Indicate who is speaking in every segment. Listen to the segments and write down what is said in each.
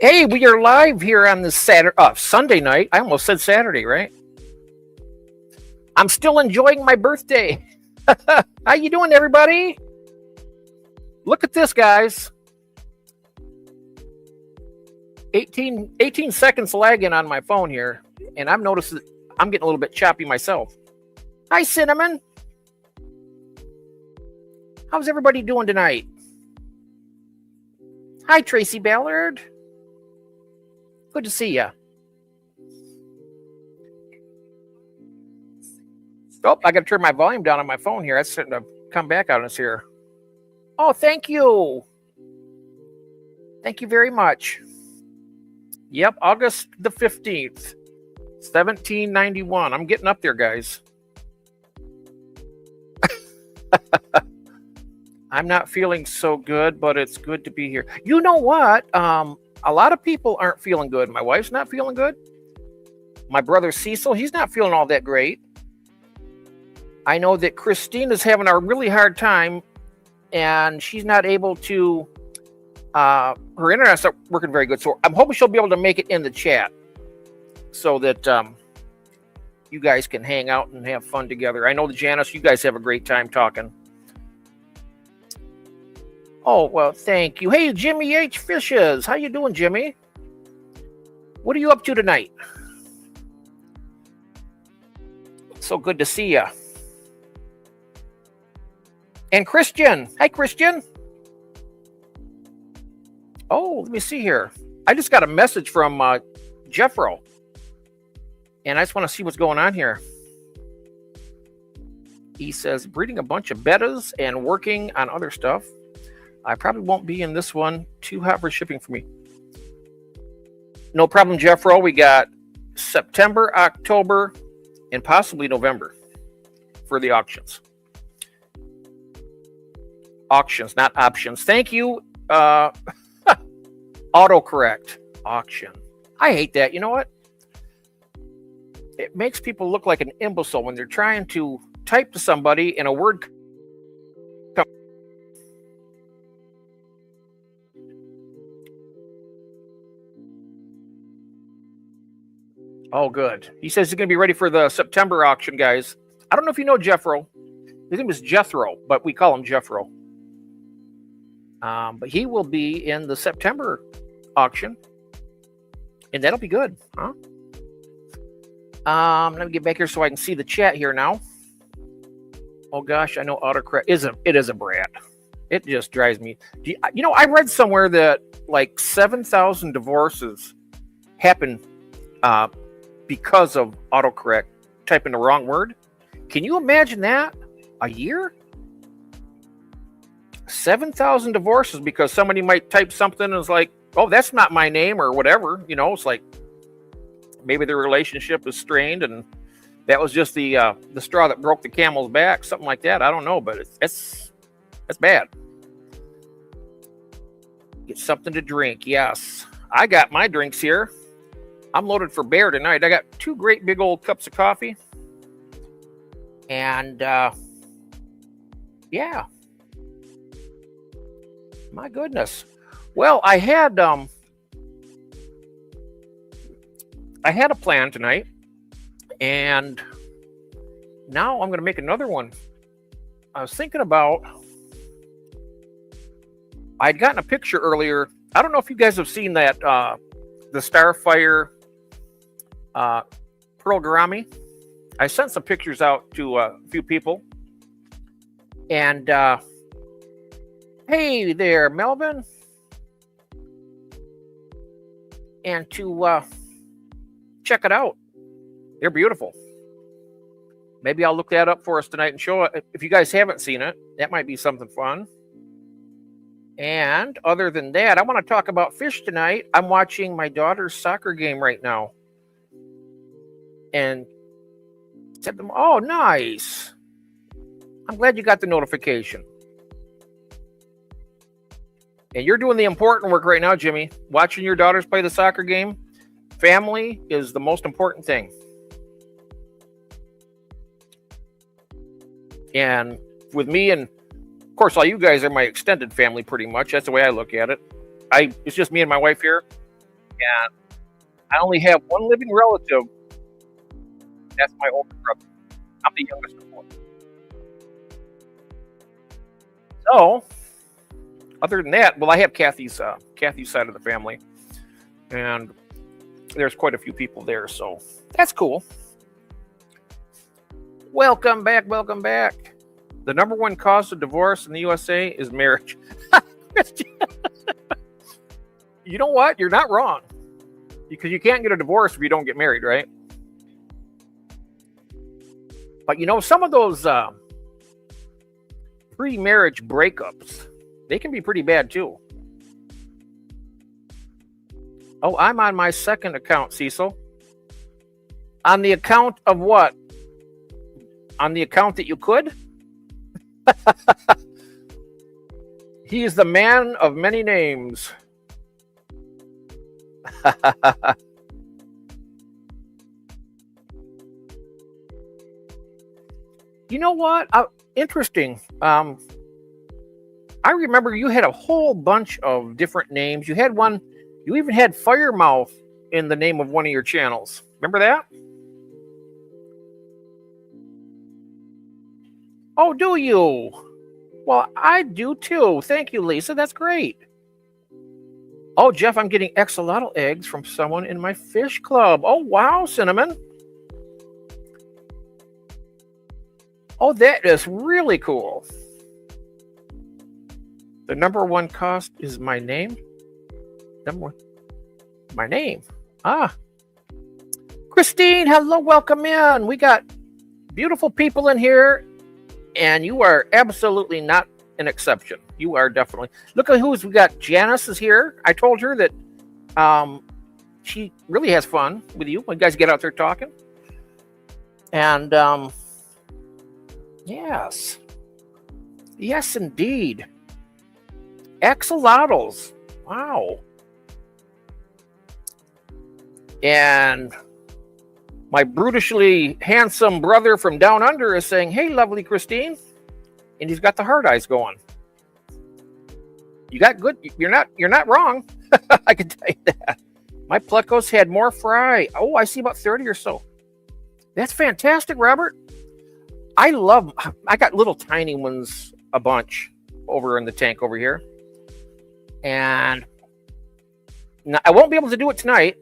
Speaker 1: Hey, we are live here on this Sunday night. I almost said Saturday, right? I'm still enjoying my birthday. How you doing, everybody? Look at this, guys. 18 seconds lagging on my phone here, and I've noticed that I'm getting a little bit choppy myself. Hi, Cinnamon. How's everybody doing tonight? Hi, Tracy Ballard. Good to see you. Oh, I got to turn my volume down on my phone here. That's starting to come back on us here. Oh, thank you. Thank you very much. Yep, August the 15th, 1791. I'm getting up there, guys. I'm not feeling so good, but it's good to be here. You know what? A lot of people aren't feeling good. My wife's not feeling good. My brother Cecil, he's not feeling all that great. I know that Christina's having a really hard time, and she's not able to, her internet's not working very good. So I'm hoping she'll be able to make it in the chat so that you guys can hang out and have fun together. I know that Janice, you guys have a great time talking. Oh, well, thank you. Hey, Jimmy H. Fishes. How you doing, Jimmy? What are you up to tonight? So good to see you. And Christian. Hi, Christian. Oh, let me see here. I just got a message from Jeffro. And I just want to see what's going on here. He says, breeding a bunch of bettas and working on other stuff. I probably won't be in this one. Too hot for shipping for me. No problem, Jeffro. We got September, October, and possibly November for the auctions. Auctions, not options. Thank you. Autocorrect. Auction. I hate that. You know what? It makes people look like an imbecile when they're trying to type to somebody in a word. Oh, good. He says he's going to be ready for the September auction, guys. I don't know if you know Jeffro. His name is Jethro, but we call him Jeffro. But he will be in the September auction, and that'll be good, huh? Let me get back here so I can see the chat here now. Oh gosh, I know autocorrect it is a brat. It just drives me. You know, I read somewhere that like 7,000 divorces happen because of autocorrect typing the wrong word. Can you imagine that? A year? 7,000 divorces because somebody might type something and it's like, oh, that's not my name or whatever. You know, it's like maybe the relationship is strained and that was just the straw that broke the camel's back, something like that. I don't know, but that's bad. Get something to drink. Yes, I got my drinks here. I'm loaded for bear tonight. I got 2 great big old cups of coffee. And, yeah. My goodness. Well, I had a plan tonight. And now I'm going to make another one. I was thinking about... I'd gotten a picture earlier. I don't know if you guys have seen that, the Starfire... Pearl Gourami. I sent some pictures out to a few people. And hey there, Melvin. And to check it out. They're beautiful. Maybe I'll look that up for us tonight and show it. If you guys haven't seen it, that might be something fun. And other than that, I want to talk about fish tonight. I'm watching my daughter's soccer game right now. And said them, oh, nice. I'm glad you got the notification. And you're doing the important work right now, Jimmy. Watching your daughters play the soccer game. Family is the most important thing. And with me and, of course, all you guys are my extended family pretty much. That's the way I look at it. It's just me and my wife here. and I only have one living relative. That's my older brother. I'm the youngest of four. So, other than that, well, I have Kathy's side of the family, and there's quite a few people there, so that's cool. Welcome back, welcome back. The number one cause of divorce in the USA is marriage. You know what? You're not wrong. Because you can't get a divorce if you don't get married, right? But you know, some of those pre-marriage breakups, they can be pretty bad too. Oh, I'm on my second account, Cecil. On the account of what? On the account that you could? He is the man of many names. You know what? Interesting. I remember you had a whole bunch of different names. You had one, you even had Firemouth in the name of one of your channels. Remember that? Oh, do you? Well, I do too. Thank you, Lisa. That's great. Oh, Jeff, I'm getting axolotl eggs from someone in my fish club. Oh, wow, Cinnamon. Oh, that is really cool. The number one cost is my name. Number one. My name. Ah. Christine, hello, welcome in. We got beautiful people in here, and you are absolutely not an exception. You are definitely. Look at who's we got. Janice is here. I told her that she really has fun with you when you guys get out there talking. And yes. Yes, indeed. Axolotls. Wow. And my brutishly handsome brother from down under is saying, hey, lovely Christine. And he's got the hard eyes going. You got good. You're not wrong. I can tell you that. My Plecos had more fry. Oh, I see about 30 or so. That's fantastic, Robert. I got little tiny ones, a bunch over in the tank over here. And I won't be able to do it tonight.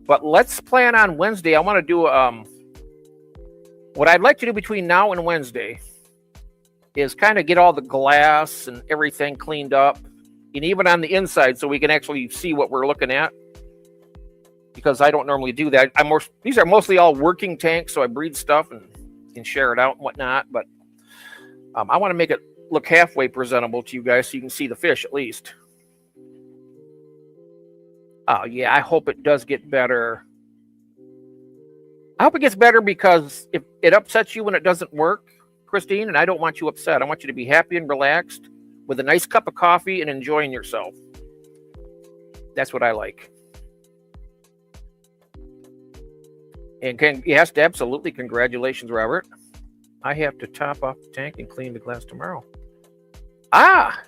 Speaker 1: But let's plan on Wednesday. I want to do what I'd like to do between now and Wednesday is kind of get all the glass and everything cleaned up, and even on the inside, so we can actually see what we're looking at. Because I don't normally do that. These are mostly all working tanks, so I breed stuff and can share it out and whatnot. But I want to make it look halfway presentable to you guys, so you can see the fish at least. Oh yeah, I hope it does get better. I hope it gets better, because if it upsets you when it doesn't work, Christine, and I don't want you upset. I want you to be happy and relaxed with a nice cup of coffee and enjoying yourself. That's what I like. And yes, absolutely. Congratulations, Robert. I have to top off the tank and clean the glass tomorrow. Ah!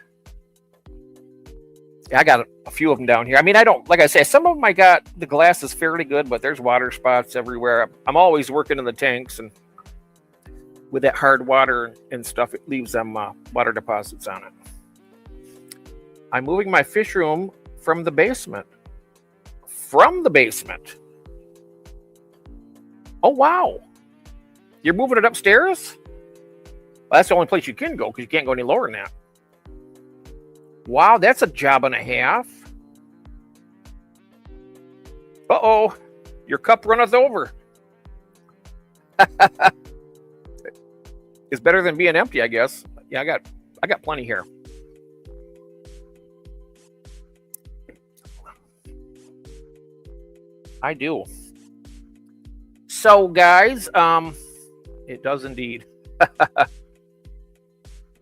Speaker 1: Yeah, I got a few of them down here. I mean, I don't, like I say, some of them I got, the glass is fairly good, but there's water spots everywhere. I'm always working in the tanks, and with that hard water and stuff, it leaves them water deposits on it. I'm moving my fish room from the basement. From the basement. Oh, wow. You're moving it upstairs? Well, that's the only place you can go, because you can't go any lower than that. Wow, that's a job and a half. Uh-oh. Your cup runneth over. It's better than being empty, I guess. Yeah, I got plenty here. I do. So, guys, it does indeed.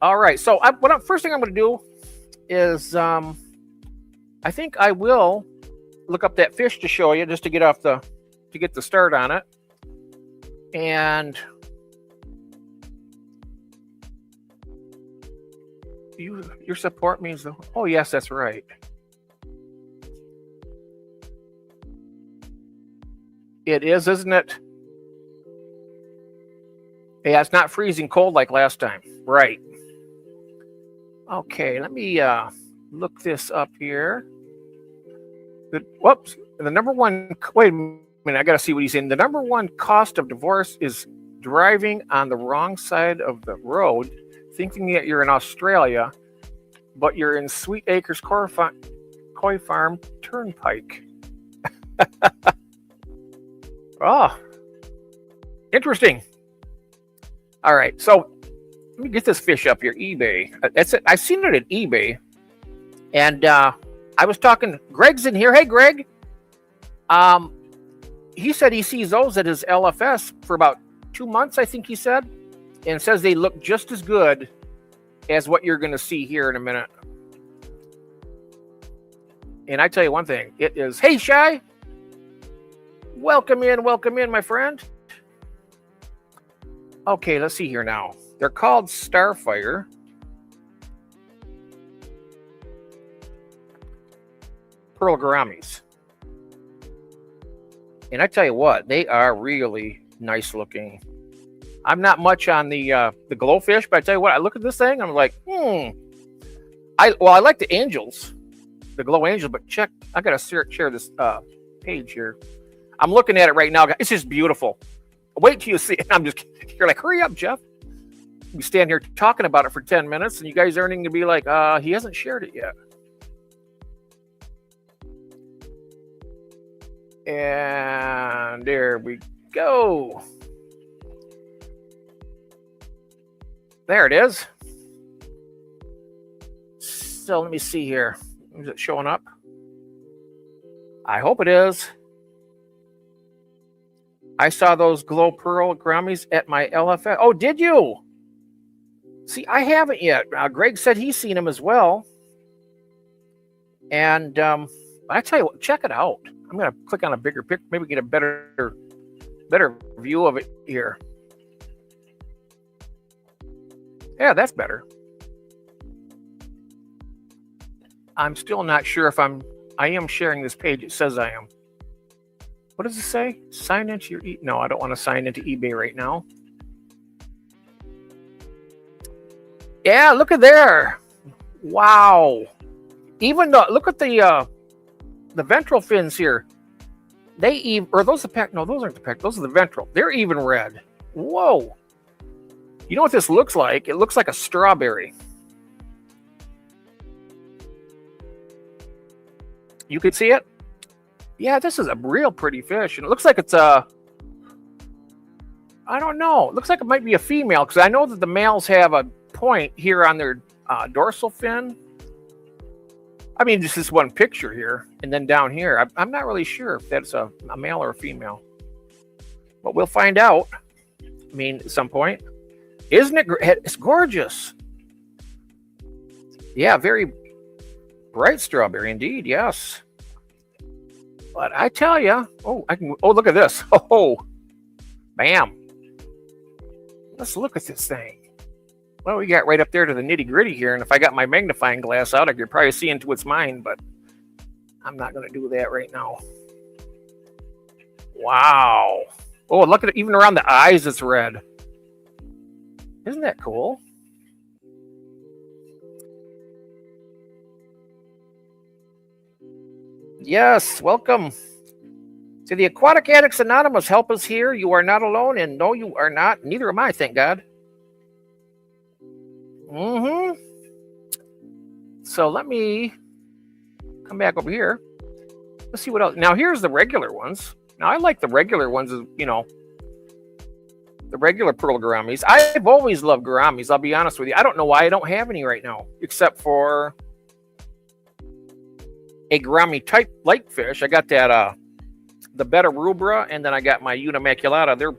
Speaker 1: All right. So, first thing I'm going to do is, I think I will look up that fish to show you, just to get the start on it. And your support means oh yes, that's right. It is, isn't it? Yeah, it's not freezing cold like last time. Right. Okay, let me look this up here. Whoops. The number one, wait a minute, I got to see what he's saying. The number one cost of divorce is driving on the wrong side of the road, thinking that you're in Australia, but you're in Sweet Acres Koi Farm Turnpike. Oh, interesting. All right, so let me get this fish up here. eBay. That's it. I've seen it at eBay, and I was talking. Greg's in here. Hey, Greg. He said he sees those at his LFS for about 2 months, I think he said, and says they look just as good as what you're going to see here in a minute. And I tell you one thing, it is, hey, Shy, welcome in, my friend. Okay, let's see here now. They're called Starfire. Pearl Gouramis. And I tell you what, they are really nice looking. I'm not much on the glowfish, but I tell you what, I look at this thing, I'm like, I like the angels, the glow angels, but check, I gotta share this page here. I'm looking at it right now. It's just beautiful. Wait till you see it. You're like, hurry up, Jeff. We stand here talking about it for 10 minutes, and you guys are earning to be like, he hasn't shared it yet. And there we go. There it is. So let me see here. Is it showing up? I hope it is. I saw those glow pearl gouramis at my LFS. Oh, did you? See, I haven't yet. Greg said he's seen them as well. And I tell you what, check it out. I'm going to click on a bigger picture, maybe get a better view of it here. Yeah, that's better. I'm still not sure if I am sharing this page. It says I am. What does it say? Sign into your no, I don't want to sign into eBay right now. Yeah, look at there. Wow. Even look at the ventral fins here. Or those the pec? No, those aren't the pec. Those are the ventral. They're even red. Whoa. You know what this looks like? It looks like a strawberry. You can see it? Yeah, this is a real pretty fish. And it looks like it's I don't know. It looks like it might be a female, because I know that the males have a point here on their dorsal fin. I mean, just this one picture here, and then down here. I'm not really sure if that's a male or a female. But we'll find out, I mean, at some point. Isn't it? It's gorgeous. Yeah, very bright strawberry indeed, yes. But I tell you, oh, look at this. Oh, bam. Let's look at this thing. Well, we got right up there to the nitty gritty here, and if I got my magnifying glass out, I could probably see into its mind, but I'm not going to do that right now. Wow. Oh, look at it. Even around the eyes, it's red. Isn't that cool? Yes, welcome to the Aquatic Addicts Anonymous. Help us here. You are not alone, and no, you are not. Neither am I, thank God. So let me come back over here. Let's see what else. Now, here's the regular ones. Now, I like the regular ones, you know, the regular pearl gouramis. I've always loved gouramis, I'll be honest with you. I don't know why I don't have any right now, except for a gourami type light fish. I got that, the betta rubra, and then I got my unimaculata. They're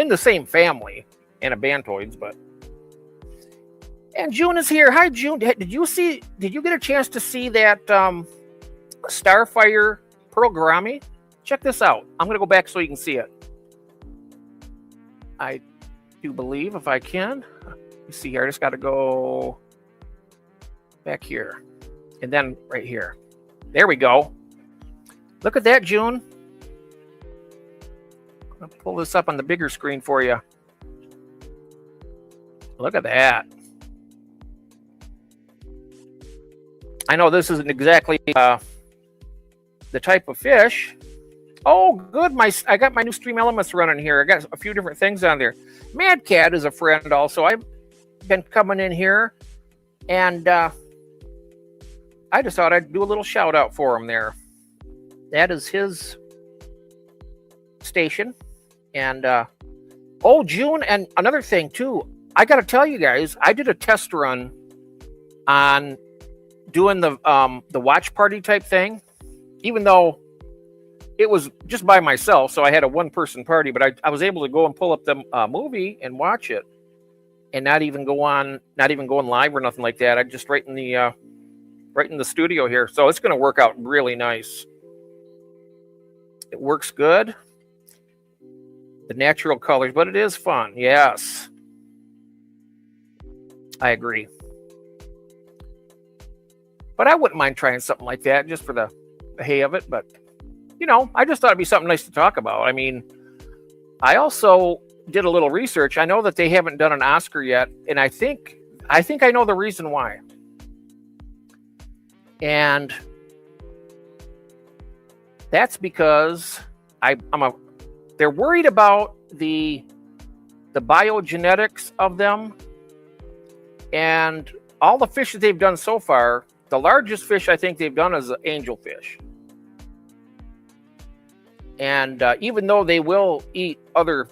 Speaker 1: in the same family, anabantoids, but. And June is here. Hi, June. Did you get a chance to see that Starfire pearl gourami? Check this out. I'm going to go back so you can see it. I do believe, if I can. You see here, I just got to go back here. And then right here. There we go. Look at that, June. I'll pull this up on the bigger screen for you. Look at that. I know this isn't exactly the type of fish. Oh, good. I got my new Stream Elements running here. I got a few different things on there. Mad Cat is a friend also. I've been coming in here, and I just thought I'd do a little shout out for him there. That is his station. And June, and another thing too, I got to tell you guys, I did a test run on doing the watch party type thing, even though it was just by myself, so I had a one-person party, but I was able to go and pull up the movie and watch it, and not even going live or nothing like that. I just right in the studio here, so it's going to work out really nice. It works good, the natural colors, but it is fun. Yes, I agree. But I wouldn't mind trying something like that just for the hay of it. But, I just thought it'd be something nice to talk about. I mean, I also did a little research. I know that they haven't done an Oscar yet, and I think I know the reason why. And that's because they're worried about the biogenetics of them, and all the fish that they've done so far. The largest fish I think they've done is an angelfish. And even though they will eat other,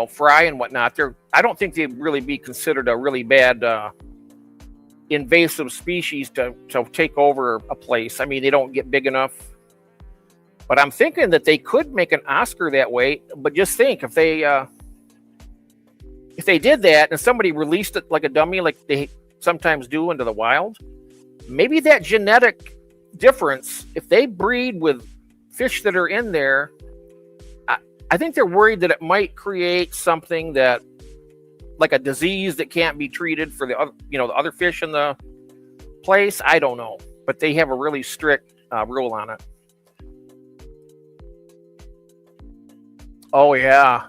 Speaker 1: fry and whatnot, I don't think they'd really be considered a really bad invasive species to take over a place. I mean, they don't get big enough. But I'm thinking that they could make an Oscar that way. But just think, if they did that and somebody released it like a dummy, like they sometimes do into the wild, maybe that genetic difference, if they breed with fish that are in there, I think they're worried that it might create something that, like a disease that can't be treated for the other, the other fish in the place. I don't know, but they have a really strict rule on it. Oh yeah.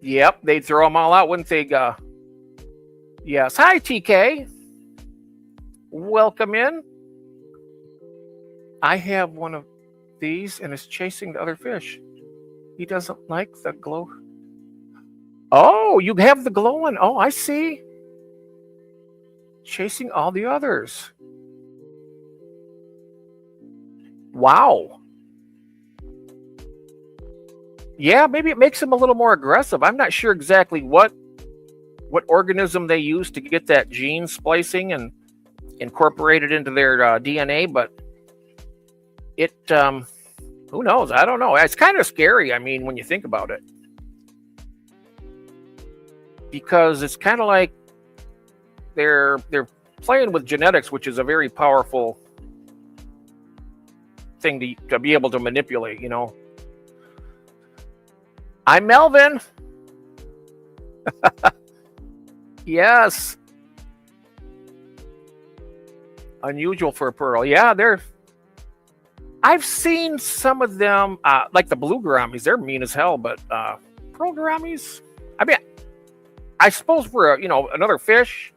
Speaker 1: Yep, they'd throw them all out, wouldn't they? Yes. Hi, TK. Welcome in. I have one of these, and it's chasing the other fish. He doesn't like the glow. Oh, you have the glowing. Oh, I see. Chasing all the others. Wow. Yeah, maybe it makes them a little more aggressive. I'm not sure exactly what organism they use to get that gene splicing and incorporate it into their DNA, but it, who knows? I don't know. It's kind of scary. I mean, when you think about it, because it's kind of like they're playing with genetics, which is a very powerful thing to be able to manipulate, I'm Melvin. Yes. Unusual for a pearl. Yeah, I've seen some of them, like the blue gouramis. They're mean as hell, but pearl gouramis, I mean, I suppose for another fish,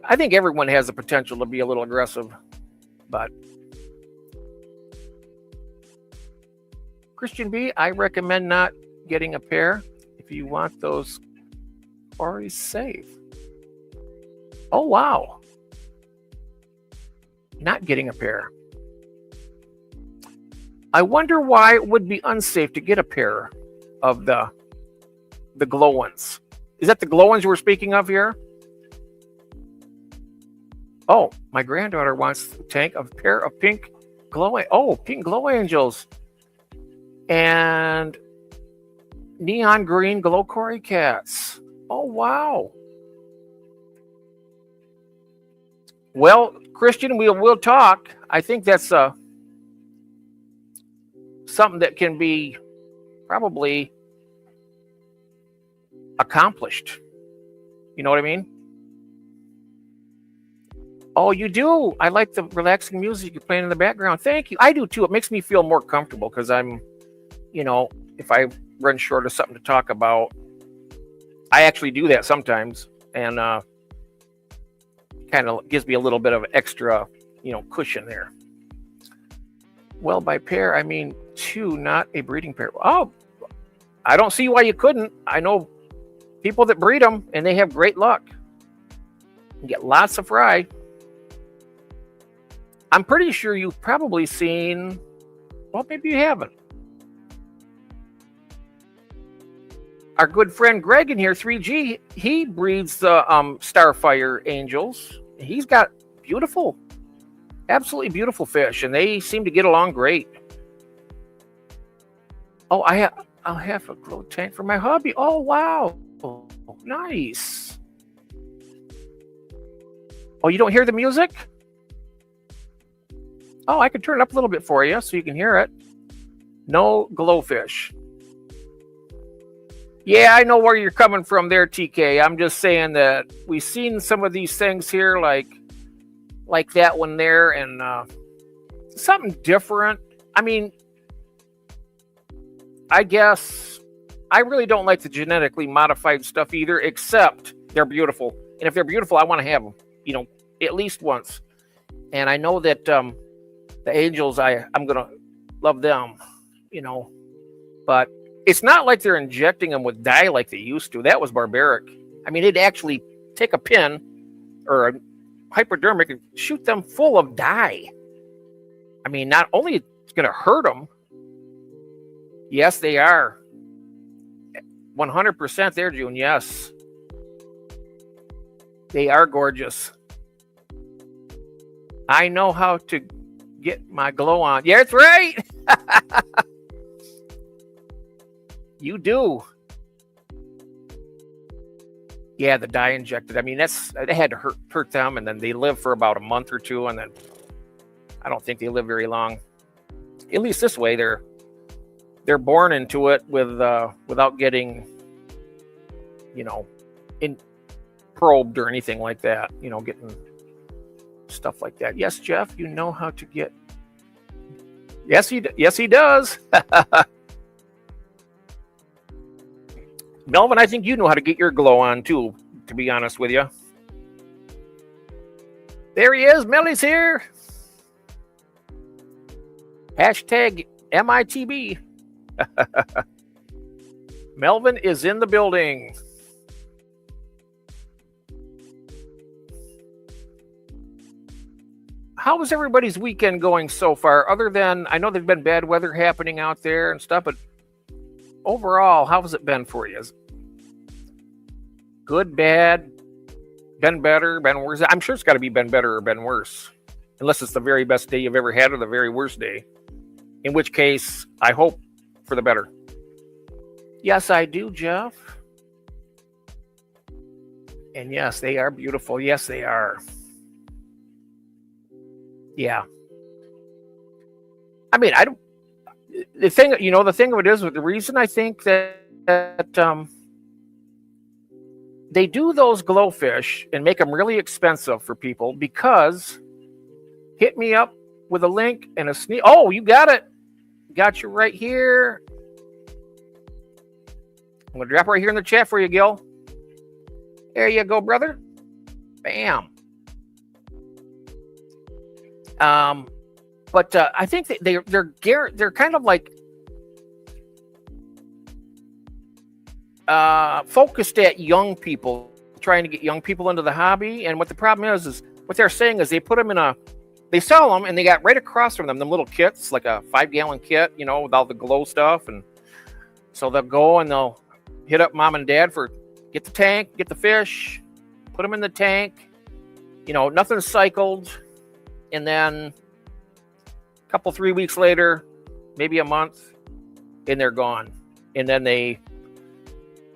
Speaker 1: I think everyone has the potential to be a little aggressive, but Christian B, I recommend not getting a pair if you want those already safe. Oh, wow. Not getting a pair. I wonder why it would be unsafe to get a pair of the glow ones. Is that the glow ones you were speaking of here? Oh, my granddaughter wants a pair of pink glow angels. And neon green glow cory cats. Oh, wow. Well, Christian, we'll talk. I think that's something that can be probably accomplished. You know what I mean? Oh, you do? I like the relaxing music you're playing in the background. Thank you. I do too. It makes me feel more comfortable because I'm, if I run short of something to talk about, I actually do that sometimes, and kind of gives me a little bit of extra, cushion there. Well, by pair, I mean two, not a breeding pair. Oh, I don't see why you couldn't. I know people that breed them, and they have great luck. You get lots of fry. I'm pretty sure you've probably seen, well, maybe you haven't. Our good friend Greg in here, 3G, he breeds the Starfire Angels. He's got beautiful, absolutely beautiful fish, and they seem to get along great. Oh, I'll have a glow tank for my hubby. Oh, wow. Oh, nice. Oh, you don't hear the music? Oh, I can turn it up a little bit for you so you can hear it. No glowfish. Yeah, I know where you're coming from there, TK. I'm just saying that we've seen some of these things here, like that one there, and something different. I mean, I guess I really don't like the genetically modified stuff either, except they're beautiful. And if they're beautiful, I want to have them, at least once. And I know that the Angels, I'm going to love them, but it's not like they're injecting them with dye like they used to. That was barbaric. I mean, they'd actually take a pin or a hypodermic and shoot them full of dye. I mean, not only it's going to hurt them. Yes, they are. 100% there, June. Yes. They are gorgeous. I know how to get my glow on. Yeah, that's right. You do. Yeah, the dye injected. I mean, they had to hurt them, and then they live for about a month or two, and then I don't think they live very long. At least this way, they're born into it without getting, probed or anything like that. Getting stuff like that. Yes, Jeff, you know how to get. Yes, he does. Melvin, I think you know how to get your glow on too, to be honest with you. There he is. Melly's here. Hashtag MITB. Melvin is in the building. How was everybody's weekend going so far? Other than, I know there's been bad weather happening out there and stuff, but overall, how has it been for you? Good, bad, been better, been worse? I'm sure it's got to be been better or been worse. Unless it's the very best day you've ever had or the very worst day. In which case, I hope for the better. Yes, I do, Jeff. And yes, they are beautiful. Yes, they are. Yeah. I mean, the thing of it is, the reason I think that they do those glowfish and make them really expensive for people, because hit me up with a link and a sneak. Oh, you got it. Got you right here. I'm going to drop right here in the chat for you, Gil. There you go, brother. Bam. But I think that they're kind of like focused at young people, trying to get young people into the hobby. And what the problem is what they're saying is they put them they sell them, and they got right across from them little kits, like a 5-gallon kit, with all the glow stuff. And so they'll go and they'll hit up mom and dad for, get the tank, get the fish, put them in the tank, nothing's cycled. And then a couple, 3 weeks later, maybe a month, and they're gone. And then they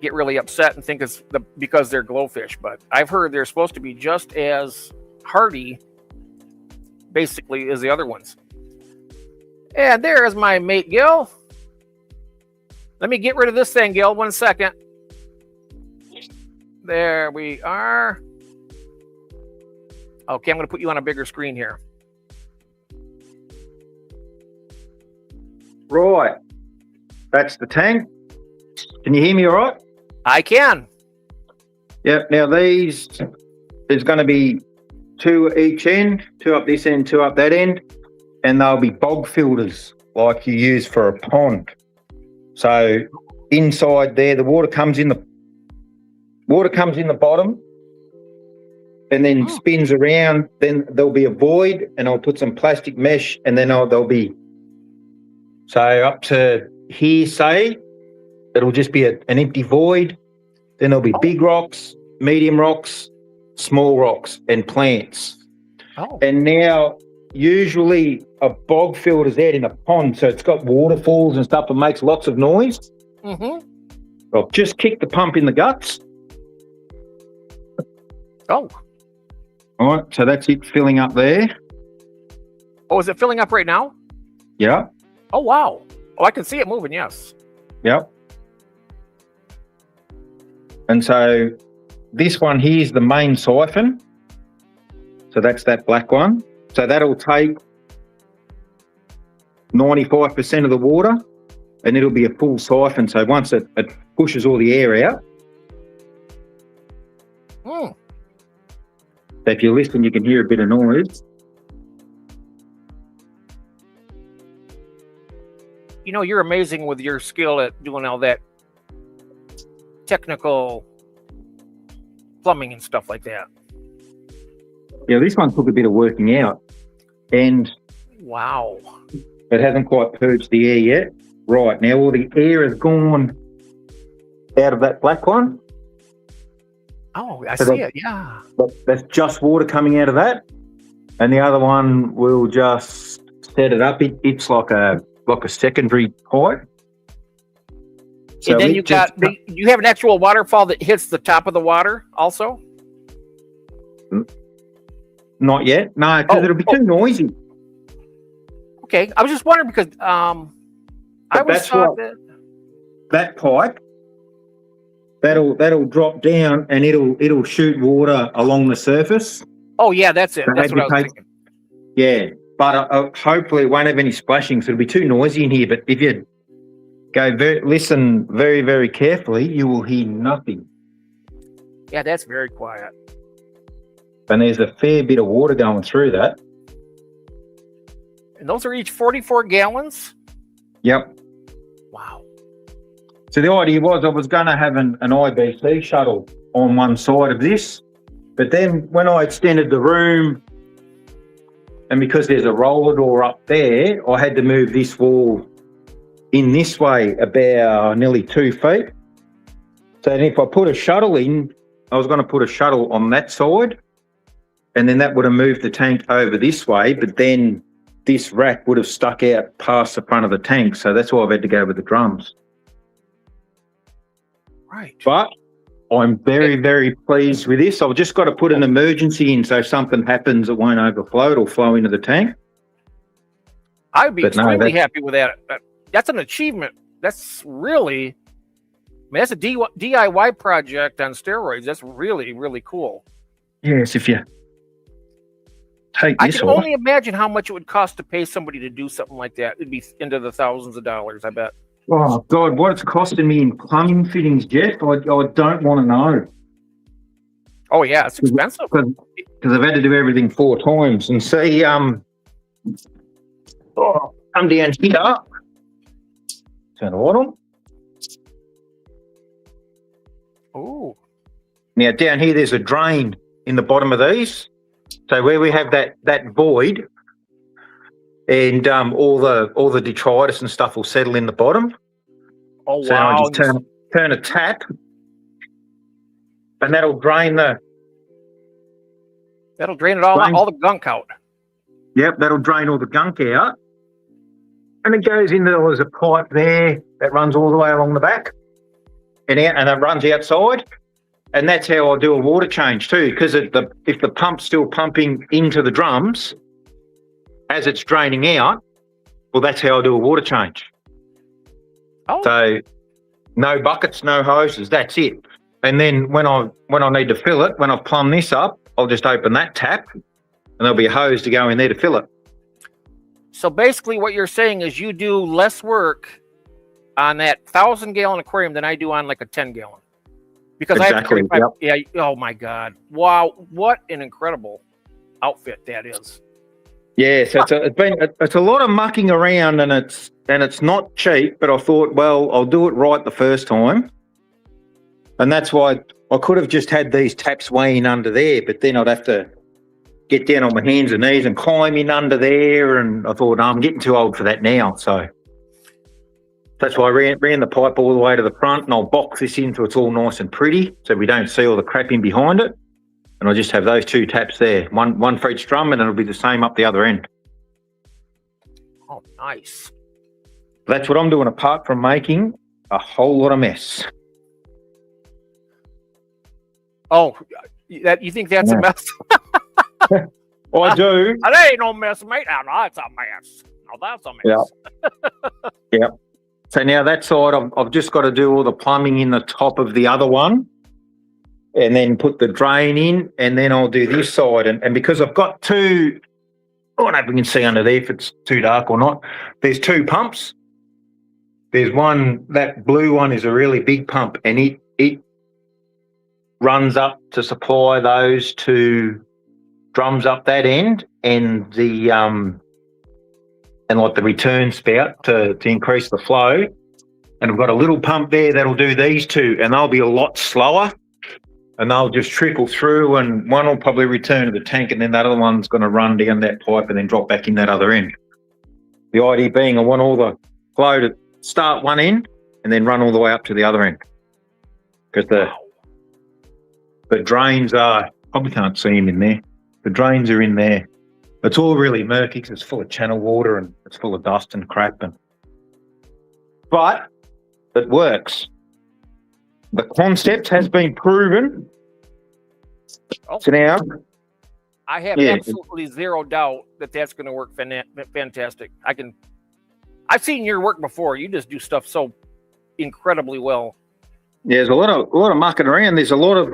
Speaker 1: get really upset and think it's because they're glowfish. But I've heard they're supposed to be just as hardy, basically, as the other ones. And there is my mate, Gil. Let me get rid of this thing, Gil. 1 second. There we are. Okay, I'm going to put you on a bigger screen here.
Speaker 2: Right. That's the tank. Can you hear me all right?
Speaker 1: I can.
Speaker 2: Yep. Now there's going to be 2 at each end, 2 up this end, 2 up that end, and they'll be bog filters like you use for a pond. So inside there, the water comes in the bottom and then spins around. Then there'll be a void, and I'll put some plastic mesh, and then there'll be, so up to here, say, it'll just be an empty void. Then there'll be big rocks, medium rocks, small rocks, and plants.
Speaker 1: Oh.
Speaker 2: And now, usually a bog filter's out in a pond, so it's got waterfalls and stuff and makes lots of noise.
Speaker 1: Mm-hmm.
Speaker 2: I'll just kick the pump in the guts.
Speaker 1: Oh.
Speaker 2: All right, so that's it filling up there.
Speaker 1: Oh, is it filling up right now?
Speaker 2: Yeah.
Speaker 1: Oh, wow. Oh, I can see it moving, yes.
Speaker 2: Yep. And so this one here is the main siphon. So that's that black one. So that'll take 95% of the water, and it'll be a full siphon. So once it pushes all the air out.
Speaker 1: Hmm.
Speaker 2: So if you listen, you can hear a bit of noise.
Speaker 1: You know, you're amazing with your skill at doing all that technical plumbing and stuff like that.
Speaker 2: Yeah, this one took a bit of working out, and
Speaker 1: wow,
Speaker 2: it hasn't quite purged the air yet. Right, now all the air has gone out of that black one.
Speaker 1: Oh, I see it, yeah.
Speaker 2: That's just water coming out of that. And the other one will just set it up. It's like a secondary pipe. So
Speaker 1: and then you have an actual waterfall that hits the top of the water also?
Speaker 2: Not yet. No, because it'll be too noisy.
Speaker 1: Okay. I was just wondering because I always thought
Speaker 2: that pipe, that'll drop down and it'll shoot water along the surface.
Speaker 1: Oh yeah, that's it. That's what I was thinking.
Speaker 2: Yeah, but hopefully it won't have any splashing, so it'll be too noisy in here. But if you listen very, very carefully, you will hear nothing.
Speaker 1: Yeah, that's very quiet.
Speaker 2: And there's a fair bit of water going through that.
Speaker 1: And those are each 44 gallons?
Speaker 2: Yep.
Speaker 1: Wow.
Speaker 2: So the idea was I was going to have an IBC shuttle on one side of this, but then when I extended the room, and because there's a roller door up there, I had to move this wall in this way about nearly 2 feet. So then if I put a shuttle in, I was going to put a shuttle on that side, and then that would have moved the tank over this way, but then this rack would have stuck out past the front of the tank. So that's why I've had to go with the drums.
Speaker 1: Right.
Speaker 2: But I'm very, very pleased with this. I've just got to put an emergency in so if something happens, it won't overflow. It'll flow into the tank.
Speaker 1: I'd be extremely happy with that. That's an achievement. That's really, I mean, that's a DIY project on steroids. That's really, really cool.
Speaker 2: Yes, if you take this
Speaker 1: I can only imagine how much it would cost to pay somebody to do something like that. It'd be into the thousands of dollars, I bet.
Speaker 2: Oh, God, what it's costing me in plumbing fittings, Jeff, I don't want to know.
Speaker 1: Oh, yeah, it's expensive.
Speaker 2: Because I've had to do everything 4 times. And see, come down here. Turn the light on.
Speaker 1: Oh.
Speaker 2: Now, down here, there's a drain in the bottom of these. So where we have that void, and all the detritus and stuff will settle in the bottom.
Speaker 1: Oh, wow.
Speaker 2: So I just turn a tap, and that'll drain it all the gunk out. Yep, that'll drain all the gunk out. And it goes into, there's a pipe there that runs all the way along the back and out, and it runs outside. And that's how I do a water change too, because if the pump's still pumping into the drums as it's draining out, well, that's how I do a water change.
Speaker 1: Oh.
Speaker 2: So no buckets, no hoses, that's it. And then when I need to fill it, when I've plumbed this up, I'll just open that tap and there'll be a hose to go in there to fill it.
Speaker 1: So basically, what you're saying is you do less work on that 1,000-gallon aquarium than I do on like a 10-gallon. Because I have to
Speaker 2: Exactly,
Speaker 1: carry yeah. Oh my God! Wow, what an incredible outfit that is.
Speaker 2: Yeah, so it's a lot of mucking around, and it's not cheap. But I thought, well, I'll do it right the first time, and that's why I could have just had these taps weighing under there, but then I'd have to get down on my hands and knees and climb in under there. And I thought, no, I'm getting too old for that now. So that's why I ran the pipe all the way to the front, and I'll box this in so it's all nice and pretty, so we don't see all the crap in behind it. And I'll just have those 2 taps there, one for each drum, and it'll be the same up the other end.
Speaker 1: Oh, nice.
Speaker 2: That's what I'm doing, apart from making a whole lot of mess.
Speaker 1: Oh, that you think that's a mess?
Speaker 2: I do.
Speaker 1: That ain't no mess, mate. Oh, no, it's a mess. No, that's a mess.
Speaker 2: Yeah. So now that side, I've just got to do all the plumbing in the top of the other one, and then put the drain in, and then I'll do this side. And because I've got 2, I don't know if we can see under there if it's too dark or not. There's 2 pumps. There's one, that blue one is a really big pump, and it runs up to supply those 2 drums up that end, and the and like the return spout to increase the flow. And I've got a little pump there that'll do these 2, and they'll be a lot slower, and they'll just trickle through, and one will probably return to the tank, and then that other one's going to run down that pipe and then drop back in that other end. The idea being I want all the flow to start one end and then run all the way up to the other end, because the drains are, probably can't see them in there, the drains are in there. It's all really murky because it's full of channel water and it's full of dust and crap, but it works. The concept has been proven.
Speaker 1: Oh,
Speaker 2: So now,
Speaker 1: I have
Speaker 2: Yeah.
Speaker 1: absolutely zero doubt that that's going to work fantastic. I've seen your work before. You just do stuff so incredibly well.
Speaker 2: yeah, there's a lot of mucking around. There's a lot of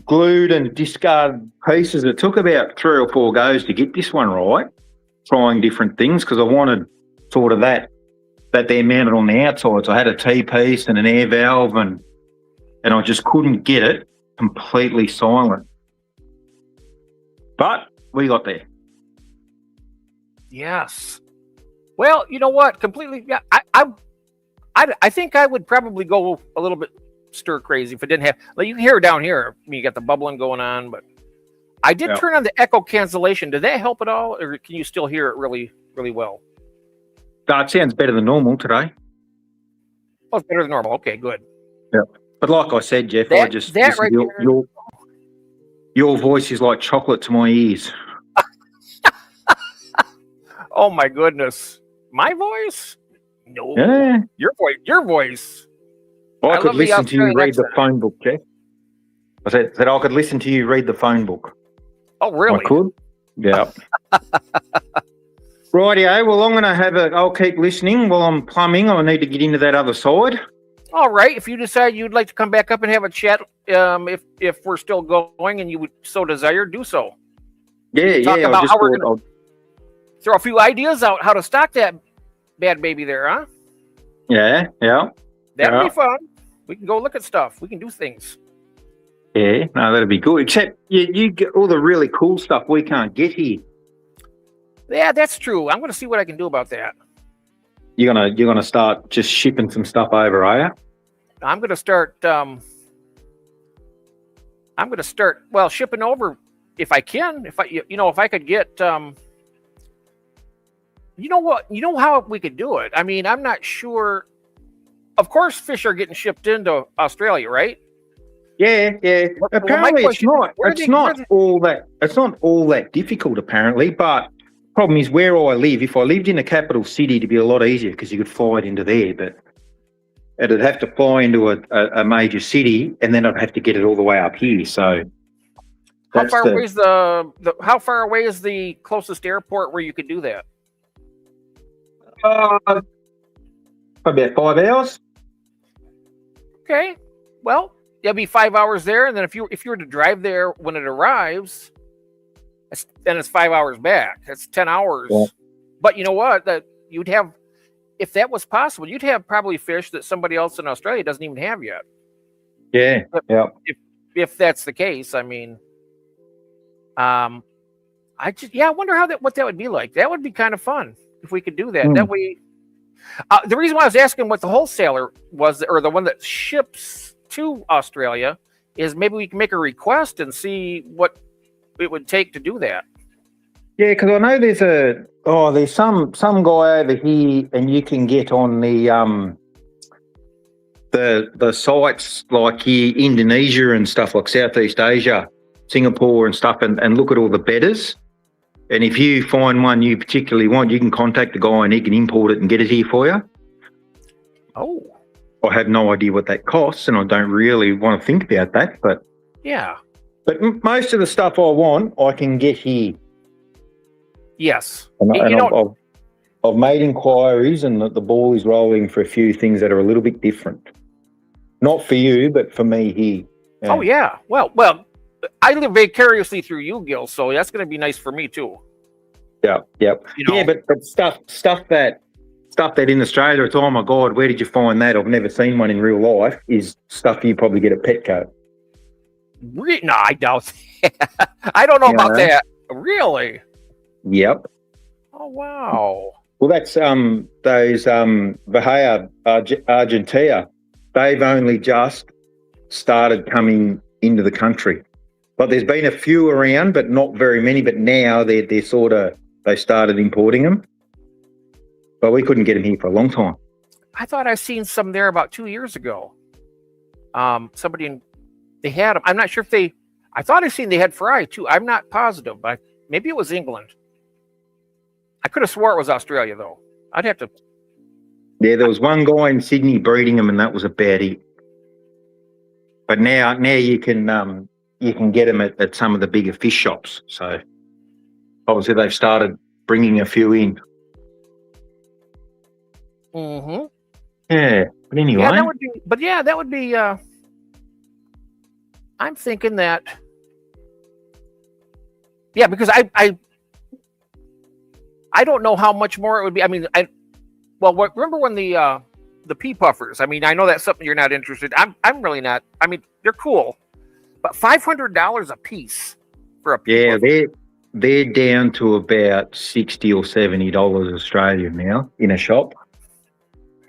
Speaker 2: glued and discarded pieces. It took about 3 or 4 goes to get this one right, trying different things, because I wanted sort of that they're mounted on the outside. So I had a T-piece and an air valve, and I just couldn't get it completely silent. But we got there.
Speaker 1: Yes. Well, you know what? Completely. Yeah. I think I would probably go a little bit stir crazy if it didn't have. Like, you can hear it down here. I mean, you got the bubbling going on, but I did turn on the echo cancellation. Did that help at all, or can you still hear it really, really well?
Speaker 2: It sounds better than normal today.
Speaker 1: Oh, it's better than normal. Okay, good.
Speaker 2: Yeah. But like I said, Jeff,
Speaker 1: That-
Speaker 2: I just
Speaker 1: that
Speaker 2: listen
Speaker 1: right
Speaker 2: to
Speaker 1: there-
Speaker 2: your voice is like chocolate to my ears.
Speaker 1: Oh my goodness, my voice? No,
Speaker 2: Yeah.
Speaker 1: your voice. Your voice.
Speaker 2: I
Speaker 1: I
Speaker 2: could
Speaker 1: love the
Speaker 2: listen to you
Speaker 1: Australian
Speaker 2: read the
Speaker 1: accent.
Speaker 2: phone book, Jeff. I said that I could listen to you read the phone book.
Speaker 1: Oh, really?
Speaker 2: I could. Yeah. Rightio. Well, I'm going to I'll keep listening while I'm plumbing. I need to get into that other side.
Speaker 1: All right. If you decide you'd like to come back up and have a chat, if we're still going and you would so desire, do so.
Speaker 2: Yeah,
Speaker 1: Talk
Speaker 2: yeah.
Speaker 1: about
Speaker 2: I just
Speaker 1: how we're
Speaker 2: thought
Speaker 1: Throw a few ideas out how to stock that bad baby there, huh?
Speaker 2: yeah.
Speaker 1: That'd
Speaker 2: Yeah.
Speaker 1: be fun. We can go look at stuff. We can do things.
Speaker 2: Yeah, no, that'd be good. Except you get all the really cool stuff we can't get here.
Speaker 1: Yeah, that's true. I'm going to see what I can do about that.
Speaker 2: You're gonna start just shipping some stuff over, are you?
Speaker 1: I'm going to start. Well, shipping over if I can. If I could get. You know what? You know how we could do it. I mean, I'm not sure. Of course, fish are getting shipped into Australia, right?
Speaker 2: Yeah.
Speaker 1: Well, my
Speaker 2: Apparently,
Speaker 1: question is,
Speaker 2: it's not all that difficult. Apparently, but problem is where I live. If I lived in a capital city, it'd be a lot easier because you could fly it into there. But it'd have to fly into a major city, and then I'd have to get it all the way up here. So,
Speaker 1: how far away is how far away is the closest airport where you could do that?
Speaker 2: About 5 hours.
Speaker 1: Okay. Well, it'll be 5 hours there, and then if you were to drive there when it arrives, Then it's 5 hours back. That's 10 hours.
Speaker 2: Yeah.
Speaker 1: But you know what? That you'd have, if that was possible, you'd have probably fish that somebody else in Australia doesn't even have yet.
Speaker 2: Yeah. Yeah.
Speaker 1: If that's the case, I mean, I wonder what that would be like. That would be kind of fun if we could do that. That way, the reason why I was asking what the wholesaler was, or the one that ships to Australia, is maybe we can make a request and see what it would take to do that.
Speaker 2: Yeah, because I know there's some guy over here, and you can get on the sites like here, Indonesia and stuff, like Southeast Asia, Singapore and stuff, and look at all the bedders. And if you find one you particularly want, you can contact the guy and he can import it and get it here for you.
Speaker 1: Oh.
Speaker 2: I have no idea what that costs, and I don't really want to think about that. But
Speaker 1: yeah.
Speaker 2: But most of the stuff I want, I can get here.
Speaker 1: Yes.
Speaker 2: And I've made inquiries, and the ball is rolling for a few things that are a little bit different. Not for you, but for me here.
Speaker 1: Yeah. Oh, yeah. Well, I live vicariously through you, Gil, so that's going to be nice for me, too.
Speaker 2: Yeah. Yeah, but stuff that in Australia, it's, oh, my God, where did you find that? I've never seen one in real life, is stuff you probably get at Petco.
Speaker 1: No, I doubt that. I don't know about that. Really?
Speaker 2: Yep.
Speaker 1: Oh, wow.
Speaker 2: Well, that's those Bahia Argentina. They've only just started coming into the country. But there's been a few around, but not very many. But now they started importing them. But we couldn't get them here for a long time.
Speaker 1: I thought I seen some there about 2 years ago. They had them. I'm not sure if I thought I seen they had fry too. I'm not positive, but maybe it was England. I could have swore it was Australia, though. I'd have to.
Speaker 2: Yeah, there was one guy in Sydney breeding them, and that was about it. But now you can get them at some of the bigger fish shops. So obviously they've started bringing a few in.
Speaker 1: Mm-hmm.
Speaker 2: Yeah, but anyway.
Speaker 1: Yeah, that would be. I'm thinking that. Yeah, because I don't know how much more it would be. I mean, remember when the pea puffers? I mean, I know that's something you're not interested. I'm really not. I mean, they're cool, but $500 a piece for a pea puffer.
Speaker 2: They're down to about $60 or $70 Australian now in a shop,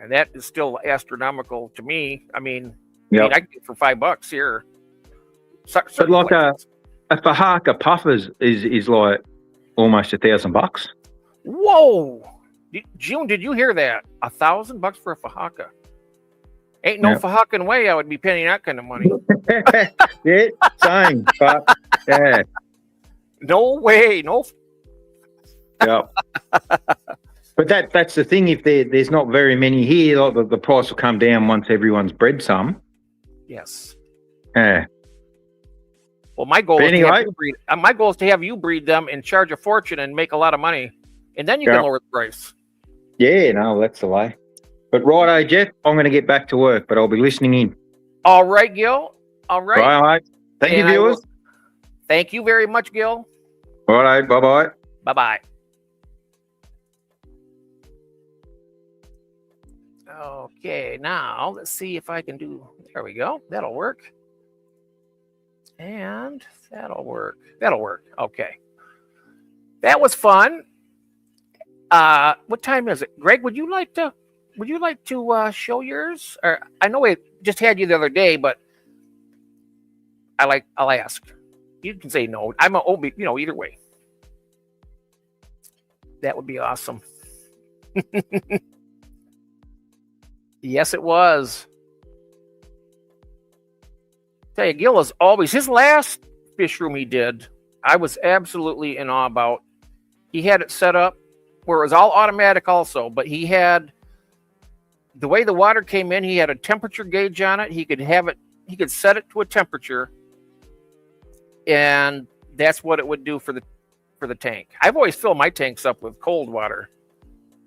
Speaker 1: and that is still astronomical to me. I mean,
Speaker 2: yep.
Speaker 1: I can get it for $5 here.
Speaker 2: But like a Fahaka puffers is like almost $1,000.
Speaker 1: Whoa, June! Did you hear that? $1,000 for a Fahaka. Ain't no Fahakan way I would be paying that kind of money.
Speaker 2: Yeah, same. But yeah,
Speaker 1: no way, no.
Speaker 2: Yeah. But that's the thing. If there's not very many here, like the price will come down once everyone's bred some.
Speaker 1: Yes.
Speaker 2: Yeah.
Speaker 1: Well, my goal is to have you breed them and charge a fortune and make a lot of money, and then you can lower the price. Yeah,
Speaker 2: no, that's the way. But righto, Jeff, I'm going to get back to work, but I'll be listening in.
Speaker 1: All right, Gil. All right.
Speaker 2: Right. Thank you, viewers.
Speaker 1: Thank you very much, Gil.
Speaker 2: All right. Bye-bye.
Speaker 1: Bye-bye. Okay, now let's see if I can do. There we go. That'll work. And that'll work. That'll work. Okay. That was fun. What time is it? Greg, would you like to show yours? Or I know we just had you the other day, but I'll ask. You can say no. I'm an OB, either way. That would be awesome. Yes, it was. Tell you, Gil is always, his last fish room he did, I was absolutely in awe about. He had it set up where it was all automatic also, but he had, the way the water came in, he had a temperature gauge on it. He could set it to a temperature, and that's what it would do for the tank. I've always filled my tanks up with cold water,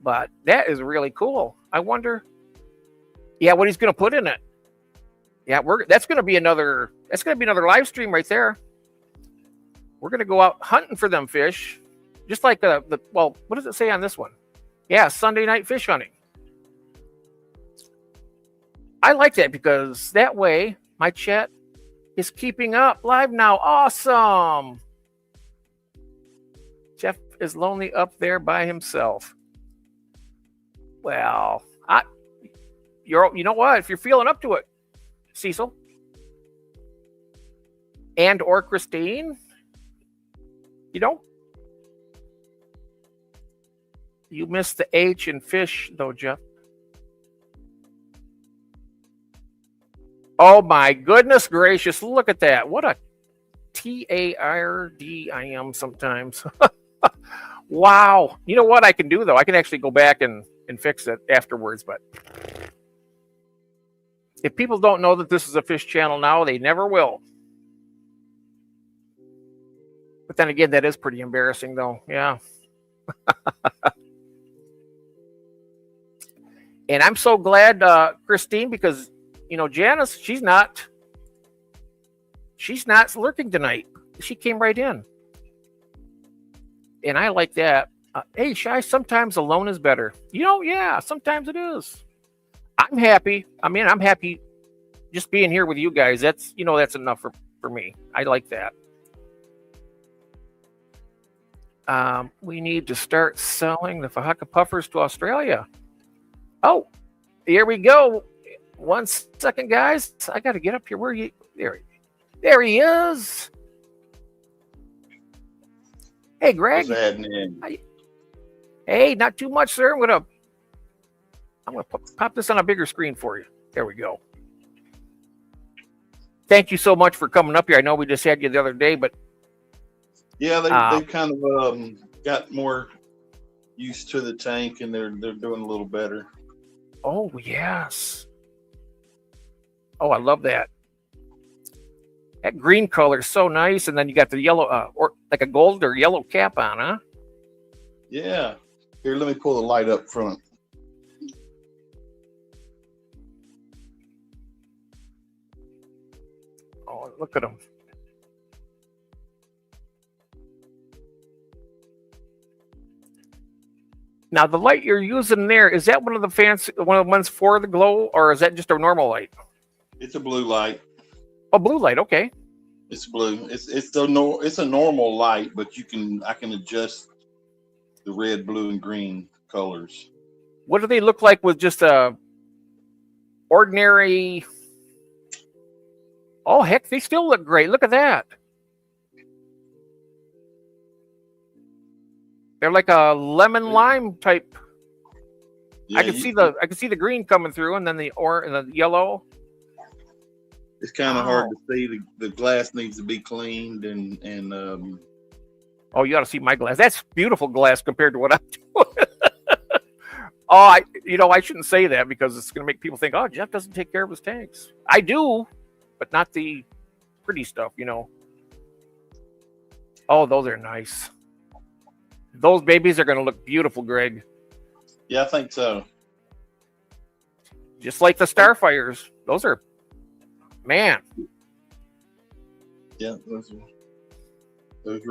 Speaker 1: but that is really cool. I wonder, what he's going to put in it. Yeah, that's going to be another live stream right there. We're going to go out hunting for them fish, just like well, what does it say on this one? Yeah, Sunday night fish hunting. I like that because that way my chat is keeping up live now. Awesome. Jeff is lonely up there by himself. Well, you know what? If you're feeling up to it, Cecil and or Christine, you missed the H in fish though, Jeff. Oh my goodness gracious, look at that. What a TARD I am sometimes. Wow. You know what I can do though? I can actually go back and fix it afterwards, but if people don't know that this is a fish channel now, they never will. But then again, that is pretty embarrassing though. Yeah. And I'm so glad, Christine, because Janice, she's not lurking tonight. She came right in. And I like that. Hey, Shy, sometimes alone is better. Yeah, sometimes it is. I'm happy. I'm happy just being here with you guys. That's enough for me. I like that. We need to start selling the Fahaka Puffers to Australia. Oh, here we go. 1 second, guys. I got to get up here. Where are you? There he is. Hey, Greg.
Speaker 3: What's happening?
Speaker 1: Hey, not too much, sir. I'm gonna pop this on a bigger screen for you. There we go. Thank you so much for coming up here. I know we just had you the other day, but
Speaker 3: yeah, they kind of got more used to the tank, and they're doing a little better.
Speaker 1: Oh yes. Oh, I love that. That green color is so nice, and then you got the yellow, or like a gold or yellow cap on, huh?
Speaker 3: Yeah. Here, let me pull the light up front.
Speaker 1: Oh, look at them. Now, the light you're using there, is that one of the ones for the glow, or is that just a normal light?
Speaker 3: It's a blue light.
Speaker 1: Oh, blue light. Okay.
Speaker 3: It's blue. It's a normal light, but I can adjust the red, blue, and green colors.
Speaker 1: What do they look like with just a ordinary? Oh heck, they still look great. Look at that. They're like a lemon lime type. Yeah, I can see the green coming through, and then the yellow.
Speaker 3: It's kind of hard to see. The glass needs to be cleaned and.
Speaker 1: Oh, you ought to see my glass. That's beautiful glass compared to what I'm doing. Oh, I shouldn't say that because it's going to make people think, oh, Jeff doesn't take care of his tanks. I do, but not the pretty stuff, Oh, those are nice. Those babies are going to look beautiful, Greg.
Speaker 3: Yeah, I think so.
Speaker 1: Just like the Starfires. Those are, man.
Speaker 3: Yeah, those are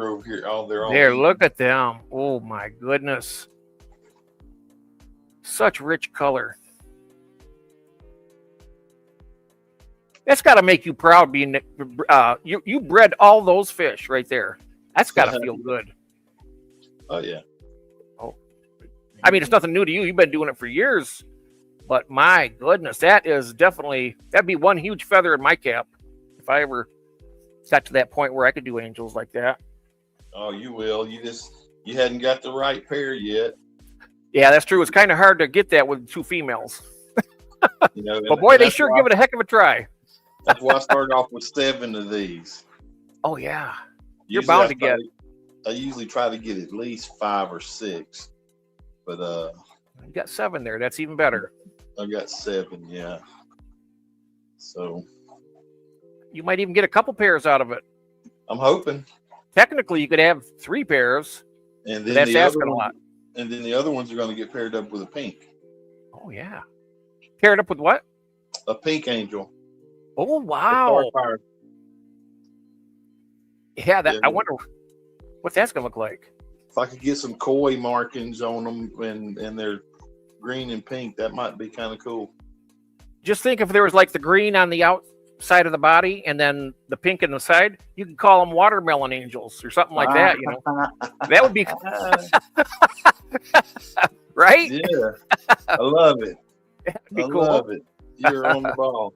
Speaker 3: over here. Oh, they're all
Speaker 1: there. Look at them. Oh my goodness. Such rich color. That's got to make you proud. Being you bred all those fish right there. That's got to feel good.
Speaker 3: Oh yeah.
Speaker 1: Oh, I mean, it's nothing new to you. You've been doing it for years. But my goodness, that'd be one huge feather in my cap if I ever got to that point where I could do angels like that.
Speaker 3: Oh, you will. You hadn't got the right pair yet.
Speaker 1: Yeah, that's true. It's kind of hard to get that with two females. But boy, they sure give it a heck of a try.
Speaker 3: That's why I started off with 7 of these.
Speaker 1: Oh yeah, you're bound to get.
Speaker 3: I usually try to get at least 5 or 6, but
Speaker 1: you got 7 there. That's even better.
Speaker 3: I got 7, yeah. So
Speaker 1: you might even get a couple pairs out of it.
Speaker 3: I'm hoping.
Speaker 1: Technically, you could have 3 pairs.
Speaker 3: And then
Speaker 1: that's asking a lot.
Speaker 3: And then the other ones are going to get paired up with a pink.
Speaker 1: Oh yeah, paired up with what?
Speaker 3: A pink angel.
Speaker 1: Oh wow. Yeah, I wonder What's that gonna look like?
Speaker 3: If I could get some koi markings on them and they're green and pink, that might be kind of cool.
Speaker 1: Just think if there was like the green on the outside of the body and then the pink in the side, you could call them watermelon angels or something like that. You know, that would be right.
Speaker 3: Yeah, I love it.
Speaker 1: That'd be
Speaker 3: I
Speaker 1: cool.
Speaker 3: love it. You're on the ball.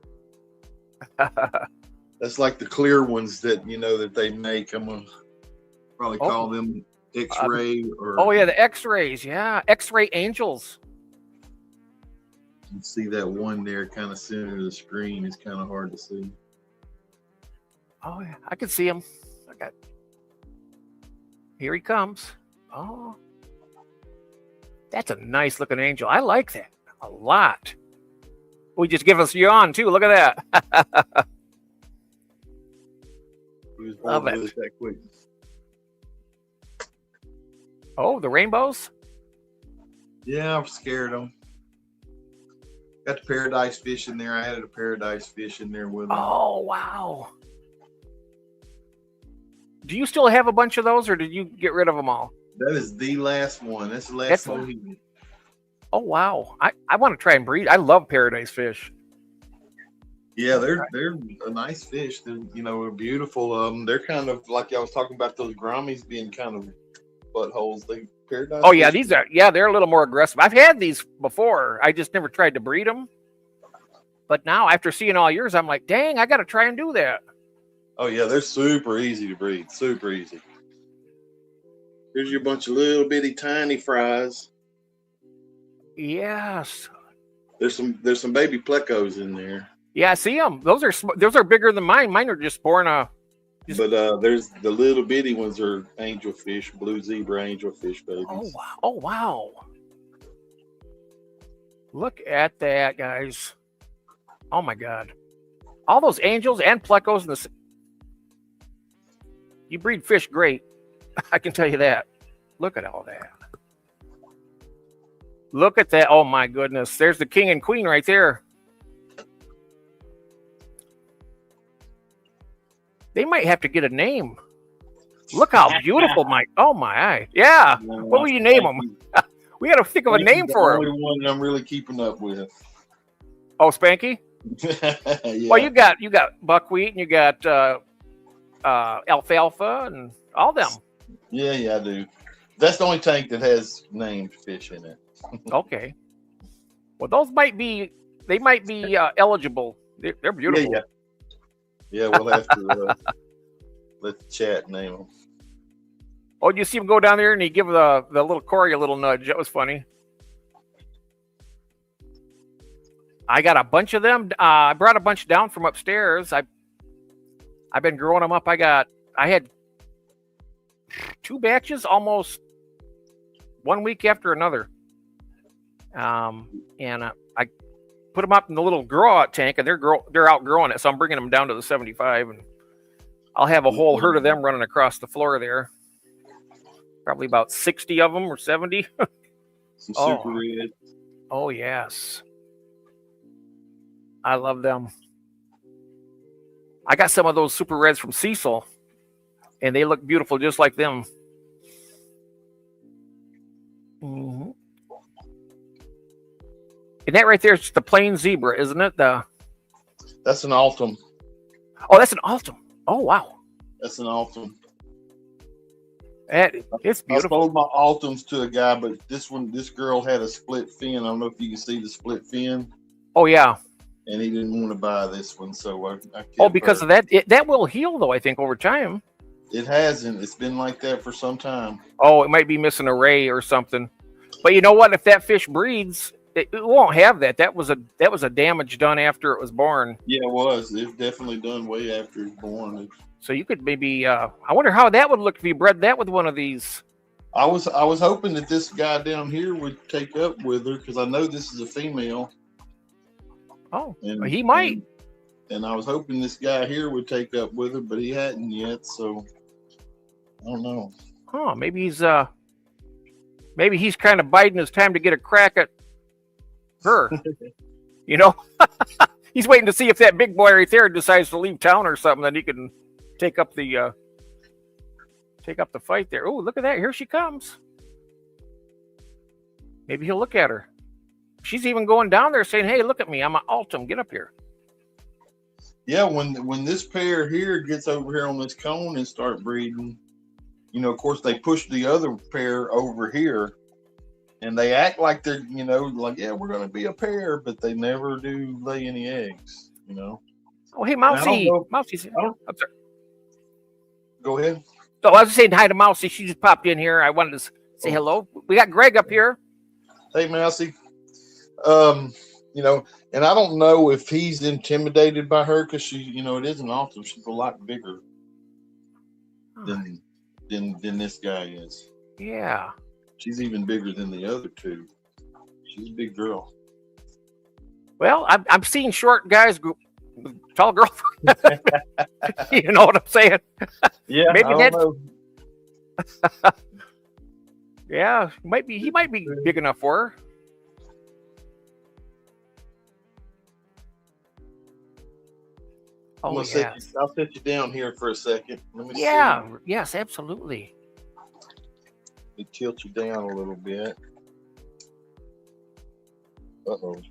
Speaker 3: That's like the clear ones that that they make. I'm gonna probably call them X-ray or.
Speaker 1: Oh yeah, the X-rays. Yeah, X-ray angels.
Speaker 3: You see that one there, kind of center of the screen. It's kind of hard to see.
Speaker 1: Oh yeah, I can see him. Here he comes. Oh, that's a nice looking angel. I like that a lot. We just give us yawn too. Look at that. Love it.
Speaker 3: That quick.
Speaker 1: Oh, the rainbows.
Speaker 3: Yeah, I'm scared of them. Got the paradise fish in there. I added a paradise fish in there with them.
Speaker 1: Oh wow. Do you still have a bunch of those, or did you get rid of them all?
Speaker 3: That is the last one. That's the last one.
Speaker 1: Oh wow. I want to try and breed. I love paradise fish.
Speaker 3: Yeah, they're a nice fish. They're beautiful. They're kind of like I was talking about those grommies being kind of buttholes. They paradise.
Speaker 1: Oh yeah,
Speaker 3: fish.
Speaker 1: they're a little more aggressive. I've had these before. I just never tried to breed them. But now after seeing all yours, I'm like, dang, I got to try and do that.
Speaker 3: Oh yeah, they're super easy to breed. Super easy. Here's your bunch of little bitty tiny fries.
Speaker 1: Yes.
Speaker 3: There's some baby plecos in there.
Speaker 1: Yeah, I see them. Those are bigger than mine. Mine are just born
Speaker 3: But there's the little bitty ones are angelfish, blue zebra angelfish babies.
Speaker 1: Oh wow! Oh wow! Look at that, guys! Oh my God! All those angels and plecos in the. You breed fish great. I can tell you that. Look at all that. Look at that. Oh my goodness. There's the king and queen right there. They might have to get a name. Look how beautiful oh my eye. Yeah. What will you name them? We got to think of a name for
Speaker 3: the
Speaker 1: them.
Speaker 3: only one I'm really keeping up with.
Speaker 1: Oh, Spanky?
Speaker 3: Yeah.
Speaker 1: Well, you got buckwheat and you got alfalfa and all them.
Speaker 3: Yeah, I do. That's the only tank that has named fish in it.
Speaker 1: Okay. Well, those might be eligible. They're beautiful.
Speaker 3: Yeah, we'll have to let the chat name them.
Speaker 1: Oh, you see him go down there and he give the little Corey a little nudge. That was funny. I got a bunch of them. I brought a bunch down from upstairs. I've been growing them up. I had 2 batches almost 1 week after another. And I put them up in the little grow out tank, and they're outgrowing it. So I'm bringing them down to the 75, and I'll have a whole herd of them running across the floor there. Probably about 60 of them or 70.
Speaker 3: Some super red.
Speaker 1: Oh yes, I love them. I got some of those super reds from Cecil, and they look beautiful just like them. Mm-hmm. And that right there is the plain zebra, isn't it?
Speaker 3: That's an Altum.
Speaker 1: Oh, that's an Altum. Oh, wow.
Speaker 3: That's an Altum.
Speaker 1: It's beautiful.
Speaker 3: I sold my Altums to a guy, but this girl had a split fin. I don't know if you can see the split fin.
Speaker 1: Oh, yeah.
Speaker 3: And he didn't want to buy this one, so I kept
Speaker 1: because
Speaker 3: her.
Speaker 1: of that, that will heal, though, I think, over time.
Speaker 3: It hasn't. It's been like that for some time.
Speaker 1: Oh, it might be missing a ray or something. But you know what? If that fish breeds, it won't have that. That was a damage done after it was born.
Speaker 3: Yeah, it was. It's definitely done way after it was born.
Speaker 1: So you could maybe. I wonder how that would look if you bred that with one of these.
Speaker 3: I was hoping that this guy down here would take up with her because I know this is a female.
Speaker 1: Oh,
Speaker 3: and
Speaker 1: he might.
Speaker 3: And I was hoping this guy here would take up with her, but he hadn't yet. So I don't know.
Speaker 1: Oh, maybe he's kind of biding his time to get a crack at her. You know, he's waiting to see if that big boy right there decides to leave town or something, then he can take up the take up the fight there. Oh, look at that. Here she comes. Maybe he'll look at her. She's even going down there saying, hey, look at me. I'm an Altum. Get up here.
Speaker 3: Yeah, when this pair here gets over here on this cone and start breeding, you know, of course they push the other pair over here, and they act like they're, you know, like, yeah, we're going to be a pair, but they never do lay any eggs, you know.
Speaker 1: Oh, hey, Mousy. Mousy's here.
Speaker 3: Go ahead.
Speaker 1: So I was saying hi to Mousy. She just popped in here. I wanted to say hello. We got Greg up here.
Speaker 3: Hey, Mousy. You know, and I don't know if he's intimidated by her because she, you know, it isn't awesome. She's a lot bigger than this guy is.
Speaker 1: Yeah.
Speaker 3: She's even bigger than the other two. She's a big girl.
Speaker 1: Well, I'm seeing short guys, tall girl. You know what I'm saying?
Speaker 3: Yeah,
Speaker 1: maybe
Speaker 3: I don't know.
Speaker 1: Yeah, he might be big enough for her.
Speaker 3: I'll set you down here for a second. Let me see.
Speaker 1: Yes, absolutely.
Speaker 3: Let me tilt you down a little bit. Uh-oh. Did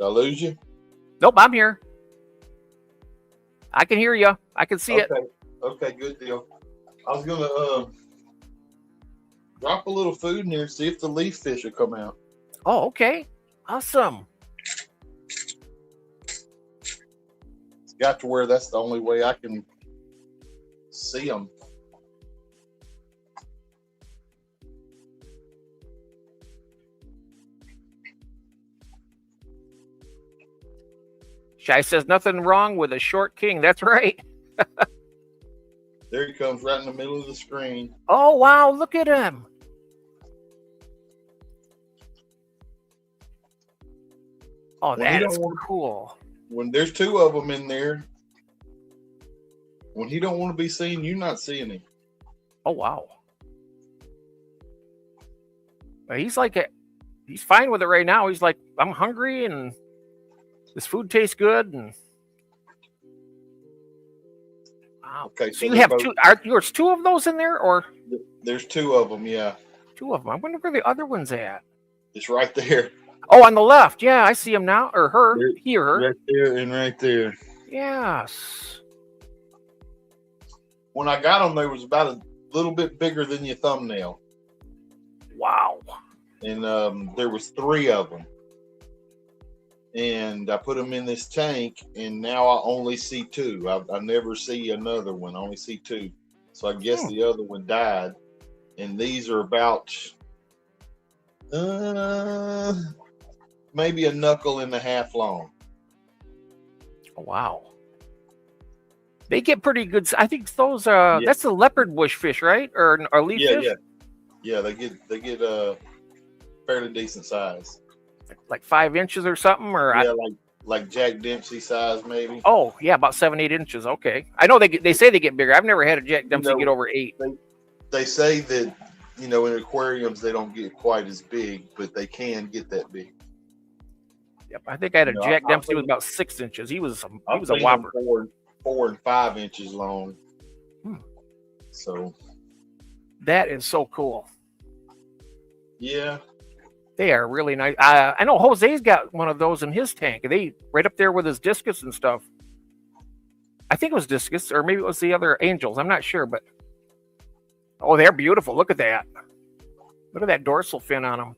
Speaker 3: I lose you?
Speaker 1: Nope, I'm here. I can hear you. I can see it.
Speaker 3: Okay, good deal. I was going to drop a little food in here and see if the leaf fish will come out.
Speaker 1: Oh, okay. Awesome.
Speaker 3: It's got to where that's the only way I can see them.
Speaker 1: Shy says nothing wrong with a short king. That's right.
Speaker 3: There he comes right in the middle of the screen.
Speaker 1: Oh, wow. Look at him. Oh, that is cool.
Speaker 3: When there's two of them in there, when he don't want to be seen, you're not seeing him.
Speaker 1: Oh, wow. He's fine with it right now. He's like, I'm hungry and this food tastes good. And wow.
Speaker 3: Okay,
Speaker 1: so you have two. There's two of those in there, or
Speaker 3: there's two of them? Yeah,
Speaker 1: two of them. I wonder where the other one's at.
Speaker 3: It's right there.
Speaker 1: Oh, on the left. Yeah, I see him now, or her. He or her.
Speaker 3: Right there and right there.
Speaker 1: Yes.
Speaker 3: When I got them, they was about a little bit bigger than your thumbnail.
Speaker 1: Wow.
Speaker 3: And there was three of them. And I put them in this tank, and now I only see two. I never see another one. I only see two. So I guess the other one died. And these are about maybe a knuckle and a half long.
Speaker 1: Oh, wow. They get pretty good. I think those that's the leopard bush fish, right? Or leaf fish?
Speaker 3: Yeah, they get fairly decent size.
Speaker 1: Like 5 inches or something, or
Speaker 3: like Jack Dempsey size maybe.
Speaker 1: Oh yeah, about 7-8 inches. Okay, I know they say they get bigger. I've never had a Jack Dempsey get over 8.
Speaker 3: They say that in aquariums they don't get quite as big, but they can get that big.
Speaker 1: Yep, I think I had a Jack Dempsey with about 6 inches. He was a whopper.
Speaker 3: 4 and 5 inches long. So
Speaker 1: that is so cool.
Speaker 3: Yeah.
Speaker 1: They are really nice. I know Jose's got one of those in his tank. They right up there with his discus and stuff. I think it was discus, or maybe it was the other angels. I'm not sure, but they're beautiful. Look at that. Look at that dorsal fin on them.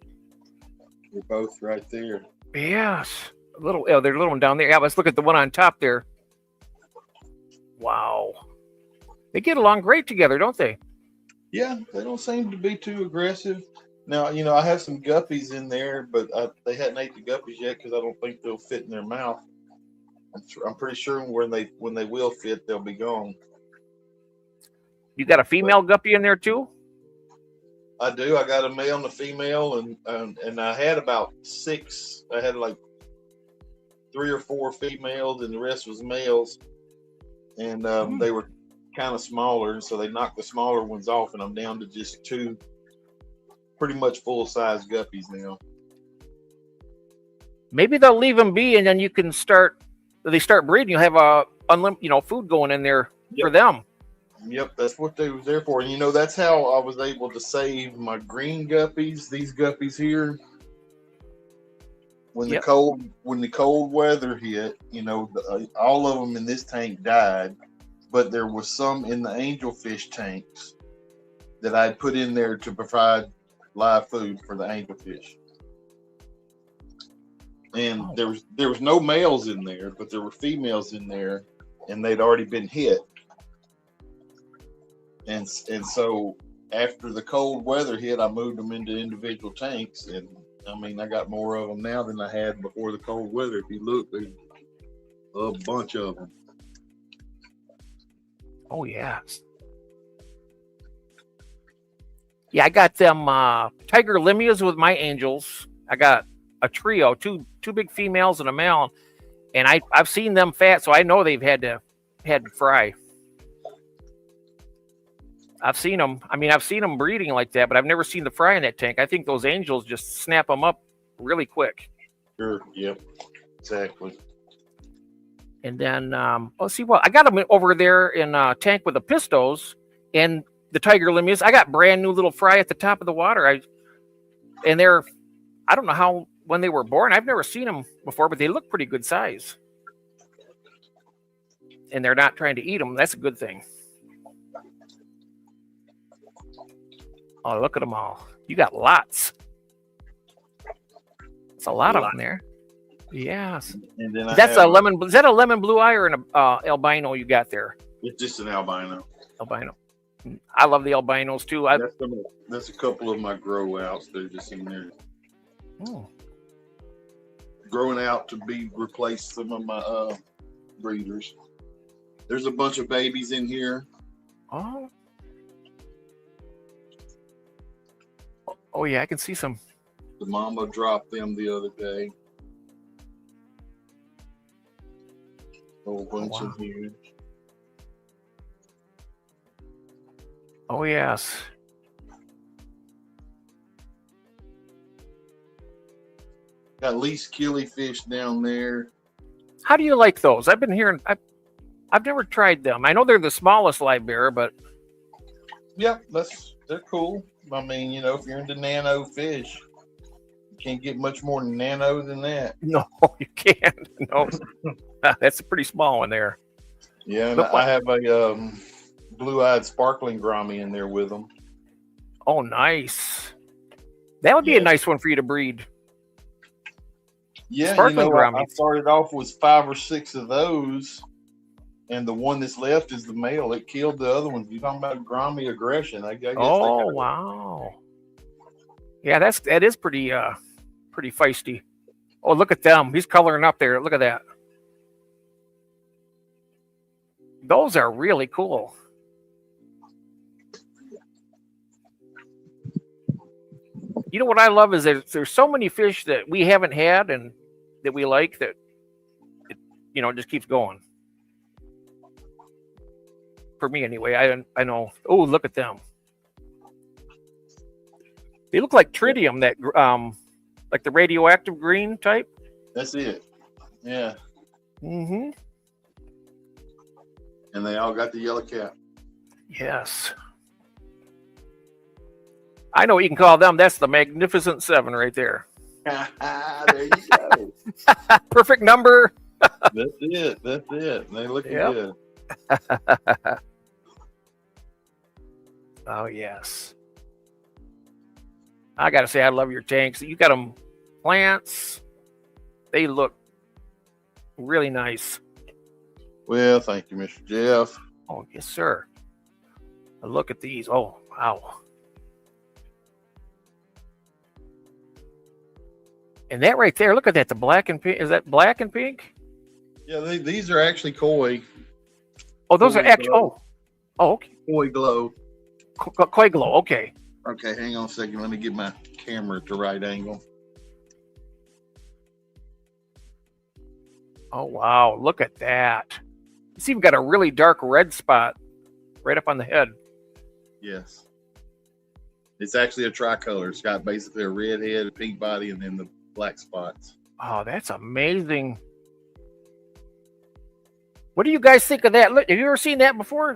Speaker 3: They're both right there.
Speaker 1: Yes, there's a little one down there. Yeah, let's look at the one on top there. Wow, they get along great together, don't they?
Speaker 3: Yeah, they don't seem to be too aggressive. Now, I have some guppies in there, but they hadn't ate the guppies yet because I don't think they'll fit in their mouth. I'm pretty sure when they will fit, they'll be gone.
Speaker 1: You got a female guppy in there too?
Speaker 3: I do. I got a male and a female, and I had about 6. I had like 3 or 4 females, and the rest was males. And they were kind of smaller, so they knocked the smaller ones off, and I'm down to just 2. Pretty much full-size guppies now. Maybe
Speaker 1: they'll leave them be, and then you can start breeding. You'll have a food going in there for them.
Speaker 3: Yep, that's what they was there for. And you know, that's how I was able to save my green guppies. These guppies here. When
Speaker 1: Yep.
Speaker 3: the cold weather hit, you know, all of them in this tank died, but there was some in the angelfish tanks that I'd put in there to provide live food for the angelfish. And there was no males in there, but there were females in there, and they'd already been hit. And so after the cold weather hit, I moved them into individual tanks, and I mean, I got more of them now than I had before the cold weather. If you look, there's a bunch of them.
Speaker 1: Oh yeah. Yeah, I got them tiger limias with my angels. I got a trio, two big females and a male, and I've seen them fat, so I know they've had to fry. I've seen them. I mean, I've seen them breeding like that, but I've never seen the fry in that tank. I think those angels just snap them up really quick.
Speaker 3: Sure. Yep. Exactly.
Speaker 1: And then, let's see what I got them over there in a tank with the pistos and the tiger limias. I got brand new little fry at the top of the water. I don't know how when they were born. I've never seen them before, but they look pretty good size. And they're not trying to eat them. That's a good thing. Oh, look at them all. You got lots. It's a lot of them there. Yes.
Speaker 3: And then
Speaker 1: Is that a lemon blue eye or an albino you got there?
Speaker 3: It's just an albino.
Speaker 1: Albino. I love the albinos too.
Speaker 3: That's a couple of my grow outs. They're just in there growing out to be replace some of my breeders. There's a bunch of babies in here.
Speaker 1: Oh yeah, I can see some.
Speaker 3: The mama dropped them the other day. Whole bunch in here.
Speaker 1: Oh yes.
Speaker 3: Got least killifish down there.
Speaker 1: How do you like those? I've been hearing. I've never tried them. I know they're the smallest live bearer, but
Speaker 3: Yep, they're cool. I mean, you know, if you're into nano fish, you can't get much more nano than that.
Speaker 1: no, you can't. No, that's a pretty small one there.
Speaker 3: Yeah, and I have a blue-eyed sparkling grommy in there with them.
Speaker 1: Oh, nice. That would be a nice one for you to breed.
Speaker 3: Yeah,
Speaker 1: Sparkling
Speaker 3: I started off with 5 or 6 of those, and the one that's left is the male. It killed the other ones. You're talking about grommy aggression. I guess.
Speaker 1: Oh, wow. Yeah, that is pretty feisty. Oh, look at them. He's coloring up there. Look at that. Those are really cool. You know what I love is there's so many fish that we haven't had and that we like that it just keeps going. For me anyway, I know. Oh, look at them. They look like tritium, that like the radioactive green type.
Speaker 3: That's it. Yeah.
Speaker 1: Mm-hmm.
Speaker 3: And they all got the yellow cap.
Speaker 1: Yes. I know what you can call them. That's the Magnificent Seven right there.
Speaker 3: There you go.
Speaker 1: Perfect number.
Speaker 3: That's it. They look good.
Speaker 1: Oh, yes. I got to say, I love your tanks. You got them plants. They look really nice.
Speaker 3: Well, thank you, Mr. Jeff.
Speaker 1: Oh, yes, sir. Look at these. Oh, wow. And that right there, look at that. The black and pink. Is that black and pink?
Speaker 3: Yeah, these are actually koi.
Speaker 1: Oh, those are actually. Oh, okay.
Speaker 3: Koi glow.
Speaker 1: Koi glow. Okay.
Speaker 3: Okay, hang on a second. Let me get my camera at the right angle.
Speaker 1: Oh, wow. Look at that. It's even got a really dark red spot right up on the head.
Speaker 3: Yes. It's actually a tricolor. It's got basically a red head, a pink body, and then the black spots.
Speaker 1: Oh, that's amazing. What do you guys think of that? Look, have you ever seen that before?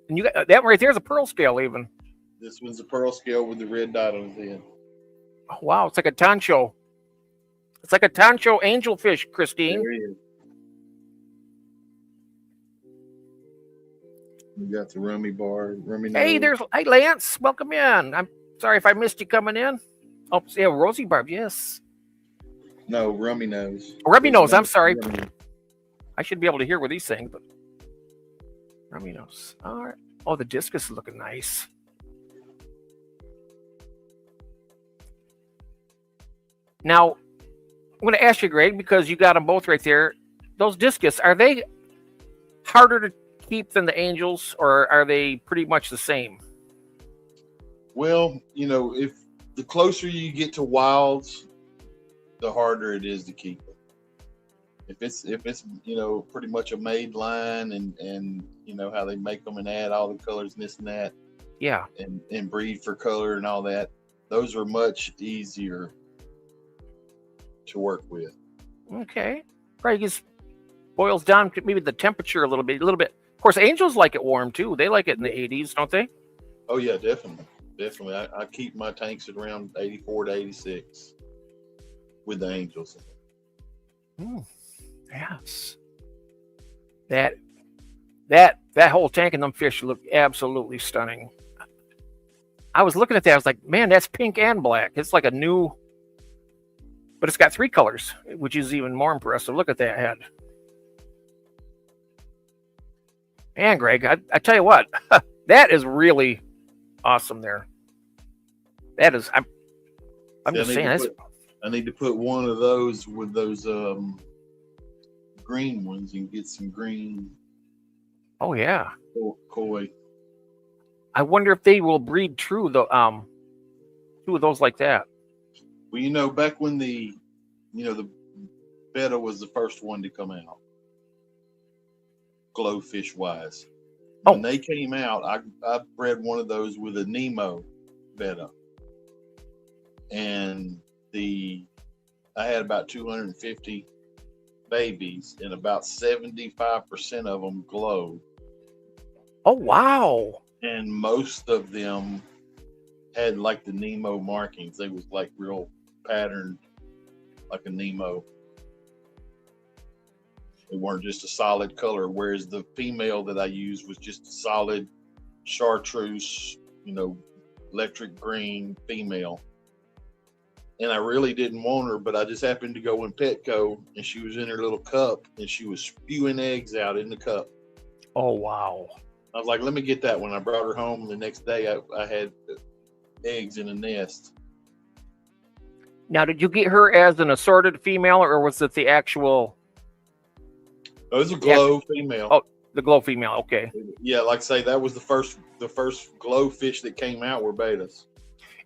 Speaker 1: And you got that right there's a pearl scale even.
Speaker 3: This one's a pearl scale with the red dot on his head.
Speaker 1: Oh, wow, it's like a tancho. It's like a tancho angelfish, Christine.
Speaker 3: There he is. We got the rummy bar, rummy
Speaker 1: Hey,
Speaker 3: nose.
Speaker 1: hey Lance, welcome in. I'm sorry if I missed you coming in. Oh, yeah, Rosie Barb, yes.
Speaker 3: No, rummy nose.
Speaker 1: Rummy nose, I'm sorry.
Speaker 3: Rummy.
Speaker 1: I should be able to hear with these things, but rummy nose. All right. Oh, the discus is looking nice. Now, I'm going to ask you, Greg, because you got them both right there. Those discus, are they harder to keep than the angels, or are they pretty much the same?
Speaker 3: Well, if the closer you get to wilds, the harder it is to keep it. If it's pretty much a made line and how they make them and add all the colors and this and that
Speaker 1: Yeah.
Speaker 3: and breed for color and all that, those are much easier to work with.
Speaker 1: Okay. Right. It just boils down to maybe the temperature a little bit. Of course, angels like it warm too. They like it in the 80s, don't they?
Speaker 3: Oh yeah, definitely. I keep my tanks at around 84 to 86 with the angels.
Speaker 1: Yes. That whole tank and them fish look absolutely stunning. I was looking at that. I was like, man, that's pink and black. It's like a new, but it's got 3 colors, which is even more impressive. Look at that head. Man, Greg, I tell you what, that is really awesome there. That is, I'm just saying.
Speaker 3: I need to put one of those with those green ones and get some green.
Speaker 1: Oh yeah.
Speaker 3: Koi.
Speaker 1: I wonder if they will breed true the 2 of those like that.
Speaker 3: Well, back when the betta was the first one to come out, glowfish wise. When they came out, I bred one of those with a Nemo betta, and I had about 250 babies, and about 75% of them glowed.
Speaker 1: Oh wow!
Speaker 3: And most of them had like the Nemo markings. They was like real patterned, like a Nemo. They weren't just a solid color, whereas the female that I used was just a solid chartreuse, electric green female. And I really didn't want her, but I just happened to go in Petco, and she was in her little cup, and she was spewing eggs out in the cup.
Speaker 1: Oh wow!
Speaker 3: I was like, let me get that one. I brought her home, and the next day I had eggs in a nest.
Speaker 1: Now, did you get her as an assorted female, or was it the actual?
Speaker 3: Oh, it was a glow female.
Speaker 1: Oh, the glow female. Okay.
Speaker 3: Yeah, like I say, that was the first glow fish that came out were betas.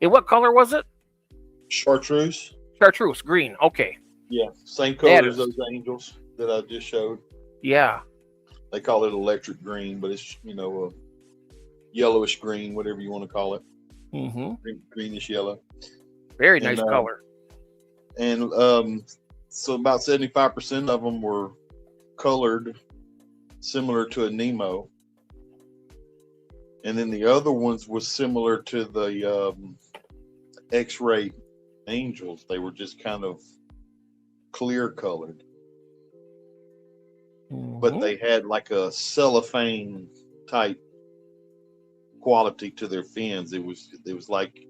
Speaker 1: And what color was it?
Speaker 3: Chartreuse.
Speaker 1: Chartreuse, green. Okay.
Speaker 3: Yeah, same color as those angels that I just showed.
Speaker 1: Yeah.
Speaker 3: They call it electric green, but it's a yellowish green, whatever you want to call it.
Speaker 1: Mm-hmm.
Speaker 3: Greenish yellow.
Speaker 1: Very nice color.
Speaker 3: And so about 75% of them were colored similar to a Nemo, and then the other ones was similar to the X-ray angels. They were just kind of clear colored, but they had like a cellophane type quality to their fins. It was like,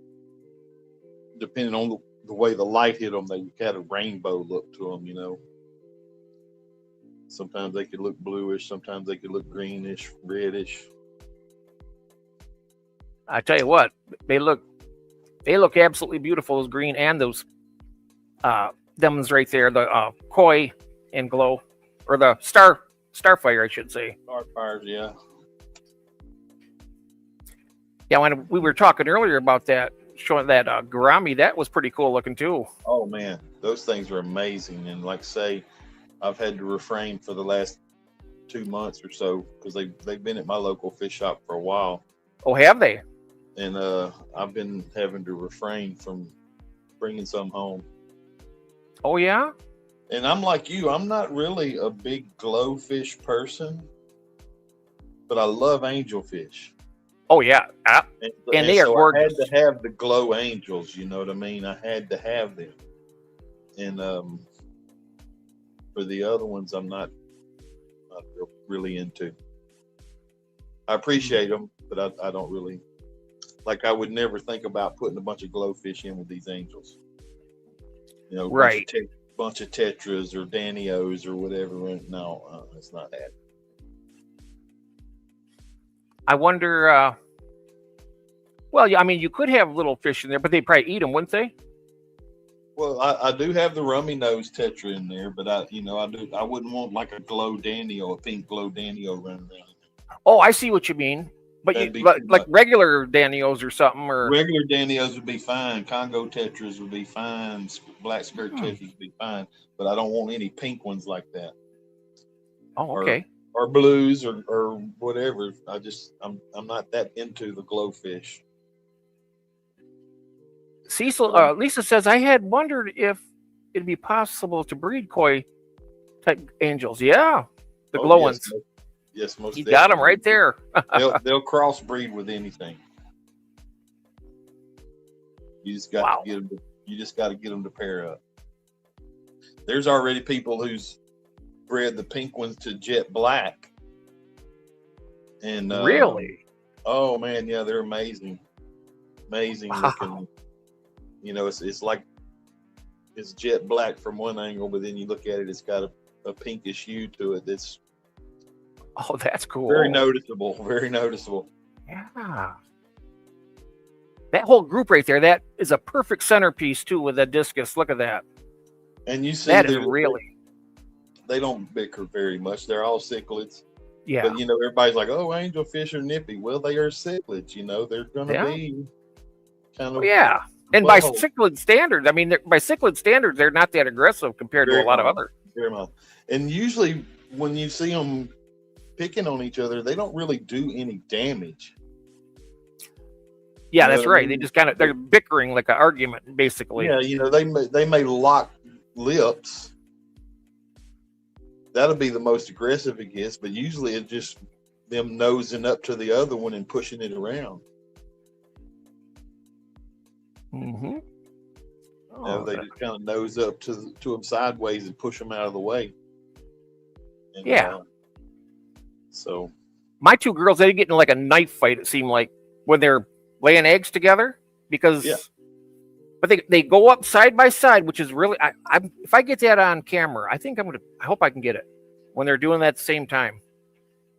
Speaker 3: depending on the way the light hit them, they had a rainbow look to them. Sometimes they could look bluish, sometimes they could look greenish, reddish.
Speaker 1: I tell you what, they look absolutely beautiful, those green and those them's right there, the koi and glow, or the starfire, I should say.
Speaker 3: Starfires, yeah.
Speaker 1: Yeah, when we were talking earlier about that, showing that gourami, that was pretty cool looking too.
Speaker 3: Oh man, those things are amazing. And like I say, I've had to refrain for the last 2 months or so because they've been at my local fish shop for a while.
Speaker 1: Oh, have they?
Speaker 3: And I've been having to refrain from bringing some home.
Speaker 1: Oh yeah?
Speaker 3: And I'm like you, I'm not really a big glowfish person. but I love angelfish.
Speaker 1: Oh yeah, and they are
Speaker 3: so
Speaker 1: gorgeous.
Speaker 3: I had to have the glow angels. You know what I mean? I had to have them. And for the other ones, I'm not really into. I appreciate them, but I don't really like. I would never think about putting a bunch of glowfish in with these angels. You know,
Speaker 1: Right.
Speaker 3: Bunch of tetras or danios or whatever. No, it's not that.
Speaker 1: I wonder. Well, yeah, I mean, you could have little fish in there, but they'd probably eat them, wouldn't they?
Speaker 3: Well, I do have the rummy nose tetra in there, but I wouldn't want like a pink glow danio running around.
Speaker 1: Oh, I see what you mean. But
Speaker 3: That'd be
Speaker 1: like
Speaker 3: too much.
Speaker 1: regular danios or something, or
Speaker 3: Regular danios would be fine. Congo tetras would be fine. Black skirt tetras would be fine. But I don't want any pink ones like that.
Speaker 1: oh, okay.
Speaker 3: Or blues or whatever. I'm not that into the glowfish.
Speaker 1: Cecil, Lisa says, I had wondered if it'd be possible to breed koi type angels. Yeah, the glow ones.
Speaker 3: Yes, most.
Speaker 1: You got them right there.
Speaker 3: they'll crossbreed with anything. You just got to get them. You just got to get them to pair up. There's already people who's bred the pink ones to jet black. And
Speaker 1: really?
Speaker 3: Oh man, yeah, they're amazing. Amazing looking. You know, it's like it's jet black from one angle, but then you look at it, it's got a pinkish hue to it. That's
Speaker 1: that's cool.
Speaker 3: Very noticeable. Very noticeable.
Speaker 1: Yeah. That whole group right there, that is a perfect centerpiece too with that discus. Look at that.
Speaker 3: And you see
Speaker 1: that is really.
Speaker 3: They don't bicker very much. They're all cichlids.
Speaker 1: Yeah.
Speaker 3: But you know, everybody's like, "Oh, angelfish are nippy." Well, they are cichlids. You know, they're going to be kind of.
Speaker 1: Yeah. And by cichlid standards, I mean, by cichlid standards, they're not that aggressive compared to a lot of other.
Speaker 3: Very mild. And usually, when you see them picking on each other, they don't really do any damage.
Speaker 1: Yeah, that's right. They just they're bickering like an argument, basically.
Speaker 3: Yeah, you know, they may lock lips. That'll be the most aggressive it gets, but usually it's just them nosing up to the other one and pushing it around.
Speaker 1: Mm-hmm.
Speaker 3: They just kind of nose up to them sideways and push them out of the way. And, so
Speaker 1: my two girls, they get in like a knife fight, it seemed like, when they're laying eggs together, because but they go up side by side, which is really if I get that on camera, I hope I can get it when they're doing that at the same time.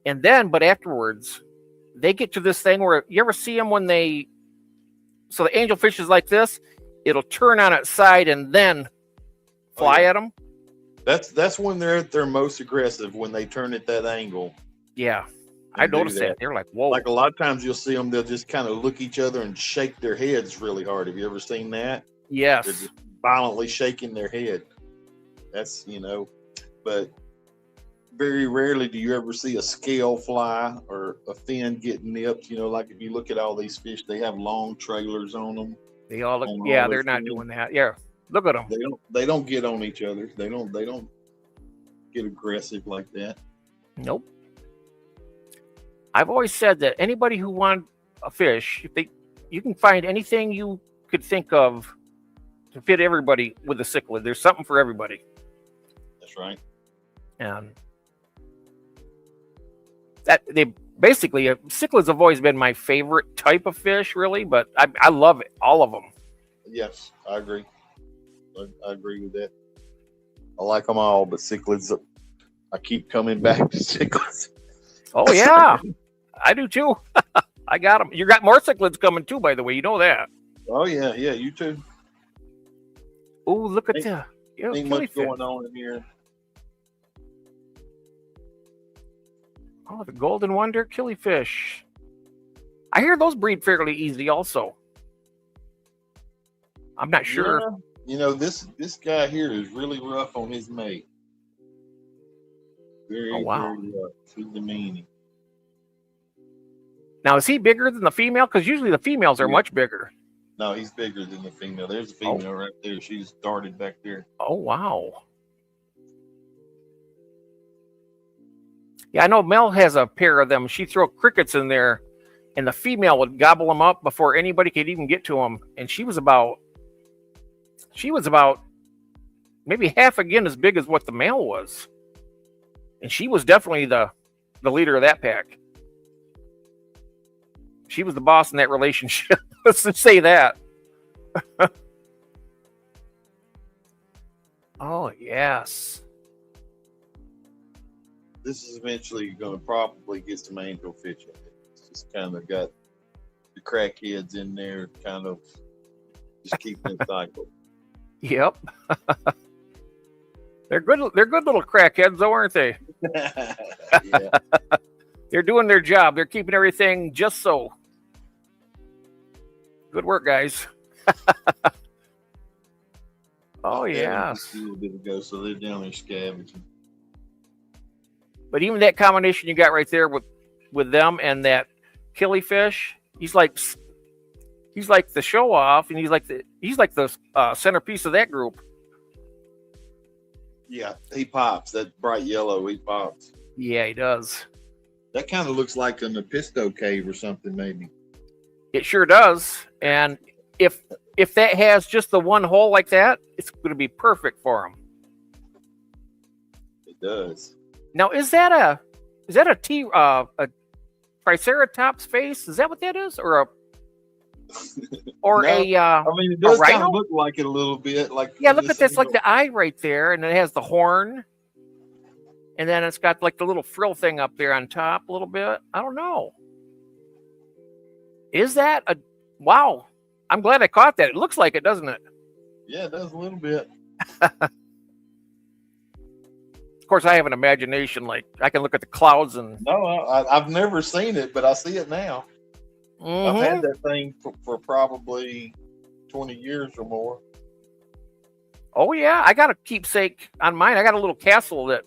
Speaker 1: And then but afterwards they get to this thing where you ever see them when so the angelfish is like this, it'll turn on its side and then fly at them.
Speaker 3: That's when they're at their most aggressive, when they turn at that angle.
Speaker 1: Yeah, I noticed that. They're like, whoa.
Speaker 3: Like a lot of times you'll see them, they'll just kind of look each other and shake their heads really hard. Have you ever seen that?
Speaker 1: Yes.
Speaker 3: They're just violently shaking their head. That's, but very rarely do you ever see a scale fly or a fin get nipped. Like if you look at all these fish, they have long trailers on them.
Speaker 1: They all look, they're not doing that. Yeah. Look at them.
Speaker 3: They don't get on each other. They don't get aggressive like that.
Speaker 1: Nope. I've always said that anybody who wants a fish, you can find anything you could think of to fit everybody with a cichlid. There's something for everybody.
Speaker 3: That's right.
Speaker 1: And that cichlids have always been my favorite type of fish, really. But I love it, all of them.
Speaker 3: Yes, I agree. I agree with that. I like them all, but cichlids, I keep coming back to cichlids.
Speaker 1: Oh yeah, I do too. I got them. You got more cichlids coming too, by the way. You know that.
Speaker 3: Oh yeah, you too.
Speaker 1: Oh, look at that.
Speaker 3: Ain't much going on in here.
Speaker 1: Oh, the golden wonder killifish. I hear those breed fairly easy, also. I'm not sure.
Speaker 3: Yeah. This guy here is really rough on his mate. Very, very rough. He's demeaning.
Speaker 1: Now, is he bigger than the female? Because usually the females are much bigger.
Speaker 3: No, he's bigger than the female. There's a female right there. She's darted back there.
Speaker 1: Oh, wow. Yeah, I know Mel has a pair of them. She'd throw crickets in there, and the female would gobble them up before anybody could even get to them. And she was about maybe half again as big as what the male was. And she was definitely the leader of that pack. She was the boss in that relationship. Let's just say that. Oh, yes.
Speaker 3: This is eventually going to probably get some angelfish in it. It's just kind of got the crackheads in there, kind of just keeping it cycle.
Speaker 1: Yep. They're good little crackheads, though, aren't they?
Speaker 3: Yeah.
Speaker 1: They're doing their job. They're keeping everything just so. Good work, guys. Oh, yes.
Speaker 3: A little bit ago, so they're down there scavenging.
Speaker 1: But even that combination you got right there with them and that killifish, he's like the show off, and he's like the centerpiece of that group.
Speaker 3: Yeah, he pops. That bright yellow, he pops.
Speaker 1: Yeah, he does.
Speaker 3: That kind of looks like an Episto cave or something, maybe.
Speaker 1: It sure does. And if that has just the one hole like that, it's going to be perfect for him.
Speaker 3: It does.
Speaker 1: Now, is that a Triceratops face? Is that what that is, or
Speaker 3: No,
Speaker 1: a?
Speaker 3: I mean, it does kind
Speaker 1: rhino?
Speaker 3: of look like it a little bit. Like
Speaker 1: Yeah, look at this, like the eye right there, and it has the horn, and then it's got like the little frill thing up there on top a little bit. I don't know. Is that a? Wow, I'm glad I caught that. It looks like it, doesn't it?
Speaker 3: Yeah, it does a little bit.
Speaker 1: Of course, I have an imagination. Like I can look at the clouds and.
Speaker 3: No, I've never seen it, but I see it now. I've had that thing for probably 20 years or more.
Speaker 1: Oh yeah, I got a keepsake on mine. I got a little castle that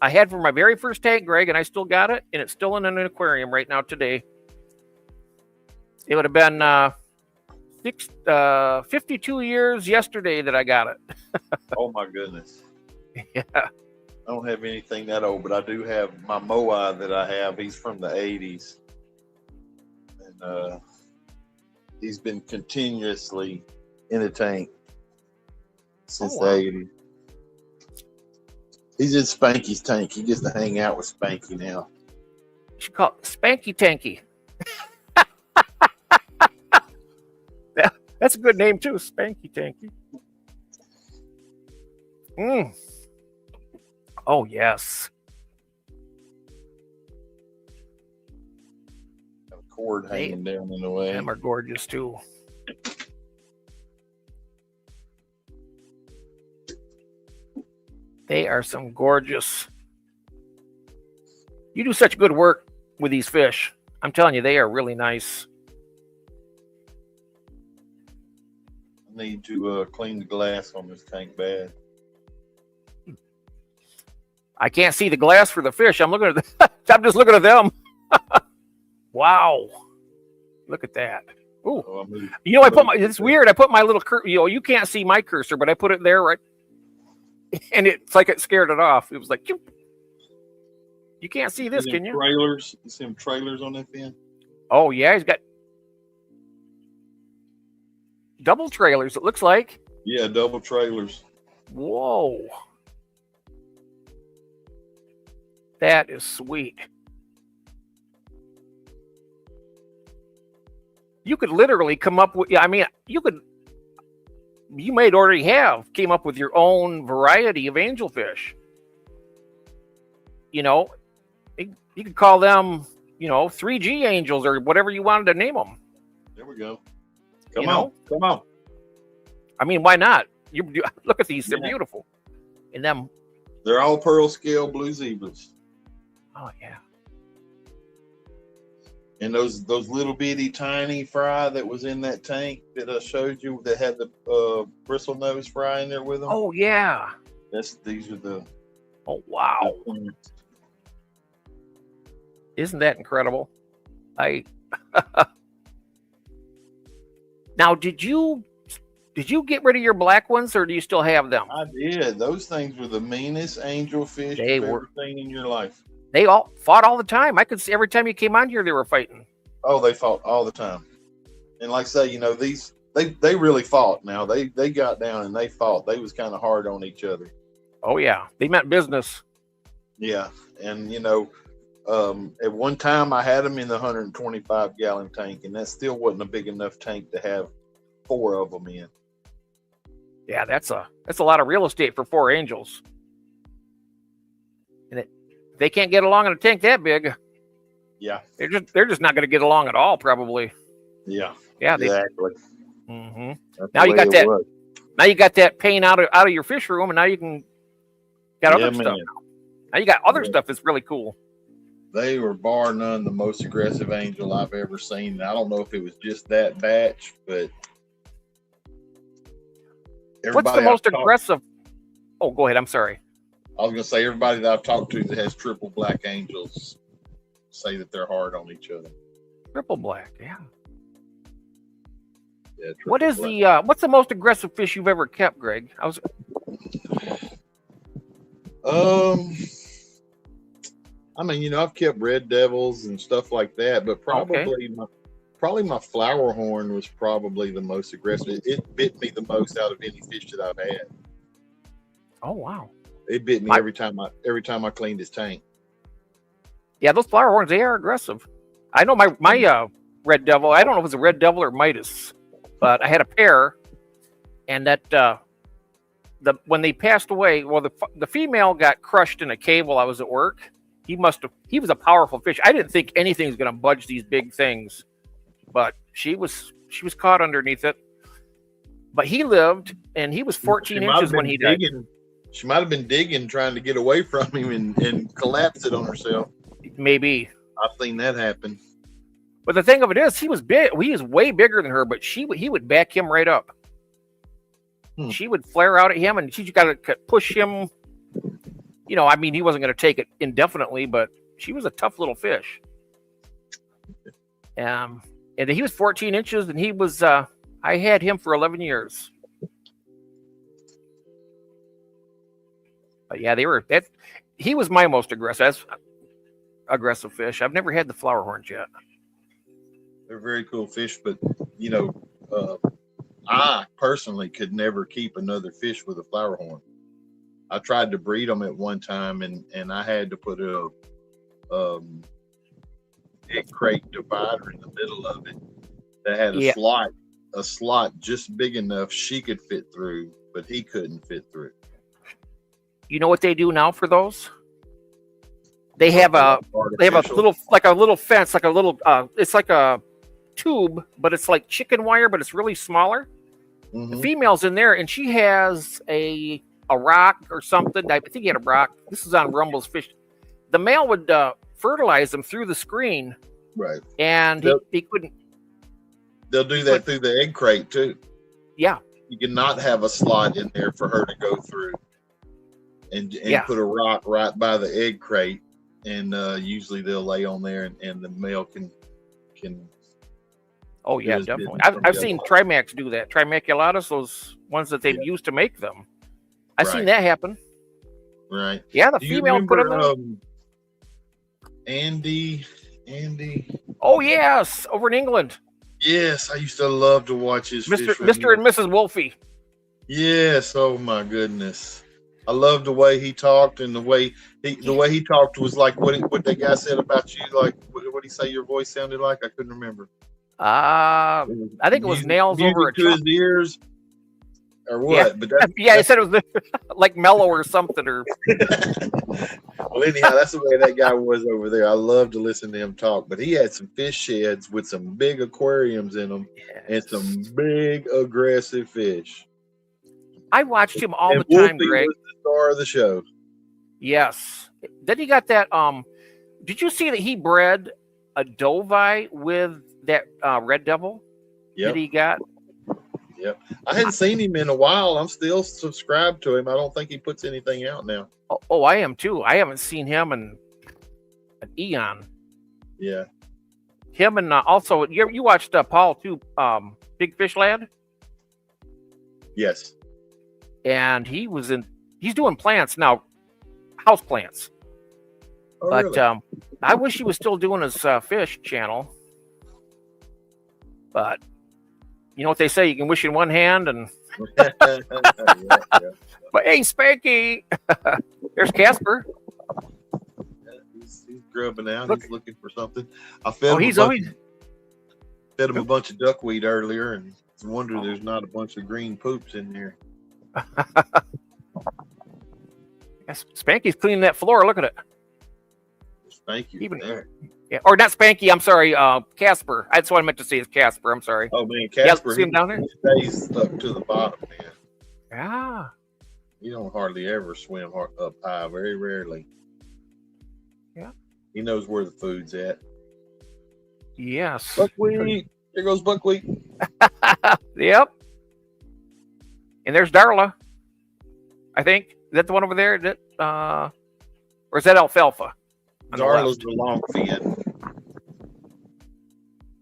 Speaker 1: I had for my very first tank, Greg, and I still got it, and it's still in an aquarium right now today. It would have been 52 years yesterday that I got it.
Speaker 3: Oh my goodness.
Speaker 1: Yeah.
Speaker 3: I don't have anything that old, but I do have my Moai that I have. He's from the 80s. And he's been continuously in a tank since the 80s. He's in Spanky's tank. He gets to hang out with Spanky now.
Speaker 1: You should call it Spanky Tanky. That's a good name too, Spanky Tanky. Oh yes.
Speaker 3: Got a cord hanging down in the way.
Speaker 1: Them are gorgeous too. They are some gorgeous. You do such good work with these fish. I'm telling you, they are really nice.
Speaker 3: I need to clean the glass on this tank bad.
Speaker 1: I can't see the glass for the fish. I'm looking at I'm just looking at them. Wow. Look at that. Ooh.
Speaker 3: So I moved-
Speaker 1: You know, it's weird. I put my little you can't see my cursor, but I put it there, right? And it's like it scared it off. It was like, you can't see this, can you?
Speaker 3: Trailers. You see them trailers on that fin?
Speaker 1: Oh, yeah. He's got double trailers, it looks like.
Speaker 3: Yeah, double trailers.
Speaker 1: Whoa. That is sweet. You could literally come up with, you might already have came up with your own variety of angelfish. You know, you could call them, 3G angels or whatever you wanted to name them.
Speaker 3: There we go.
Speaker 1: Come on.
Speaker 3: Come on.
Speaker 1: Why not? You look at these; they're
Speaker 3: Yeah.
Speaker 1: beautiful. And them,
Speaker 3: They're all pearl scale blue zebras.
Speaker 1: oh yeah,
Speaker 3: And those little bitty tiny fry that was in that tank that I showed you that had the bristle nose fry in there with them.
Speaker 1: oh yeah,
Speaker 3: These are the.
Speaker 1: oh wow, isn't that incredible? Now, did you get rid of your black ones, or do you still have them?
Speaker 3: I did. Those things were the meanest angel fish
Speaker 1: They
Speaker 3: you've
Speaker 1: were.
Speaker 3: ever seen in your life.
Speaker 1: They all fought all the time. I could see every time you came on here, they were fighting.
Speaker 3: Oh, they fought all the time. And like I say, you know, they really fought. Now they got down and they fought. They was kind of hard on each other.
Speaker 1: Oh yeah, they meant business.
Speaker 3: Yeah, and you know, at one time I had them in the 125 gallon tank, and that still wasn't a big enough tank to have 4 of them in.
Speaker 1: Yeah, that's a lot of real estate for 4 angels. And they can't get along in a tank that big.
Speaker 3: Yeah,
Speaker 1: They're just not going to get along at all, probably.
Speaker 3: yeah,
Speaker 1: Yeah,
Speaker 3: exactly.
Speaker 1: Mm-hmm.
Speaker 3: That's
Speaker 1: Now
Speaker 3: the
Speaker 1: you
Speaker 3: way
Speaker 1: got
Speaker 3: it
Speaker 1: that.
Speaker 3: was.
Speaker 1: Now you got that pain out of your fish room, and now you can got
Speaker 3: Yeah,
Speaker 1: other stuff.
Speaker 3: man.
Speaker 1: Now you got other
Speaker 3: Yeah.
Speaker 1: stuff that's really cool.
Speaker 3: They were bar none the most aggressive angel I've ever seen. I don't know if it was just that batch, but
Speaker 1: What's the most aggressive? Oh, go ahead. I'm sorry.
Speaker 3: I was gonna say everybody that I've talked to that has triple black angels say that they're hard on each other.
Speaker 1: Triple black. Yeah.
Speaker 3: Yeah.
Speaker 1: What is what's the most aggressive fish you've ever kept, Greg?
Speaker 3: I mean, you know, I've kept red devils and stuff like that, but probably my flower horn was probably the most aggressive. It bit me the most out of any fish that I've had.
Speaker 1: Oh wow.
Speaker 3: It bit me every time I cleaned his tank.
Speaker 1: Yeah, those flower horns, they are aggressive. I know my red devil. I don't know if it was a red devil or Midas, but I had a pair, and that when they passed away, well, the female got crushed in a cave while I was at work. He was a powerful fish. I didn't think anything was going to budge these big things, but she was caught underneath it. But he lived, and he was 14 inches when he died.
Speaker 3: She might have been digging, trying to get away from him, and collapsed it on herself.
Speaker 1: Maybe.
Speaker 3: I've seen that happen.
Speaker 1: But the thing of it is, he was big. He was way bigger than her, but he would back him right up. She would flare out at him, and she got to push him. You know, I mean, he wasn't going to take it indefinitely, but she was a tough little fish. And he was 14 inches, and he was. I had him for 11 years. But yeah, he was my most aggressive fish. I've never had the flower horns yet.
Speaker 3: They're very cool fish, but you know, I personally could never keep another fish with a flower horn. I tried to breed them at one time, and I had to put a egg crate divider in the middle of it that had a slot just big enough she could fit through, but he couldn't fit through.
Speaker 1: You know what they do now for those? They have a little fence, like a little it's like a tube, but it's like chicken wire, but it's really smaller. The female's in there, and she has a rock or something. I think he had a rock. This is on Rumble's Fish. The male would fertilize them through the screen,
Speaker 3: right?
Speaker 1: And he couldn't.
Speaker 3: They'll do that through the egg crate too.
Speaker 1: Yeah,
Speaker 3: you cannot have a slot in there for her to go through, and put a rock right by the egg crate, and usually they'll lay on there, and the male can.
Speaker 1: Oh yeah, definitely. I've seen Trimax do that. Trimaculatus, those ones that they've used to make them. I've seen that happen.
Speaker 3: Right.
Speaker 1: Yeah, the female put them
Speaker 3: Andy.
Speaker 1: Oh yes, over in England.
Speaker 3: Yes, I used to love to watch his
Speaker 1: Mr. and Mrs. Wolfie.
Speaker 3: Yes. Oh my goodness. I love the way he talked, and the way he talked was like what that guy said about you. Like what did he say your voice sounded like? I couldn't remember. I
Speaker 1: think it was nails over
Speaker 3: to his ears, or what?
Speaker 1: Yeah.
Speaker 3: But
Speaker 1: he said it was like mellow or something. Or
Speaker 3: well, anyhow, that's the way that guy was over there. I love to listen to him talk. But he had some fish sheds with some big aquariums in them, and some big aggressive fish.
Speaker 1: I watched him all the time,
Speaker 3: Wolfie
Speaker 1: Greg.
Speaker 3: was the star of the show.
Speaker 1: Yes. Then he got that. Did you see that he bred a Dovie with that red devil that he got?
Speaker 3: Yep. I hadn't seen him in a while. I'm still subscribed to him. I don't think he puts anything out now.
Speaker 1: Oh, I am too. I haven't seen him in an eon.
Speaker 3: Yeah.
Speaker 1: Him and also you watched Paul too, Big Fish Lad?
Speaker 3: Yes.
Speaker 1: And he's doing plants now, house plants.
Speaker 3: Oh,
Speaker 1: But
Speaker 3: really?
Speaker 1: I wish he was still doing his fish channel. But you know what they say, you can wish in one hand and
Speaker 3: Yeah, yeah.
Speaker 1: but hey, Spanky. There's Casper.
Speaker 3: He's grubbing out.
Speaker 1: Look.
Speaker 3: He's looking for something. I fed
Speaker 1: Oh,
Speaker 3: him
Speaker 1: he's
Speaker 3: a bunch,
Speaker 1: always
Speaker 3: fed him a bunch of duckweed earlier, and it's a wonder there's not a bunch of green poops in there.
Speaker 1: yes, Spanky's cleaning that floor. Look at it.
Speaker 3: Thank you.
Speaker 1: Even-
Speaker 3: There.
Speaker 1: Yeah, or not Spanky. I'm sorry, Casper. That's what I meant to say is Casper. I'm sorry.
Speaker 3: Oh man,
Speaker 1: Yeah,
Speaker 3: Casper,
Speaker 1: see him down there?
Speaker 3: he stays up to the bottom, man.
Speaker 1: Yeah.
Speaker 3: He don't hardly ever swim up high. Very rarely.
Speaker 1: Yeah.
Speaker 3: He knows where the food's at.
Speaker 1: Yes.
Speaker 3: Buckwheat. There goes buckwheat.
Speaker 1: Yep. And there's Darla. I think is that the one over there. That or is that alfalfa? On the
Speaker 3: Darla's
Speaker 1: left?
Speaker 3: the long fin.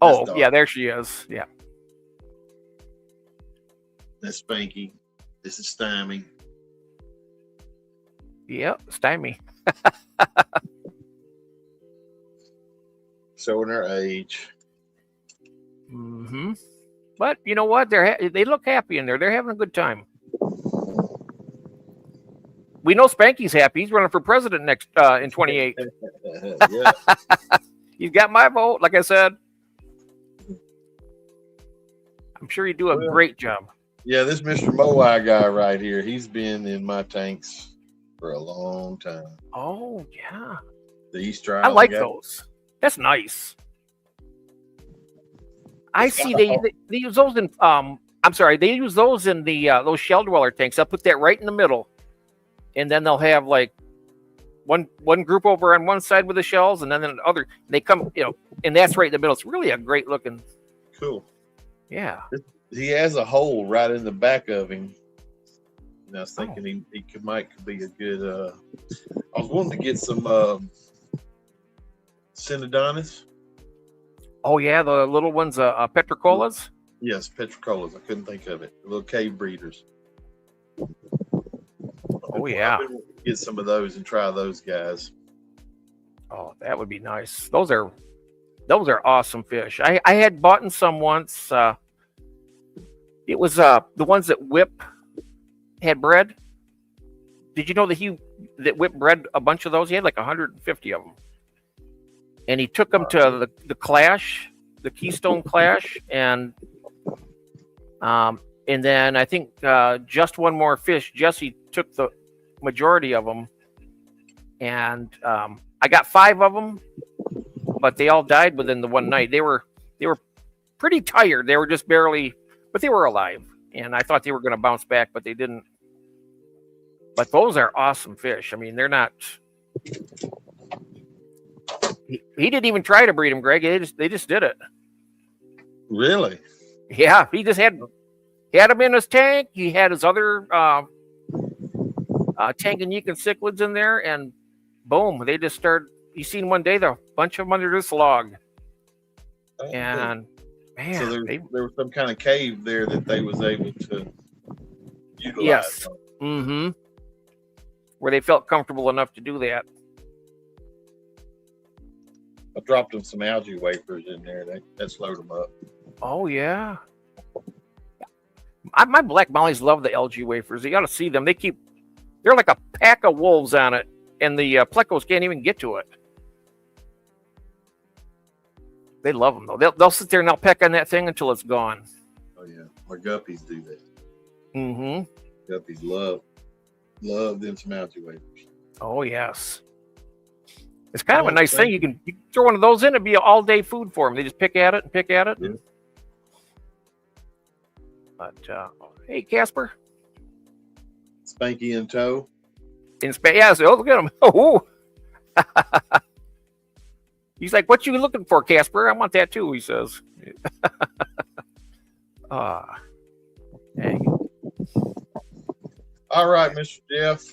Speaker 1: Oh,
Speaker 3: Darla.
Speaker 1: yeah, there she is. Yeah.
Speaker 3: That's Spanky. This is Stymie.
Speaker 1: Yep. Stymie.
Speaker 3: Showing her age.
Speaker 1: Mm-hmm. But you know what? They look happy in there. They're having a good time. We know Spanky's happy. He's running for president next in 28.
Speaker 3: Yeah.
Speaker 1: He's got my vote, like I said. I'm sure you do a great job.
Speaker 3: Yeah, this Mr. Moai guy right here, he's been in my tanks for a long time.
Speaker 1: Oh yeah,
Speaker 3: The East Trial.
Speaker 1: I like
Speaker 3: guy.
Speaker 1: those. That's nice. I see they use those in I'm sorry, they use those in the those shell dweller tanks. They'll put that right in the middle, and then they'll have like one group over on one side with the shells, and then the other. They come, and that's right in the middle. It's really a great looking.
Speaker 3: Cool.
Speaker 1: Yeah.
Speaker 3: He has a hole right in the back of him. And I was thinking he might be a good. I was wanting to get some Synodontis.
Speaker 1: Oh yeah, the little ones, petricolas.
Speaker 3: Yes, petricolas. I couldn't think of it. Little cave breeders.
Speaker 1: Oh yeah.
Speaker 3: I've been wanting to get some of those and try those guys.
Speaker 1: Oh, that would be nice. Those are awesome fish. I had bought some once. It was the ones that Whip had bred. Did you know that Whip bred a bunch of those? He had like 150 of them, and he took them to the Clash, the Keystone Clash, and then I think just one more fish. Jesse took the majority of them, and I got 5 of them, but they all died within the one night. They were pretty tired. They were just barely, but they were alive. And I thought they were going to bounce back, but they didn't. But those are awesome fish. I mean, they're not. He didn't even try to breed them, Greg. They just did it.
Speaker 3: Really?
Speaker 1: Yeah, he just had them in his tank. He had his other Tanganyika cichlids in there, and boom, they just started. You seen one day a bunch of them under this log, and man,
Speaker 3: so there was some kind of cave there that they was able to utilize.
Speaker 1: Yes. Mm-hmm. Where they felt comfortable enough to do that.
Speaker 3: I dropped them some algae wafers in there. That slowed them up.
Speaker 1: Oh yeah. My black mollies love the LG wafers. You got to see them. They're like a pack of wolves on it, and the plecos can't even get to it. They love them though. They'll sit there and they'll peck on that thing until it's gone.
Speaker 3: Oh yeah, my guppies do that.
Speaker 1: Mm-hmm.
Speaker 3: Guppies love them some algae wafers.
Speaker 1: Oh yes. It's kind of a nice thing. You can throw one of those in. It'd be all day food for them. They just pick at it and pick at it.
Speaker 3: Yeah.
Speaker 1: But hey, Casper.
Speaker 3: Spanky in tow.
Speaker 1: Yeah, so look at him. Oh, he's like, "What you looking for, Casper? I want that too." He says. Hey.
Speaker 3: All right, Mr. Jeff.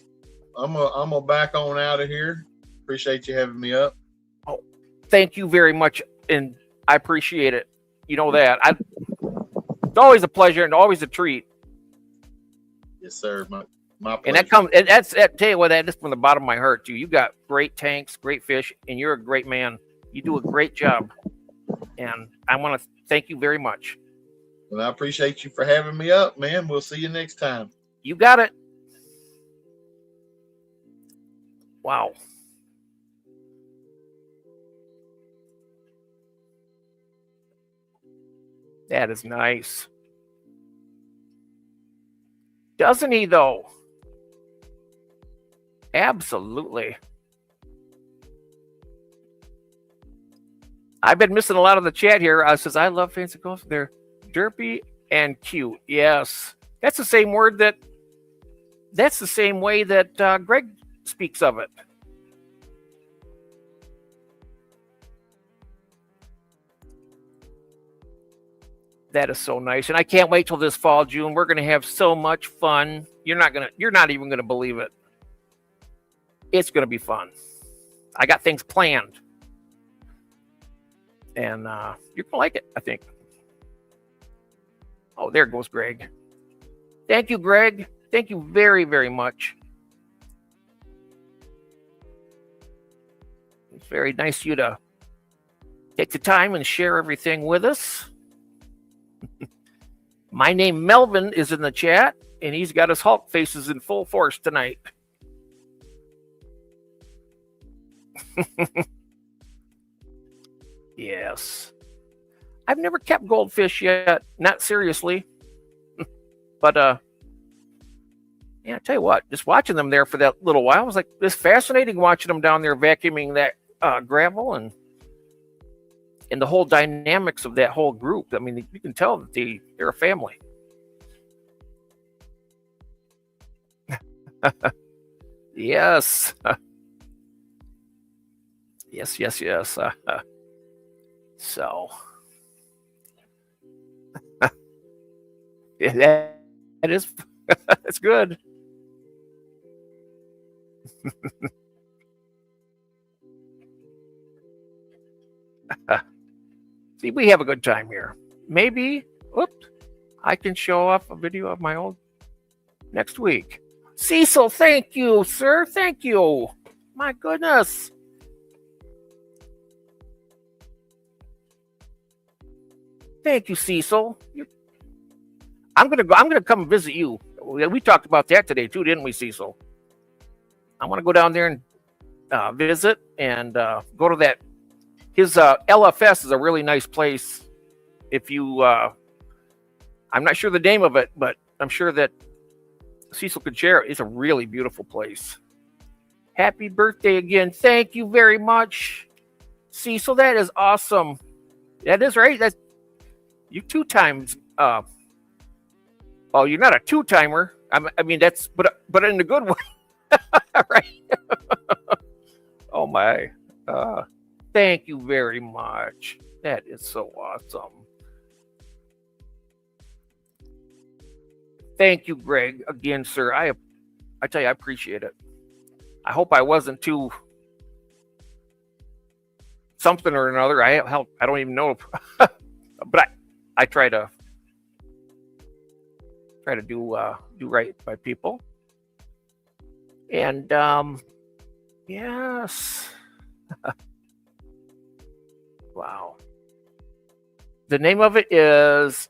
Speaker 3: I'm gonna back on out of here. Appreciate you having me up.
Speaker 1: Thank you very much, and I appreciate it. You know that. It's always a pleasure and always a treat.
Speaker 3: Yes, sir. My pleasure.
Speaker 1: And that comes, and that tell you what, that is from the bottom of my heart too. You got great tanks, great fish, and you're a great man. You do a great job, and I want to thank you very much.
Speaker 3: Well, I appreciate you for having me up, man. We'll see you next time.
Speaker 1: You got it. Wow. That is nice. Doesn't he, though? Absolutely. I've been missing a lot of the chat here. Says, I love fancy golf. They're derpy and cute. Yes. That's the same word that's the same way that Greg speaks of it. That is so nice. And I can't wait till this fall, June. We're going to have so much fun. You're not even going to believe it. It's going to be fun. I got things planned. And you're going to like it, I think. Oh, there goes Greg. Thank you, Greg. Thank you very, very much. It's very nice of you to take the time and share everything with us. My name, Melvin, is in the chat, and he's got his Hulk faces in full force tonight. Yes. I've never kept goldfish yet, not seriously. But, yeah, I tell you what, just watching them there for that little while was like, it's fascinating watching them down there vacuuming that gravel and the whole dynamics of that whole group. I mean, you can tell that they're a family. Yes. Yes. So, that is, that's good. See, we have a good time here. Maybe, I can show off a video of my old next week. Cecil, thank you, sir. Thank you. My goodness. Thank you, Cecil. I'm gonna come visit you. We talked about that today too, didn't we, Cecil? I want to go down there and visit and go to that. His LFS is a really nice place. If you, I'm not sure the name of it, but I'm sure that Cecil could share it. It's a really beautiful place. Happy birthday again. Thank you very much, Cecil. That is awesome. That is right. That's you 2 times. Well, you're not a 2-timer. I mean, that's but in a good way, right? Oh my. Thank you very much. That is so awesome. Thank you, Greg, again, sir. I tell you, I appreciate it. I hope I wasn't too something or another. I don't even know, but I try to do right by people. And yes. Wow. The name of it is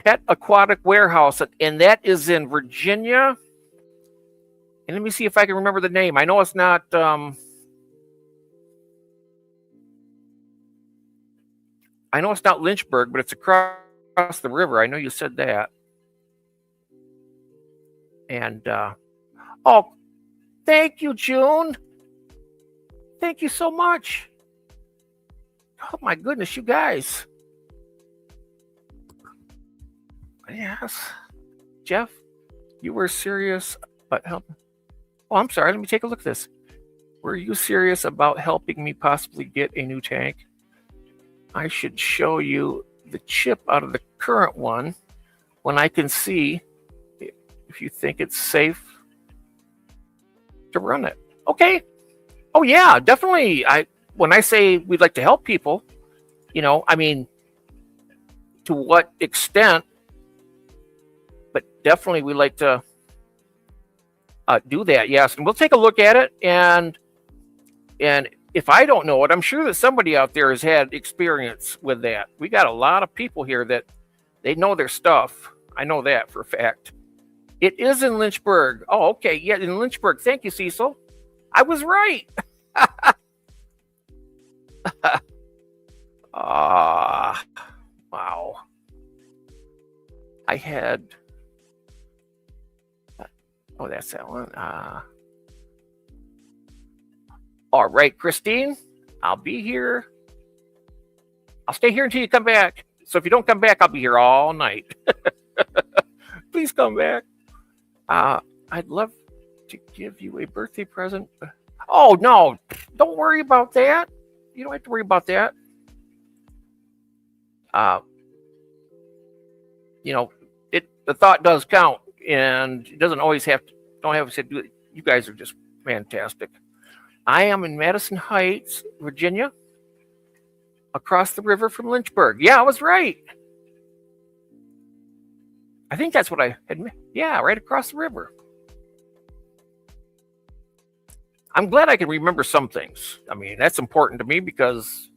Speaker 1: Pet Aquatic Warehouse, and that is in Virginia. And let me see if I can remember the name. I know it's not Lynchburg, but it's across the river. I know you said that. And oh, thank you, June. Thank you so much. Oh my goodness, you guys. Yes. Jeff, you were serious about helping. Oh, I'm sorry. Let me take a look at this. Were you serious about helping me possibly get a new tank? I should show you the chip out of the current one when I can see if you think it's safe to run it. Okay. Oh yeah, definitely. When I say we'd like to help people, I mean, to what extent? But definitely we like to do that. Yes, and we'll take a look at it. And if I don't know it, I'm sure that somebody out there has had experience with that. We got a lot of people here that they know their stuff. I know that for a fact. It is in Lynchburg. Oh, okay. Yeah, in Lynchburg. Thank you, Cecil. I was right. Wow. I had. Oh, that's that one. All right, Christine. I'll be here. I'll stay here until you come back. So if you don't come back, I'll be here all night. Please come back. I'd love to give you a birthday present. Oh, no. Don't worry about that. You don't have to worry about that. The thought does count, and it doesn't always don't have to do it. You guys are just fantastic. I am in Madison Heights, Virginia, across the river from Lynchburg. Yeah, I was right. I think that's what I had. Yeah, right across the river. I'm glad I can remember some things. I mean, that's important to me because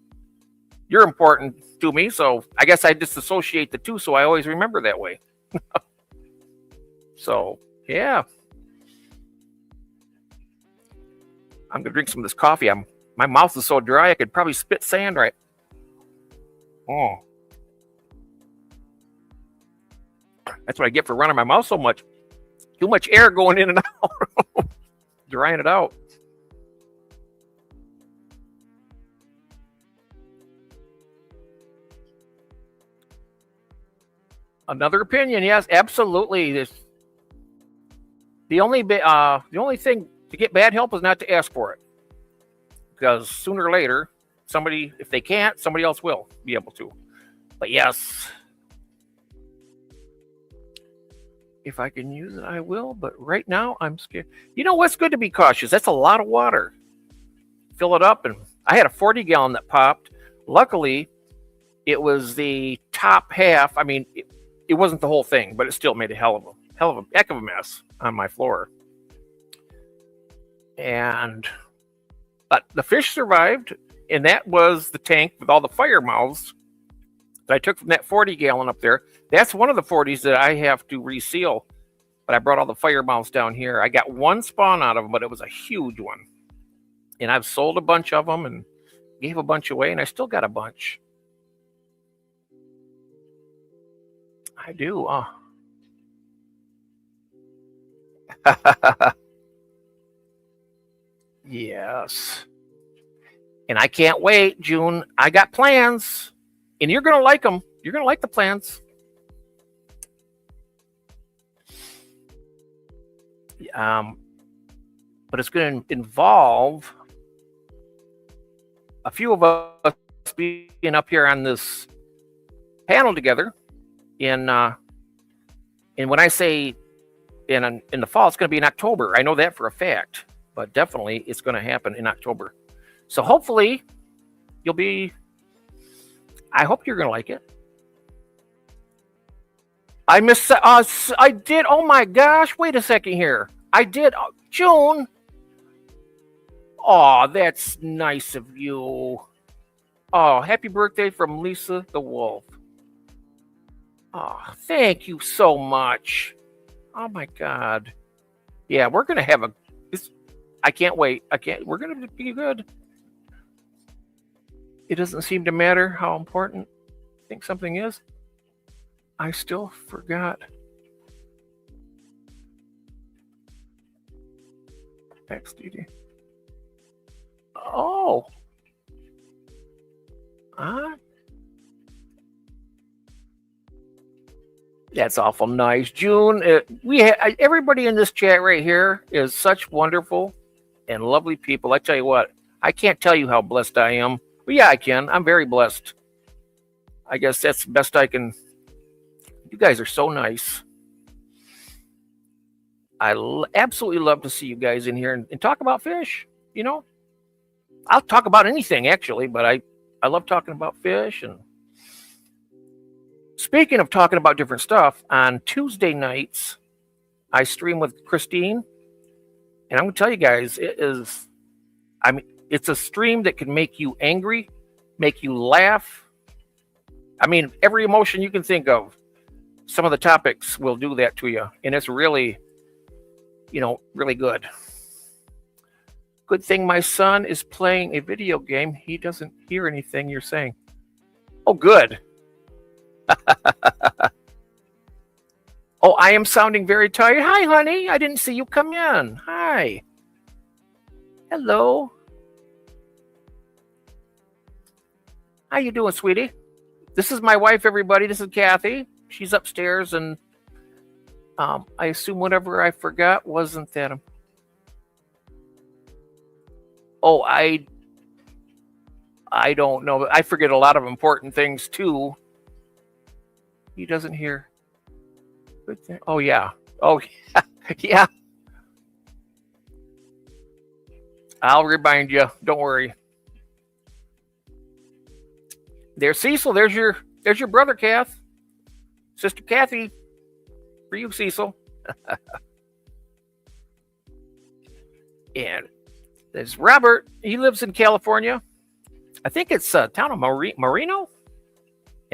Speaker 1: you're important to me. So I guess I disassociate the two, so I always remember that way. So, yeah. I'm going to drink some of this coffee. My mouth is so dry, I could probably spit sand right. Oh. That's what I get for running my mouth so much. Too much air going in and out. Drying it out. Another opinion, yes, absolutely. The only thing to get bad help is not to ask for it, because sooner or later, somebody, if they can't, somebody else will be able to. But yes, if I can use it, I will. But right now, I'm scared. You know what's good to be cautious? That's a lot of water. Fill it up, and I had a 40-gallon that popped. Luckily, it was the top half. I mean, it wasn't the whole thing, but it still made a heck of a mess on my floor. But the fish survived, and that was the tank with all the fire mouths that I took from that 40-gallon up there. That's one of the 40s that I have to reseal, but I brought all the fire mouths down here. I got one spawn out of them, but it was a huge one. And I've sold a bunch of them and gave a bunch away, and I still got a bunch. I do. Yes. And I can't wait, June. I got plans, and you're going to like them. You're going to like the plans. But it's going to involve a few of us being up here on this panel together. And when I say in the fall, it's going to be in October. I know that for a fact, but definitely it's going to happen in October. So hopefully I hope you're going to like it. I did. Oh my gosh. Wait a second here. I did. June. Oh, that's nice of you. Oh, happy birthday from Lisa the Wolf. Oh, thank you so much. Oh my God. Yeah, we're going to have I can't wait. We're going to be good. It doesn't seem to matter how important I think something is. I still forgot. XDD. Oh. That's awful nice, June. Everybody in this chat right here is such wonderful and lovely people. I tell you what, I can't tell you how blessed I am. Well, yeah, I can. I'm very blessed. I guess that's the best I can. You guys are so nice. I absolutely love to see you guys in here and talk about fish. You know, I'll talk about anything actually, but I love talking about fish. And Speaking of talking about different stuff, on Tuesday nights, I stream with Christine. And I'm going to tell you guys, it's a stream that can make you angry, make you laugh. I mean, every emotion you can think of. Some of the topics will do that to you. And it's really, really good. Good thing my son is playing a video game. He doesn't hear anything you're saying. Oh, good. Oh, I am sounding very tired. Hi, honey. I didn't see you come in. Hi. Hello. How you doing, sweetie? This is my wife, everybody. This is Kathy. She's upstairs, and I assume whatever I forgot wasn't that. Oh, I don't know. I forget a lot of important things too. He doesn't hear. Good thing. Oh yeah. Oh yeah. Yeah. I'll remind you. Don't worry. There's Cecil. There's your brother, Kath. Sister Kathy. For you, Cecil. And there's Robert. He lives in California. I think it's town of Moreno.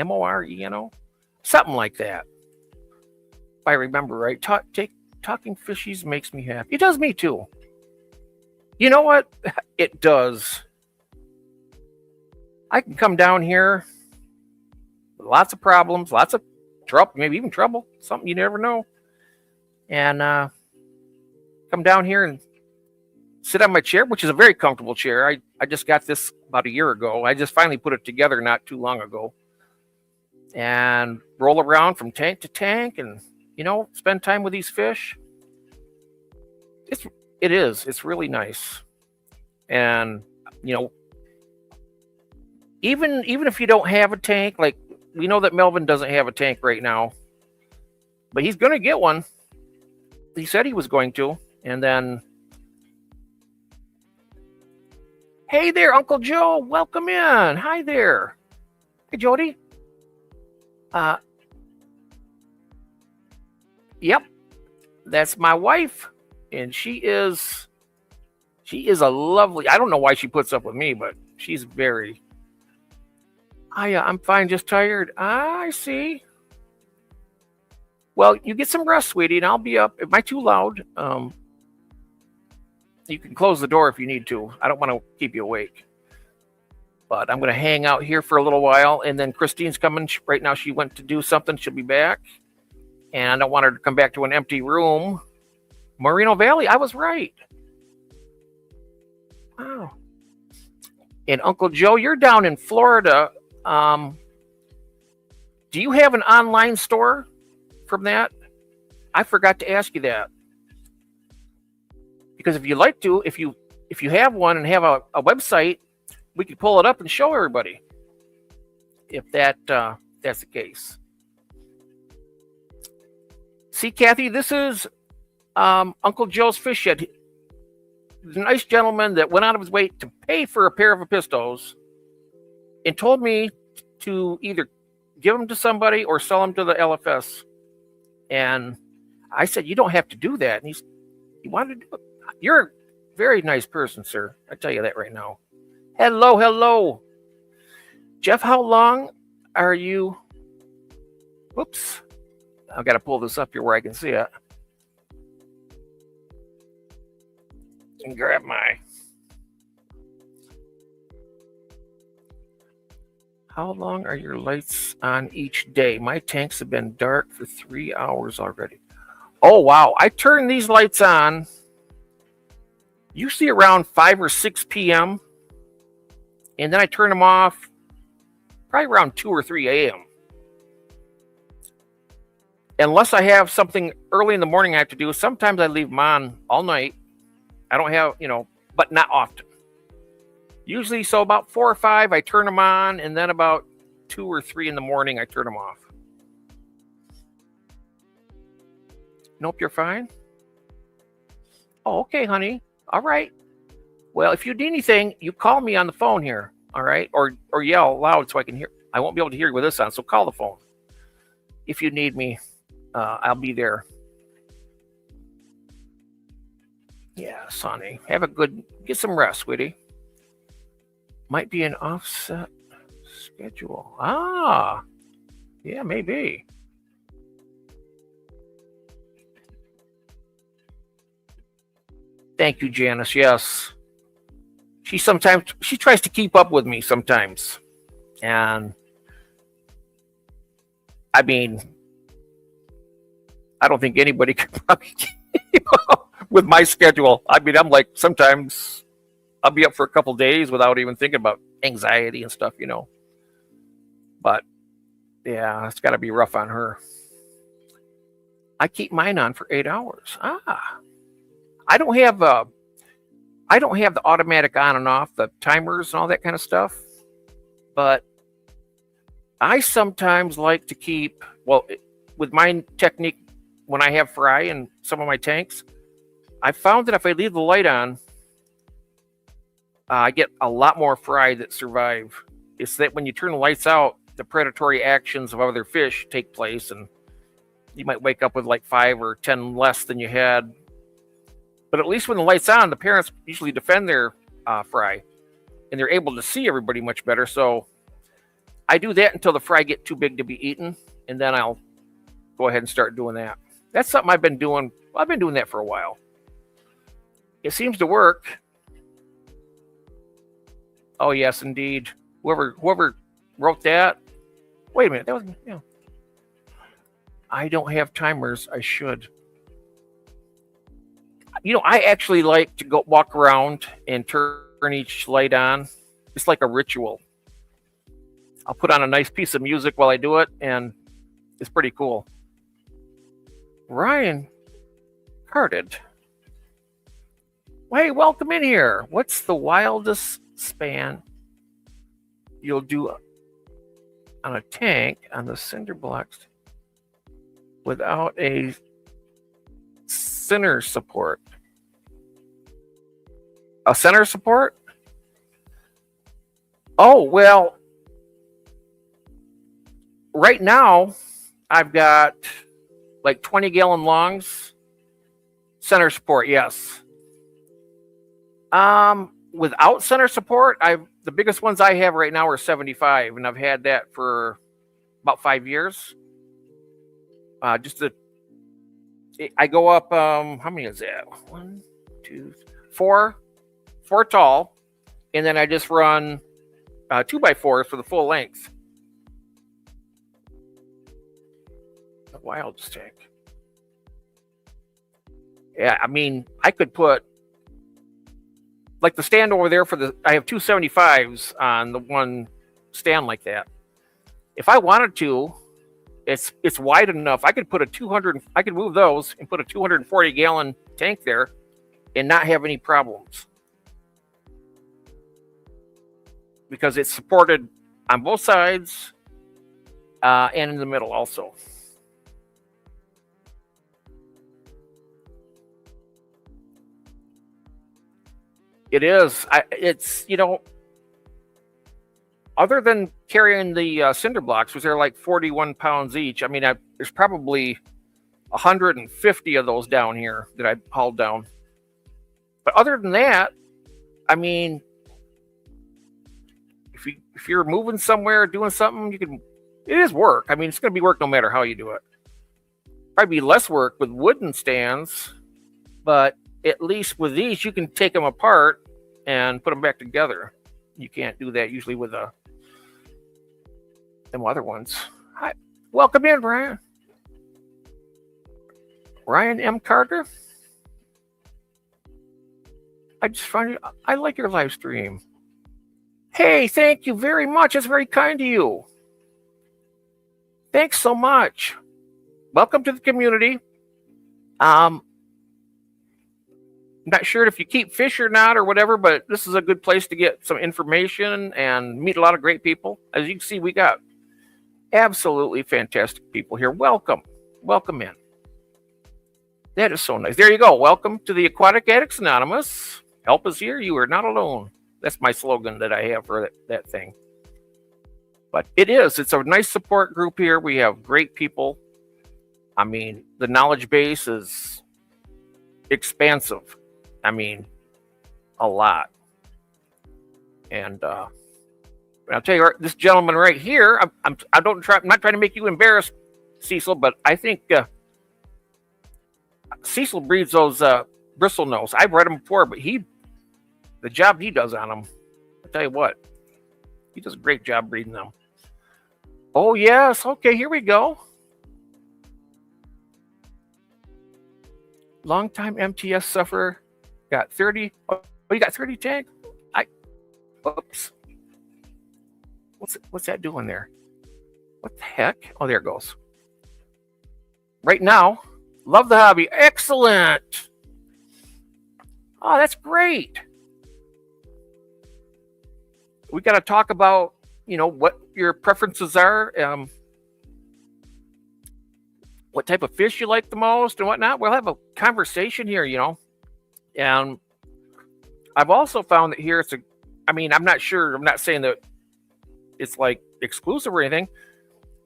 Speaker 1: Moreno. Something like that. If I remember right. Talking fishies makes me happy. It does me too. You know what? It does. I can come down here with lots of problems, lots of trouble, maybe even trouble, something you never know. And come down here and sit on my chair, which is a very comfortable chair. I just got this about a year ago. I just finally put it together not too long ago. And roll around from tank to tank and, spend time with these fish. It's really nice. And, even if you don't have a tank, like we know that Melvin doesn't have a tank right now, but he's going to get one. He said he was going to. And then, hey there, Uncle Joe, welcome in. Hi there. Hey, Jody. Yep, that's my wife, and she is a lovely. I don't know why she puts up with me, but she's very. I'm fine, just tired. I see. Well, you get some rest, sweetie, and I'll be up. Am I too loud? You can close the door if you need to. I don't want to keep you awake. But I'm going to hang out here for a little while, and then Christine's coming. Right now, she went to do something. She'll be back. And I don't want her to come back to an empty room. Moreno Valley, I was right. Wow. And Uncle Joe, you're down in Florida. Do you have an online store from that? I forgot to ask you that. Because if you'd like to, if you have one and have a website, we could pull it up and show everybody. If that's the case. See, Kathy, this is Uncle Joe's fish shed. He's a nice gentleman that went out of his way to pay for a pair of Apistos and told me to either give them to somebody or sell them to the LFS. And I said, you don't have to do that. And he wanted to do it. You're a very nice person, sir. I tell you that right now. Hello. Jeff, how long are you? Whoops. I've got to pull this up here where I can see it. And grab my. How long are your lights on each day? My tanks have been dark for 3 hours already. Oh, wow. I turn these lights on usually around 5 or 6 p.m. And then I turn them off probably around 2 or 3 a.m. Unless I have something early in the morning I have to do. Sometimes I leave them on all night. I don't have, but not often. Usually, so about 4 or 5, I turn them on, and then about 2 or 3 in the morning, I turn them off. Nope, you're fine? Oh, okay, honey. All right. Well, if you need anything, you call me on the phone here, all right? Or yell loud so I can hear. I won't be able to hear you with this on, so call the phone. if you need me, I'll be there. Yeah, Sonny, get some rest, sweetie. Might be an offset schedule. Ah, yeah, maybe. Thank you, Janice. Yes. She tries to keep up with me sometimes. And I mean, I don't think anybody could probably keep up with my schedule. I mean, I'm like, sometimes I'll be up for a couple days without even thinking about anxiety and stuff, But yeah, it's got to be rough on her. I keep mine on for 8 hours. I don't have the automatic on and off, the timers and all that kind of stuff. But I sometimes like to keep, with my technique, when I have fry in some of my tanks, I found that if I leave the light on, I get a lot more fry that survive. It's that when you turn the lights out, the predatory actions of other fish take place, and you might wake up with like 5 or 10 less than you had. But at least when the light's on, the parents usually defend their fry, and they're able to see everybody much better. So I do that until the fry get too big to be eaten, and then I'll go ahead and start doing that. That's something I've been doing. I've been doing that for a while. It seems to work. Oh, yes, indeed. Whoever wrote that. Wait a minute. That was, I don't have timers. I should. I actually like to walk around and turn each light on. It's like a ritual. I'll put on a nice piece of music while I do it, and it's pretty cool. Ryan Carded. Hey, welcome in here. What's the wildest span you'll do on a tank on the cinder blocks without a center support? A center support? Oh, well, right now I've got like 20-gallon longs. Center support, yes. Without center support, the biggest ones I have right now are 75, and I've had that for about 5 years. I go up, how many is that? 1, 2, 4 tall, and then I just run 2x4s for the full length. The wildest tank. Yeah, I mean, I could put, like the stand over there I have 2 75s on the one stand like that. If I wanted to, it's wide enough. I could move those and put a 240-gallon tank there and not have any problems. Because it's supported on both sides and in the middle also. It is. It's, other than carrying the cinder blocks, which are like 41 pounds each, I mean, there's probably 150 of those down here that I hauled down. But other than that, I mean, if you're moving somewhere, doing something, it is work. I mean, it's going to be work no matter how you do it. Probably be less work with wooden stands, but at least with these, you can take them apart and put them back together. You can't do that usually with them other ones. Hi, welcome in, Ryan. Ryan M. Carter. I like your live stream. Hey, thank you very much. That's very kind of you. Thanks so much. Welcome to the community. I'm not sure if you keep fish or not or whatever, but this is a good place to get some information and meet a lot of great people. As you can see, we got absolutely fantastic people here. Welcome. Welcome in. That is so nice. There you go. Welcome to the Aquatic Addicts Anonymous. Help is here. You are not alone. That's my slogan that I have for that thing. But it's a nice support group here. We have great people. I mean, the knowledge base is expansive. I mean, a lot. And I'll tell you, this gentleman right here, I'm not trying to make you embarrassed, Cecil, but I think Cecil breeds those bristle nose. I've read them before, but the job he does on them, I'll tell you what, he does a great job breeding them. Oh yes, okay, here we go. Longtime MTS sufferer, got 30. Oh, you got 30 tags? Oops. What's that doing there? What the heck? Oh, there it goes. Right now, love the hobby. Excellent. Oh, that's great. We got to talk about, what your preferences are, what type of fish you like the most and whatnot. We'll have a conversation here, And I've also found that here I'm not sure. I'm not saying that it's like exclusive or anything,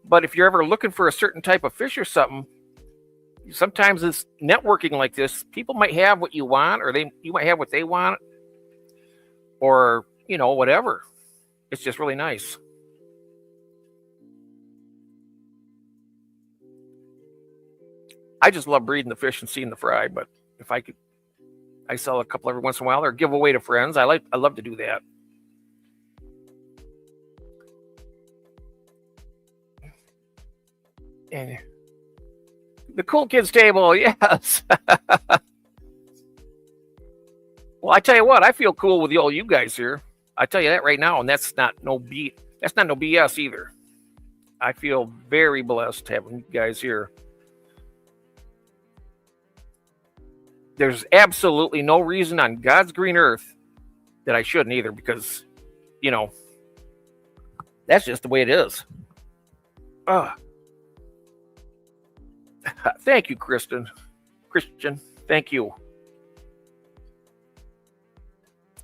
Speaker 1: but if you're ever looking for a certain type of fish or something, sometimes it's networking like this. People might have what you want, or you might have what they want, or whatever. It's just really nice. I just love breeding the fish and seeing the fry, but if I could, I sell a couple every once in a while or give away to friends. I love to do that. And the cool kids table, yes. Well, I tell you what, I feel cool with all you guys here. I tell you that right now, and that's not no BS either. I feel very blessed having you guys here. There's absolutely no reason on God's green earth that I shouldn't either, because, that's just the way it is. Thank you, Christian. Thank you.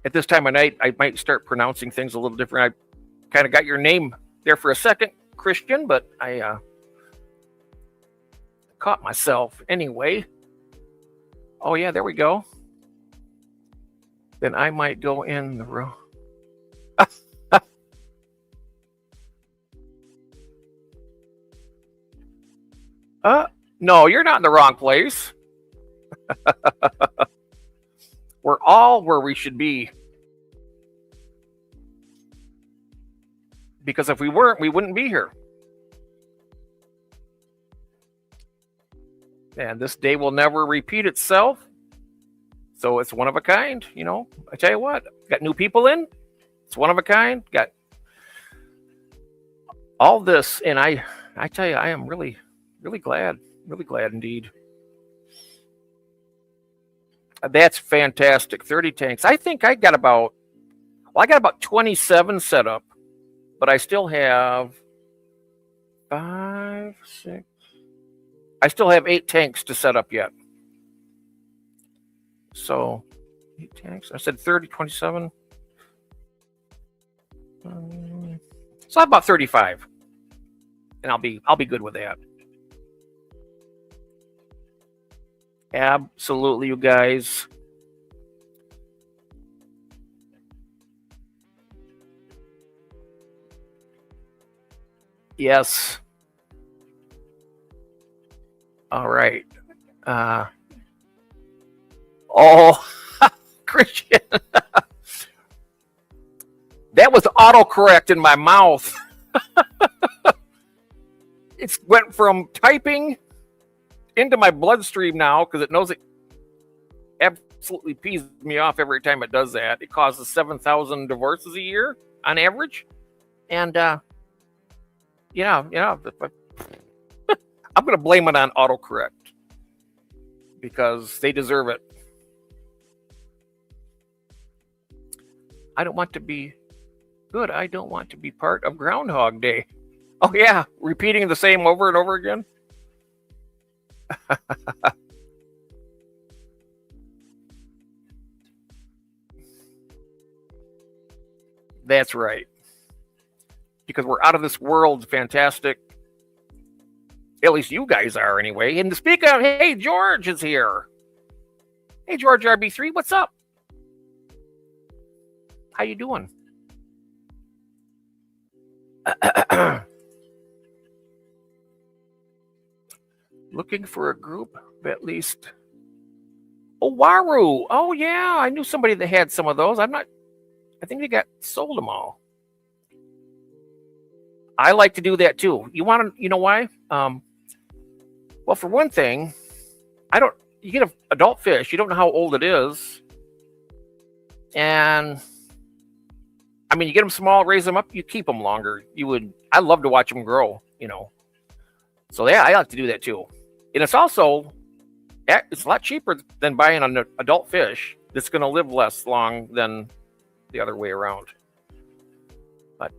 Speaker 1: At this time of night, I might start pronouncing things a little different. I kind of got your name there for a second, Christian, but I caught myself anyway. Oh, yeah, there we go. Then I might go in the row. No, you're not in the wrong place. We're all where we should be. Because if we weren't, we wouldn't be here. And this day will never repeat itself. So it's one of a kind, I tell you what, got new people in. It's one of a kind. Got all this. And I tell you, I am really, really glad. Really glad indeed. That's fantastic. 30 tanks. I think I got about 27 set up, but I still have 5, 6. I still have 8 tanks to set up yet. So 8 tanks. I said 30, 27. So about 35. And I'll be good with that. Absolutely, you guys. Yes. All right. Christian. That was autocorrect in my mouth. It went from typing into my bloodstream now because it knows it absolutely pees me off every time it does that. It causes 7,000 divorces a year on average. And, I'm going to blame it on autocorrect because they deserve it. I don't want to be good. I don't want to be part of Groundhog Day. Oh, yeah. Repeating the same over and over again. That's right. because we're out of this world. Fantastic. At least you guys are anyway. And to speak of, hey, George is here. Hey, George RB3, what's up? How you doing? Looking for a group of at least. Oh, Waru. Oh, yeah. I knew somebody that had some of those. I think they got sold them all. I like to do that too. You know why? Well, for one thing, you get an adult fish, you don't know how old it is. And I mean, you get them small, raise them up, you keep them longer. I love to watch them grow, So yeah, I like to do that too. And it's also, it's a lot cheaper than buying an adult fish that's going to live less long than the other way around. But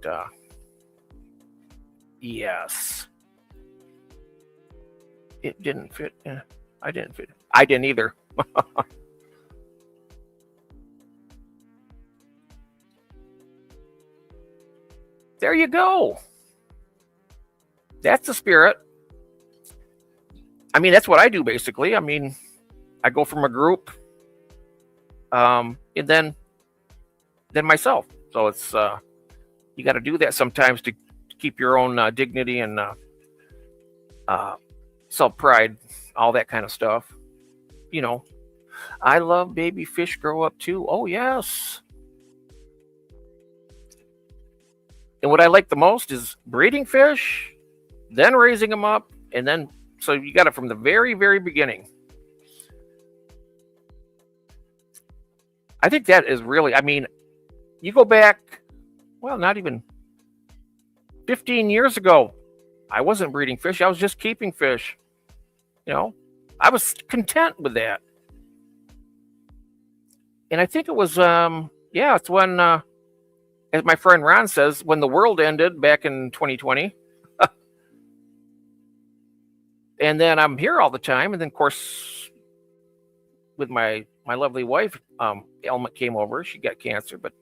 Speaker 1: yes, it didn't fit. I didn't fit. I didn't either. There you go. That's the spirit. I mean, that's what I do basically. I mean, I go from a group, and then myself. So it's you got to do that sometimes to keep your own dignity and self-pride, all that kind of stuff. I love baby fish grow up too. Oh yes. And what I like the most is breeding fish, then raising them up, and then so you got it from the very, very beginning. I think that is really, I mean, you go back, well, not even 15 years ago, I wasn't breeding fish. I was just keeping fish. I was content with that. And I think it was, it's when, as my friend Ron says, when the world ended back in 2020. And then I'm here all the time. And then, of course, with my lovely wife, Elma came over. She got cancer, but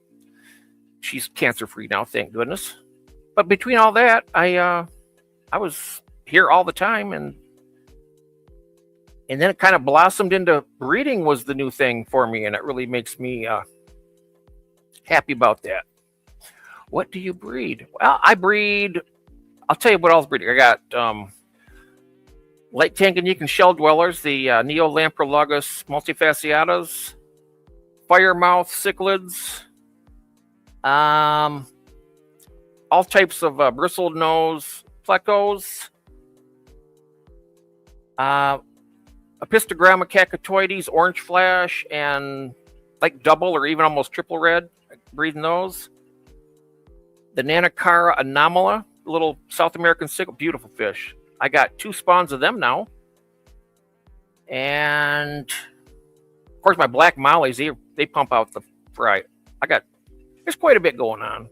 Speaker 1: she's cancer-free now, thank goodness. But between all that, I was here all the time. And then it kind of blossomed into breeding was the new thing for me. And it really makes me happy about that. What do you breed? Well, I'll tell you what else breeding. I got Lake Tanganyika shell dwellers, the Neolamprologus multifasciatas, firemouth cichlids, all types of bristled nose plecos, Apistogramma cacatoides, orange flash, and like double or even almost triple red, breeding those. The Nanacara anomala, little South American cichlid, beautiful fish. I got 2 spawns of them now. And of course my black mollies, they pump out the fry. There's quite a bit going on.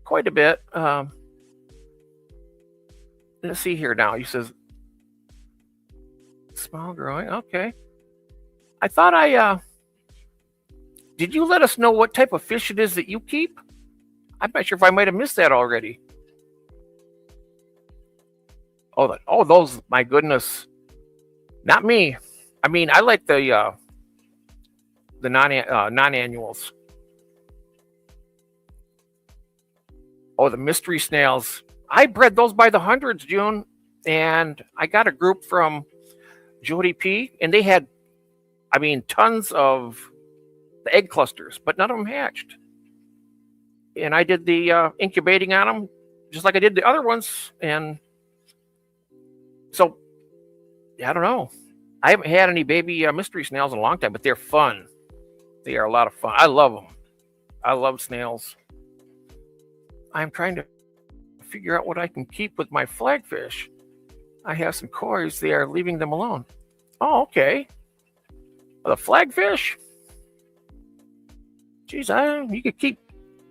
Speaker 1: Quite a bit. Let's see here now. He says small growing. Okay. I thought did you let us know what type of fish it is that you keep? I'm not sure if I might have missed that already. Oh, those, my goodness. Not me. I mean, I like the non-annuals. Oh, the mystery snails. I bred those by the hundreds, June. And I got a group from Jody P. And they had, tons of the egg clusters, but none of them hatched. And I did the incubating on them, just like I did the other ones. And so, I don't know. I haven't had any baby mystery snails in a long time, but they're fun. They are a lot of fun. I love them. I love snails. I'm trying to figure out what I can keep with my flagfish. I have some koi's. They are leaving them alone. Oh, okay. The flagfish? Geez, you could keep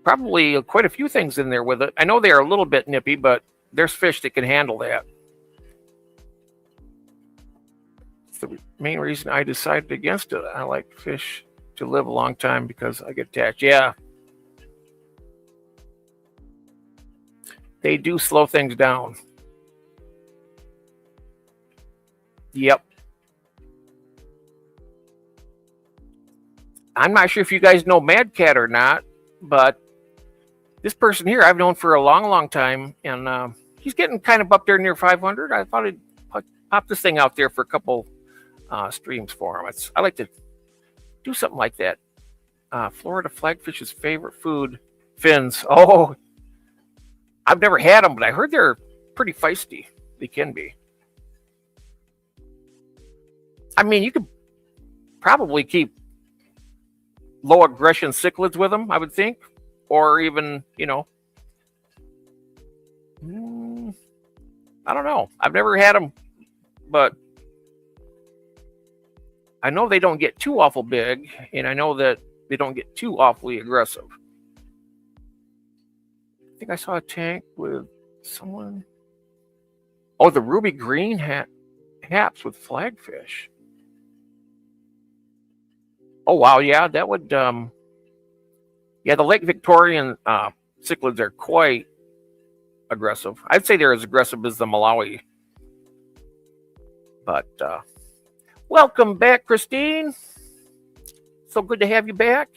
Speaker 1: probably quite a few things in there with it. I know they are a little bit nippy, but there's fish that can handle that. It's the main reason I decided against it. I like fish to live a long time because I get attached. Yeah. They do slow things down. Yep. I'm not sure if you guys know Mad Cat or not, but this person here I've known for a long, long time, and he's getting kind of up there near 500. I thought I'd pop this thing out there for a couple streams for him. I like to do something like that. Florida flagfish's favorite food, fins. Oh, I've never had them, but I heard they're pretty feisty. They can be. I mean, you could probably keep low aggression cichlids with them, I would think, or even, I don't know. I've never had them, but I know they don't get too awful big, and I know that they don't get too awfully aggressive. I think I saw a tank with someone. Oh, the ruby green haps with flagfish. Oh, wow. Yeah, that would, the Lake Victorian cichlids are quite aggressive. I'd say they're as aggressive as the Malawi. But, welcome back, Christine. So good to have you back.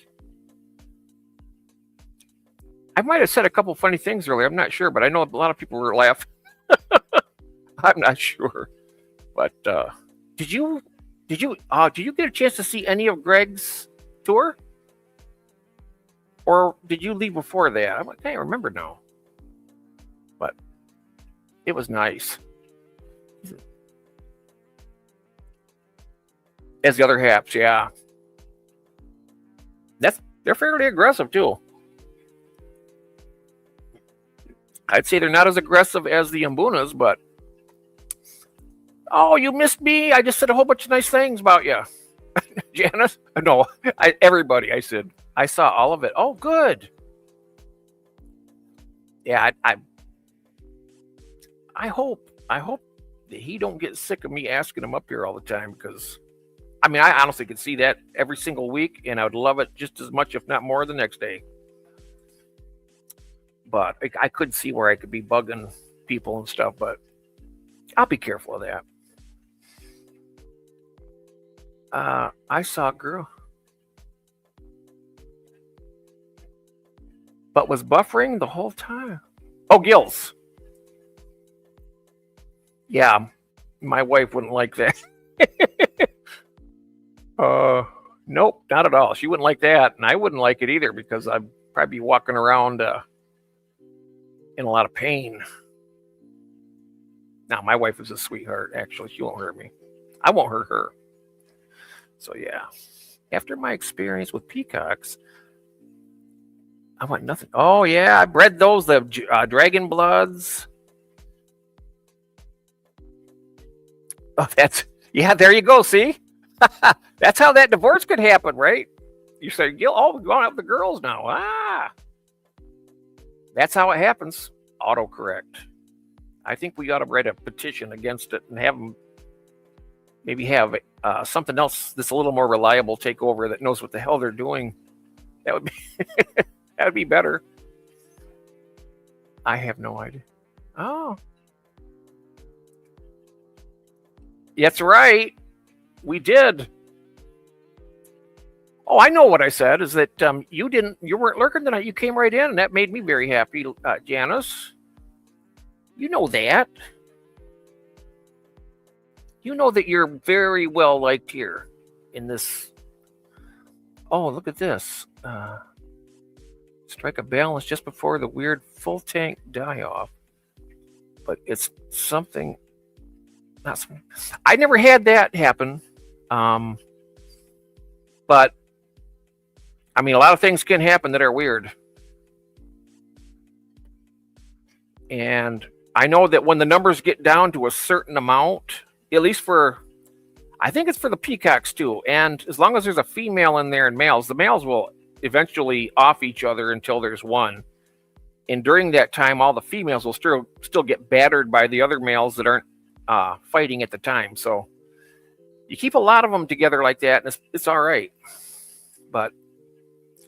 Speaker 1: I might have said a couple funny things earlier. I'm not sure, but I know a lot of people were laughing. I'm not sure. But, did you get a chance to see any of Greg's tour? Or did you leave before that? I can't remember now. But it was nice. As the other haps, yeah. They're fairly aggressive too. I'd say they're not as aggressive as the Mbunas, but oh, you missed me. I just said a whole bunch of nice things about you. Janice? No, everybody, I said. I saw all of it. Oh, good. Yeah, I hope that he don't get sick of me asking him up here all the time, because I mean, I honestly could see that every single week, and I would love it just as much, if not more, the next day. But I could see where I could be bugging people and stuff, but I'll be careful of that. I saw a girl, but was buffering the whole time. Oh, gills. Yeah, my wife wouldn't like that. Nope, not at all. She wouldn't like that, and I wouldn't like it either, because I'd probably be walking around in a lot of pain. Now, my wife is a sweetheart, actually. She won't hurt me. I won't hurt her. So, yeah. After my experience with peacocks, I want nothing. Oh, yeah, I bred those, the dragon bloods. Oh, there you go, see? That's how that divorce could happen, right? You say, we're going out with the girls now. That's how it happens. Autocorrect. I think we ought to write a petition against it and have them maybe have something else that's a little more reliable take over that knows what the hell they're doing. That would be that would be better. I have no idea. Oh. That's right. We did. Oh, I know what I said is that you weren't lurking tonight. You came right in, and that made me very happy, Janice. You know that. You know that you're very well liked here in this. Oh, look at this. Strike a balance just before the weird full tank die off. But it's something. Not something. I never had that happen. But I mean, a lot of things can happen that are weird. And I know that when the numbers get down to a certain amount, at least I think it's for the peacocks too. And as long as there's a female in there and males, the males will eventually off each other until there's one. And during that time, all the females will still get battered by the other males that aren't fighting at the time. So you keep a lot of them together like that, and it's all right. But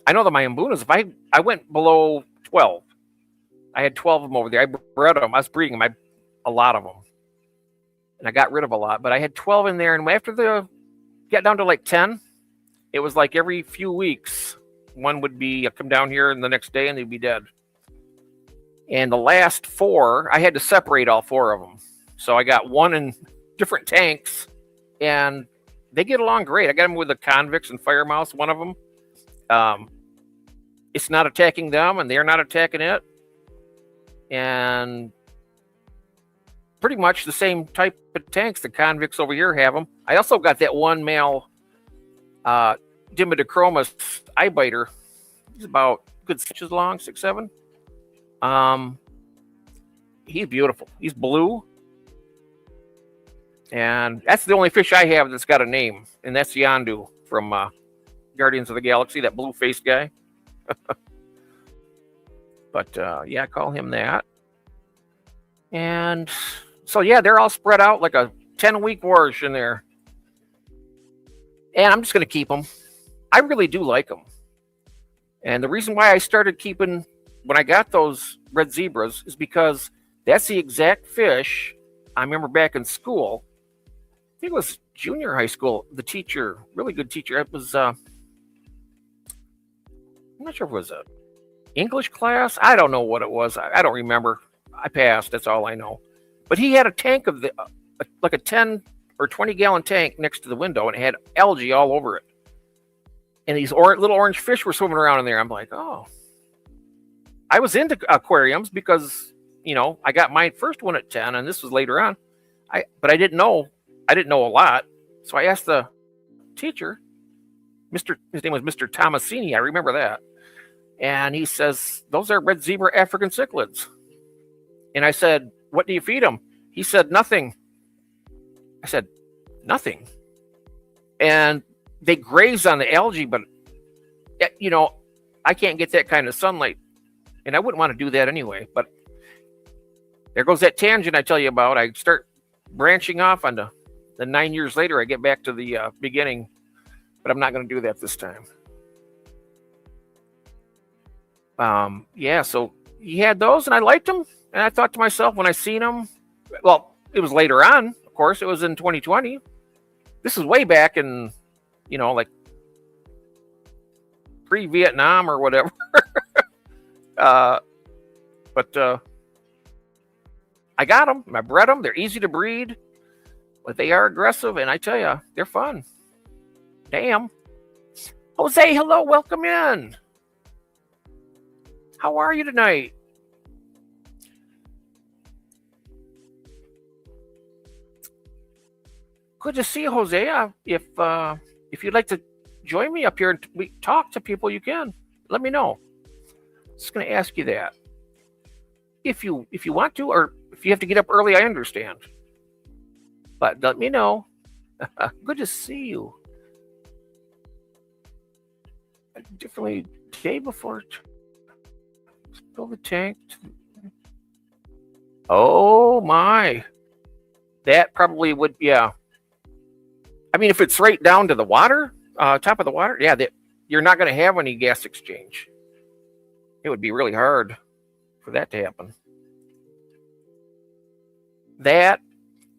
Speaker 1: I know that my Mbunas, if I went below 12, I had 12 of them over there. I bred them. I was breeding them. A lot of them. And I got rid of a lot, but I had 12 in there. And after the get down to like 10, it was like every few weeks, one would be come down here and the next day and they'd be dead. And the last 4, I had to separate all 4 of them. So I got one in different tanks, and they get along great. I got them with the convicts and fire mouse, one of them. It's not attacking them, and they're not attacking it. And pretty much the same type of tanks the convicts over here have them. I also got that one male Dimidacromis eye biter. He's about good 6 inches long, 6, 7. He's beautiful. He's blue. And that's the only fish I have that's got a name, and that's Yondu from Guardians of the Galaxy, that blue-faced guy. But yeah, I call him that. And so yeah, they're all spread out like a 10-week wash in there. And I'm just going to keep them. I really do like them. And the reason why I started keeping, when I got those red zebras, is because that's the exact fish I remember back in school. I think it was junior high school. The teacher, really good teacher. It was, I'm not sure if it was a English class. I don't know what it was. I don't remember. I passed. That's all I know. But he had a tank of like a 10 or 20 gallon tank next to the window, and it had algae all over it. And these little orange fish were swimming around in there. I'm like, oh. I was into aquariums because, you know, I got my first one at 10, and this was later on. But I didn't know a lot. So I asked the teacher, his name was Mr. Tomasini. I remember that. And he says, those are red zebra African cichlids. And I said, what do you feed them? He said, nothing. I said, nothing. And they graze on the algae, but, you know, I can't get that kind of sunlight. And I wouldn't want to do that anyway. But there goes that tangent I tell you about. I start branching off on the 9 years later, I get back to the beginning. But I'm not going to do that this time. Yeah, so he had those, and I liked them. And I thought to myself, when I seen them, well, it was later on, of course, it was in 2020. This is way back in, you know, like pre-Vietnam or whatever. But I got them. I bred them. They're easy to breed, but they are aggressive, and I tell you, they're fun. Damn. Jose, hello, welcome in. How are you tonight? Good to see you, Jose. If you'd like to join me up here and we talk to people, you can. Let me know. Just going to ask you that. If you want to, or if you have to get up early, I understand. But let me know. Good to see you. Definitely day before. Fill the tank. Oh my. That probably would, yeah. I mean, if it's right down to the water, top of the water, yeah, you're not going to have any gas exchange. It would be really hard for that to happen.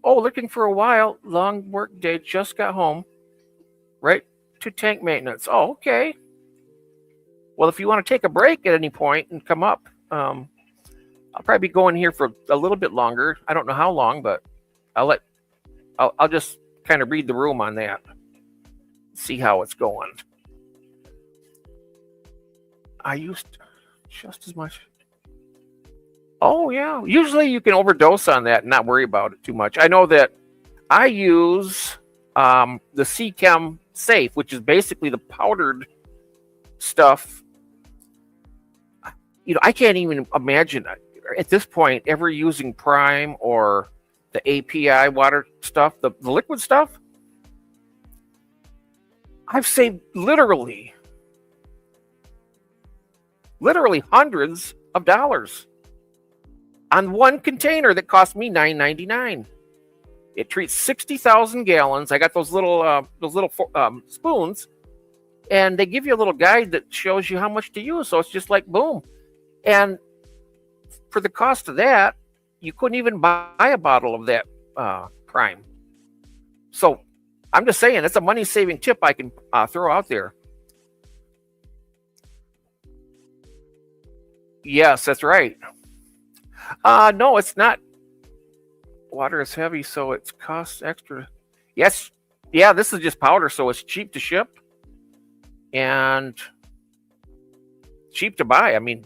Speaker 1: Looking for a while, long work day, just got home, right to tank maintenance. Oh, okay. Well, if you want to take a break at any point and come up, I'll probably be going here for a little bit longer. I don't know how long, but I'll just kind of read the room on that. See how it's going. I used just as much. Oh, yeah. Usually you can overdose on that and not worry about it too much. I know that I use the Seachem Safe, which is basically the powdered stuff. You know, I can't even imagine at this point ever using Prime or the API water stuff, the liquid stuff. I've saved literally hundreds of dollars on one container that cost me $9.99. It treats 60,000 gallons. I got those little spoons, and they give you a little guide that shows you how much to use. So it's just like boom. And for the cost of that, you couldn't even buy a bottle of that Prime. So I'm just saying, it's a money-saving tip I can throw out there. Yes, that's right. No, it's not. Water is heavy, so it costs extra. Yes, yeah, this is just powder, so it's cheap to ship and cheap to buy. I mean,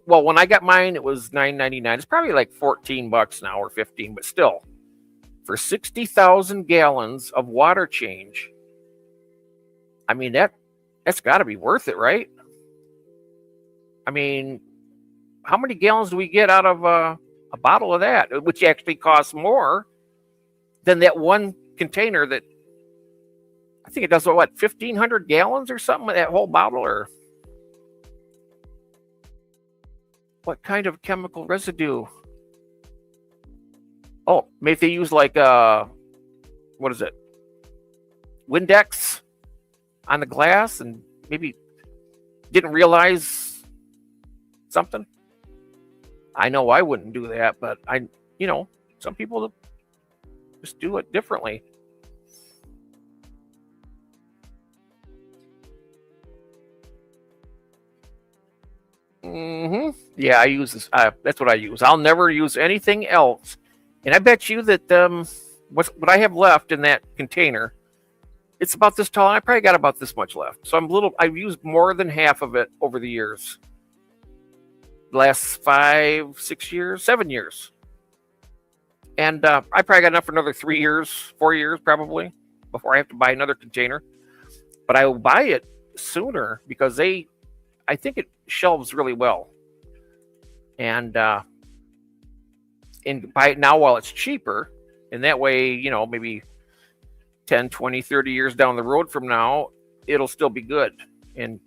Speaker 1: well, when I got mine, it was $9.99. It's probably like $14 now or 15, but still, for 60,000 gallons of water change, I mean that's got to be worth it, right? I mean, how many gallons do we get out of a bottle of that, which actually costs more than that one container that I think it does, what, 1,500 gallons or something, that whole bottle? Or what kind of chemical residue? Oh, maybe they use like what is it, Windex on the glass, and maybe didn't realize something. I know I wouldn't do that, but some people just do it differently. Yeah, I use this. That's what I use. I'll never use anything else. And I bet you that what I have left in that container, it's about this tall. And I probably got about this much left. So I've used more than half of it over the years. Last 5, 6 years, 7 years. And I probably got enough for another 3 years, 4 years probably, before I have to buy another container. But I will buy it sooner because I think it shelves really well. And buy it now while it's cheaper. And that way, maybe 10, 20, 30 years down the road from now, it'll still be good. And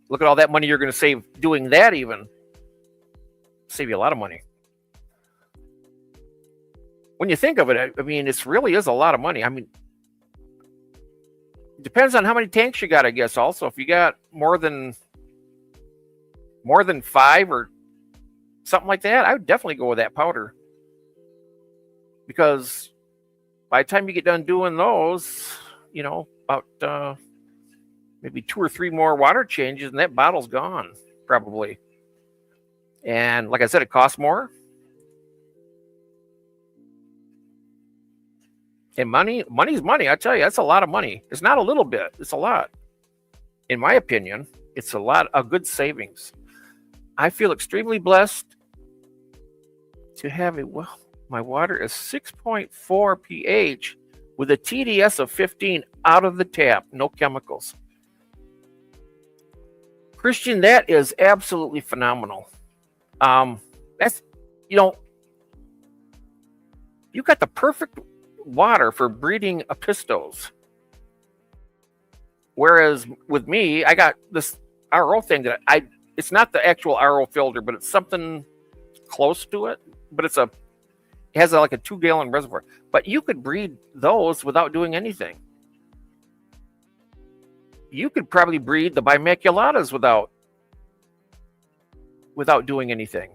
Speaker 1: look at all that money you're going to save doing that even. Save you a lot of money. When you think of it, I mean, it really is a lot of money. I mean, it depends on how many tanks you got, I guess. Also, if you got more than 5 or something like that, I would definitely go with that powder. Because by the time you get done doing those, about maybe 2 or 3 more water changes, and that bottle's gone, probably. And like I said, it costs more. And money's money. I tell you, that's a lot of money. It's not a little bit. It's a lot. In my opinion, it's a lot of good savings. I feel extremely blessed to have my water is 6.4 pH with a TDS of 15 out of the tap, no chemicals. Christian, that is absolutely phenomenal. That's, you got the perfect water for breeding apistos. Whereas with me, I got this RO thing that it's not the actual RO filter, but it's something close to it. But it has like a 2-gallon reservoir. But you could breed those without doing anything. You could probably breed the bimaculatas without doing anything.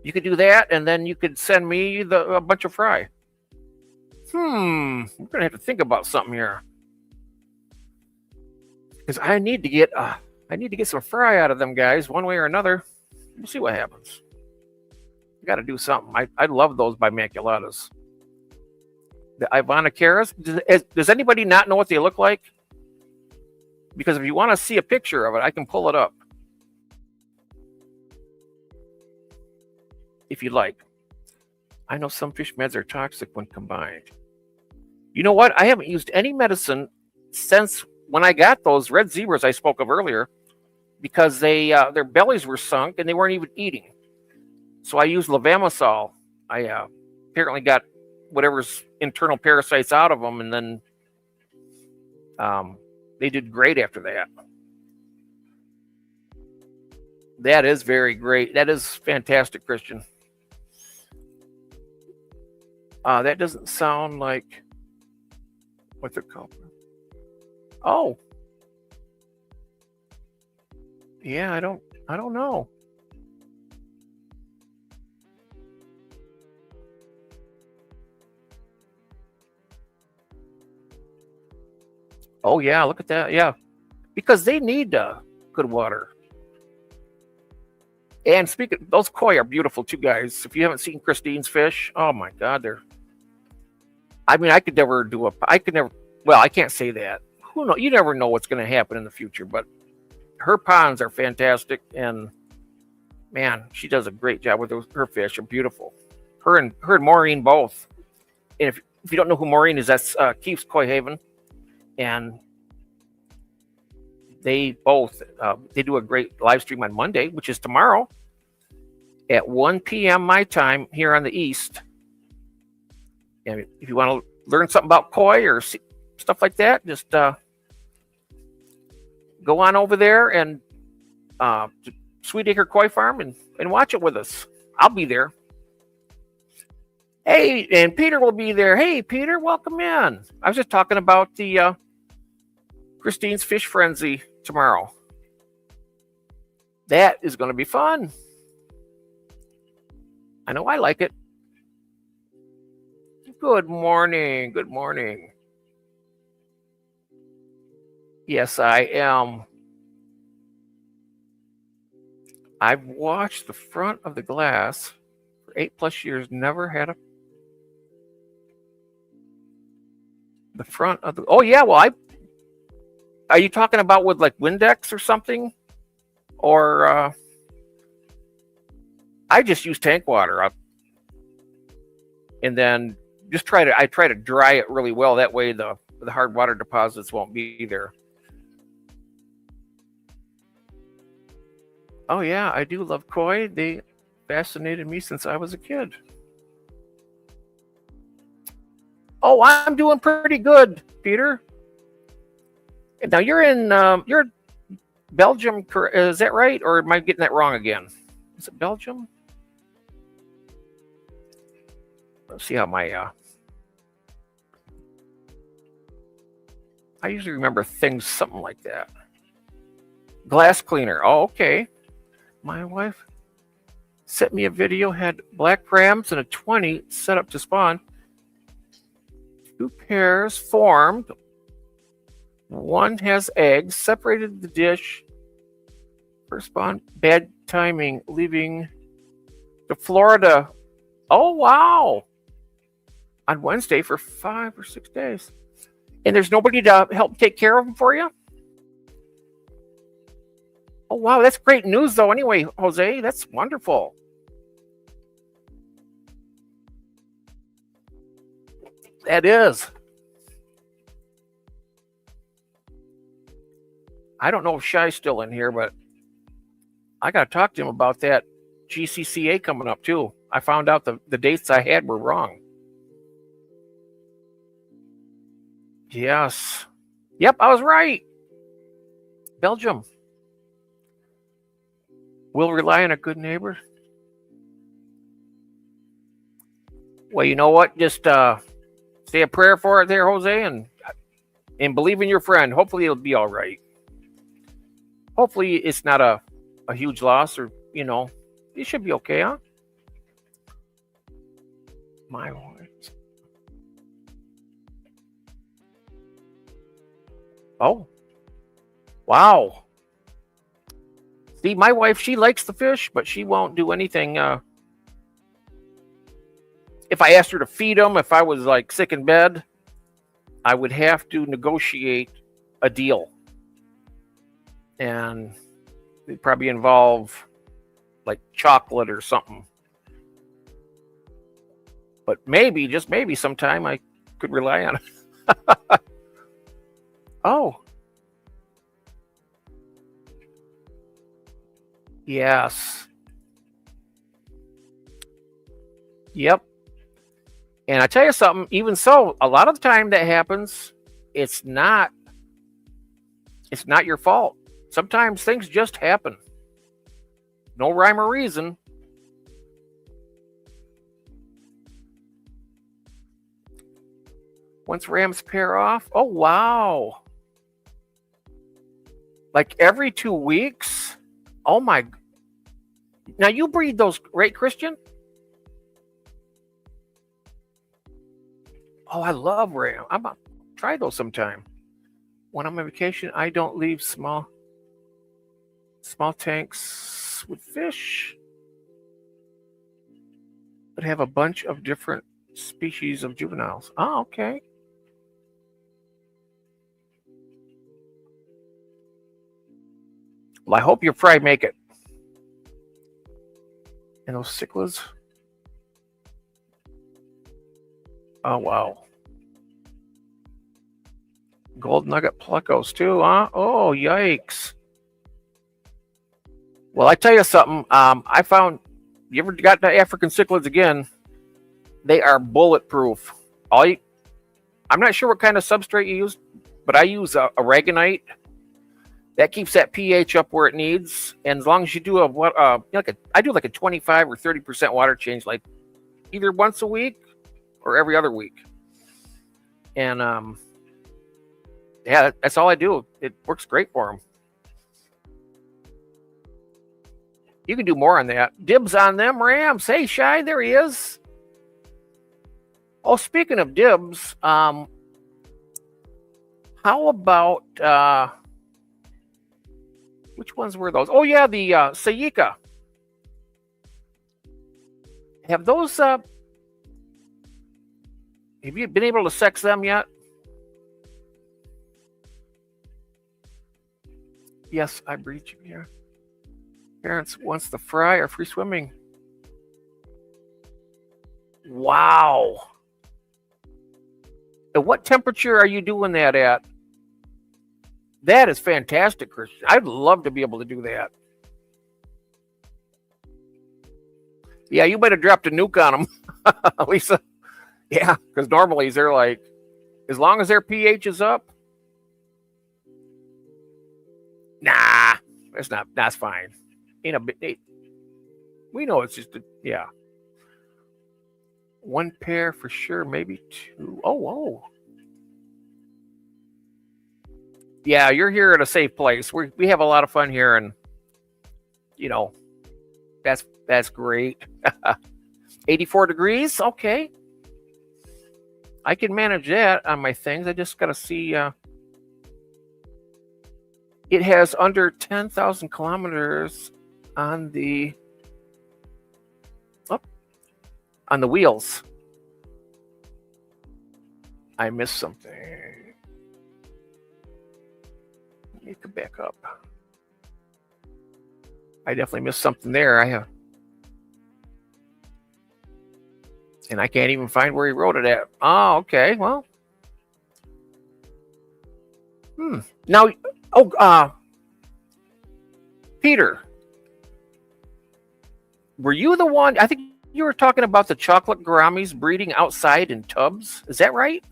Speaker 1: You could do that, and then you could send me a bunch of fry. We're gonna have to think about something here, because I need to get some fry out of them guys one way or another. We'll see what happens. I got to do something. I love those bimaculatas. The Ivanocaris. Does anybody not know what they look like? Because if you want to see a picture of it, I can pull it up. If you like. I know some fish meds are toxic when combined. You know what? I haven't used any medicine since when I got those red zebras I spoke of earlier, because their bellies were sunk and they weren't even eating. So I used levamisole. I apparently got whatever's internal parasites out of them, and then they did great after that. That is very great. That is fantastic, Christian. That doesn't sound like what's it called? Oh. Yeah, I don't know. Oh yeah, look at that. Yeah, because they need good water. And speaking, those koi are beautiful too, guys. If you haven't seen Christine's fish, oh my God, they're. I mean, I could never do a. I could never. Well, I can't say that. Who know? You never know what's going to happen in the future. But her ponds are fantastic, and man, she does a great job with her fish. Are beautiful. Her and Maureen both. And if you don't know who Maureen is, that's Keith's Koi Haven, and they both they do a great live stream on Monday, which is tomorrow at 1 p.m. my time here on the East. And if you want to learn something about koi or stuff like that, just go on over there and to Sweet Acre Koi Farm and watch it with us. I'll be there. Hey, and Peter will be there. Hey, Peter, welcome in. I was just talking about the Christine's Fish Frenzy tomorrow. That is going to be fun. I know I like it. Good morning. Good morning. Yes, I am. I've watched the front of the glass for 8+ years. Never had the front of the. Oh yeah, well Are you talking about with like Windex or something, or I just use tank water up, and then just try to dry it really well. That way the hard water deposits won't be there. Oh yeah, I do love koi. They fascinated me since I was a kid. Oh, I'm doing pretty good, Peter. Now you're in Belgium, is that right? Or am I getting that wrong again? Is it Belgium? Let's see how my I usually remember things something like that. Glass cleaner. Oh, okay. My wife sent me a video, had black crabs and a 20 set up to spawn. 2 pairs formed. One has eggs, separated the dish. First spawn, bad timing, leaving to Florida. Oh, wow. On Wednesday for 5 or 6 days. And there's nobody to help take care of them for you? Oh, wow. That's great news, though, anyway, Jose. That's wonderful. That is. I don't know if Shai's still in here, but I got to talk to him about that GCCA coming up, too. I found out the dates I had were wrong. Yes. Yep, I was right. Belgium. Will rely on a good neighbor. Well, you know what? Just say a prayer for it there, Jose, and believe in your friend. Hopefully it'll be all right. Hopefully it's not a huge loss, or, it should be okay, huh? My wife. Oh. Wow. See, my wife, she likes the fish, but she won't do anything. If I asked her to feed them, if I was like sick in bed, I would have to negotiate a deal. And it'd probably involve like chocolate or something. But maybe, just maybe, sometime I could rely on it. Oh. Yes. Yep. And I tell you something, even so, a lot of the time that happens, it's not your fault. Sometimes things just happen. No rhyme or reason. Once rams pair off, oh wow. Like every 2 weeks? Oh my! Now you breed those, right, Christian? Oh, I love ram. I'm gonna try those sometime. When I'm on vacation, I don't leave small tanks with fish, but have a bunch of different species of juveniles. Oh, okay. Well, I hope you probably make it. And those cichlids. Oh, wow. Gold nugget pluckos too, huh? Oh, yikes. Well, I tell you something. I found, you ever got the African cichlids again? They are bulletproof. I'm not sure what kind of substrate you use, but I use aragonite. That keeps that pH up where it needs, and as long as you do I do like a 25 or 30% water change, like either once a week or every other week. And yeah, that's all I do. It works great for them. You can do more on that. Dibs on them rams. Hey, Shy, there he is. Oh, speaking of dibs, how about which ones were those? Oh yeah, the Sayika. Have those have you been able to sex them yet? Yes, I breed you here. Parents wants the fry or free swimming. Wow. At what temperature are you doing that at? That is fantastic, Christian. I'd love to be able to do that. Yeah, you might have dropped a nuke on them, Lisa. Yeah, because normally they're like, as long as their pH is up, nah, that's fine. We know it's just yeah. One pair for sure, maybe two. Oh, whoa. Yeah, you're here at a safe place. We have a lot of fun here, and that's great. 84 degrees, okay. I can manage that on my things. I just gotta see. It has under 10,000 kilometers on the wheels. I missed something. You can back up. I definitely missed something there. And I can't even find where he wrote it at. Oh, okay. Well. Now, Peter, were you the one? I think you were talking about the chocolate gouramis breeding outside in tubs. Is that right?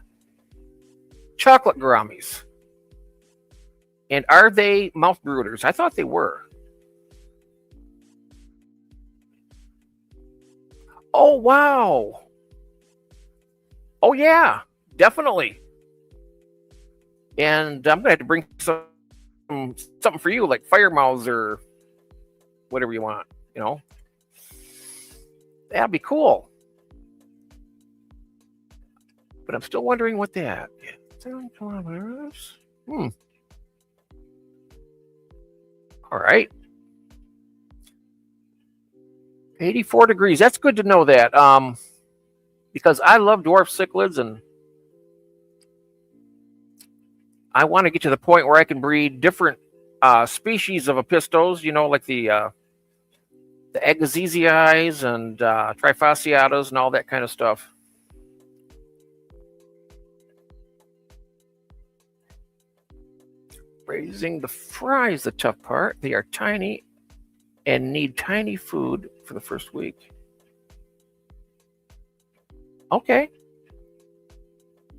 Speaker 1: Chocolate gouramis. And are they mouth brooders? I thought they were. Oh, wow. Oh, yeah, definitely. And I'm going to have to bring something for you, like fire mouths or whatever you want, That'd be cool. But I'm still wondering what that is. 7 kilometers. All right. 84 degrees. That's good to know that. Because I love dwarf cichlids, and I want to get to the point where I can breed different species of apistos, like the Agassizias and Trifasciatas and all that kind of stuff. Raising the fry is the tough part. They are tiny and need tiny food for the first week. Okay.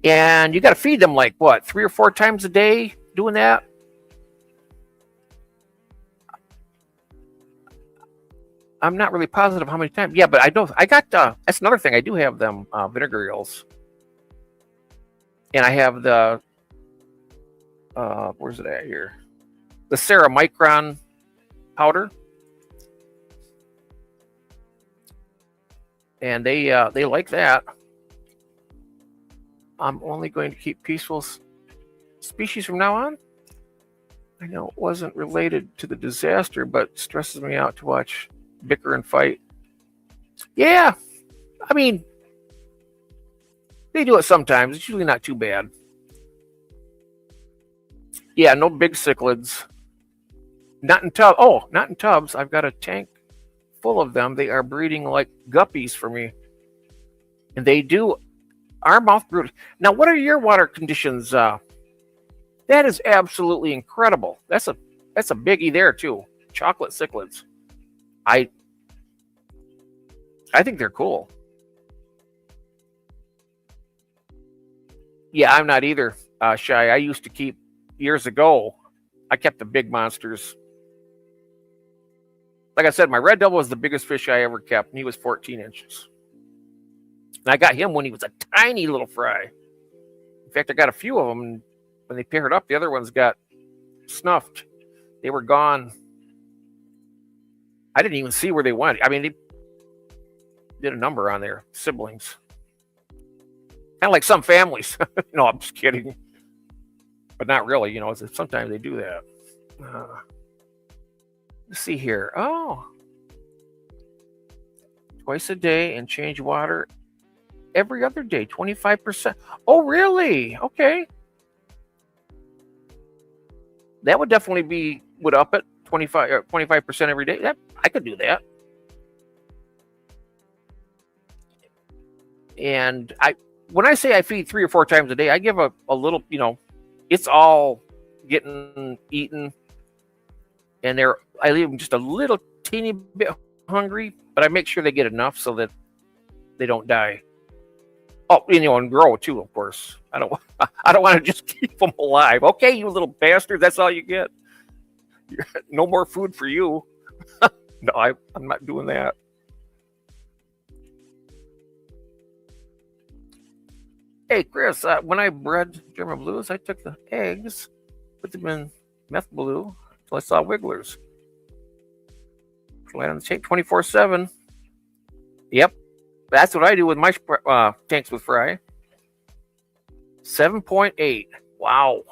Speaker 1: And you got to feed them like what, 3 or 4 times a day doing that? I'm not really positive how many times. Yeah, but I got, that's another thing. I do have them vinegar eels. And I have the, where's it at here? The Ceramicron powder. and they like that. I'm only going to keep peaceful species from now on. I know it wasn't related to the disaster, but stresses me out to watch bicker and fight. Yeah, I mean, they do it sometimes. It's usually not too bad. Yeah, no big cichlids. Not in tubs. Oh, not in tubs. I've got a tank full of them. They are breeding like guppies for me. And they do our mouth brood. Now, what are your water conditions? That is absolutely incredible. That's a biggie there too. Chocolate cichlids. I think they're cool. Yeah, I'm not either, Shy. I used to keep, years ago, I kept the big monsters. Like I said, my red devil was the biggest fish I ever kept, and he was 14 inches. And I got him when he was a tiny little fry. In fact, I got a few of them, and when they paired up, the other ones got snuffed. They were gone. I didn't even see where they went. I mean, they did a number on their siblings. Kind of like some families. No, I'm just kidding. But not really, you know, sometimes they do that. Let's see here. Oh. Twice a day and change water every other day, 25%. Oh, really? Okay. That would definitely would up it, 25% every day. I could do that. And when I say I feed 3 or 4 times a day, I give a little, you know, it's all getting eaten. And I leave them just a little teeny bit hungry, but I make sure they get enough so that they don't die. Oh, you know, and grow too, of course. I don't want to just keep them alive. Okay, you little bastard, that's all you get. No more food for you. No, I'm not doing that. Hey, Chris, when I bred German Blues, I took the eggs, put them in meth blue until I saw wigglers. Fly on the tape 24/7. Yep, that's what I do with my tanks with fry. 7.8. Wow.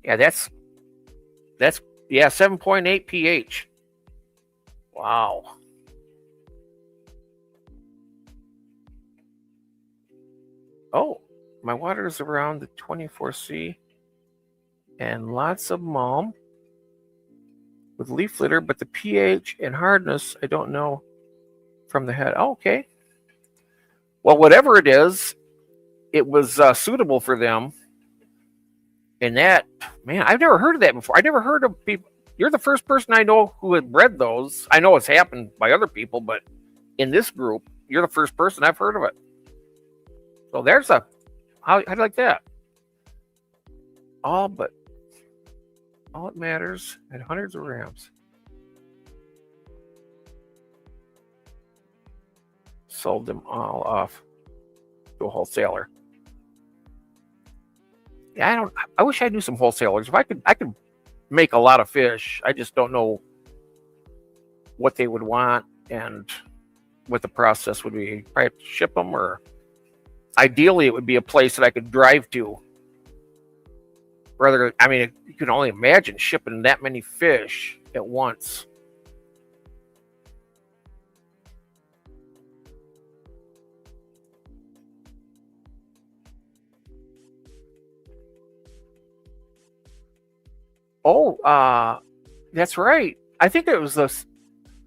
Speaker 1: Yeah, that's 7.8 pH. Wow. Oh, my water is around the 24C and lots of mulm with leaf litter, but the pH and hardness, I don't know from the head. Oh, okay. Well, whatever it is, it was suitable for them. And that, man, I've never heard of that before. I never heard of people. You're the first person I know who had bred those. I know it's happened by other people, but in this group, you're the first person I've heard of it. So there's how do you like that? All it matters at hundreds of grams. Sold them all off to a wholesaler. Yeah, I wish I knew some wholesalers. If I could make a lot of fish. I just don't know what they would want and what the process would be. Probably have to ship them, or ideally it would be a place that I could drive to. Rather, I mean, you can only imagine shipping that many fish at once. Oh, that's right. I think it was this,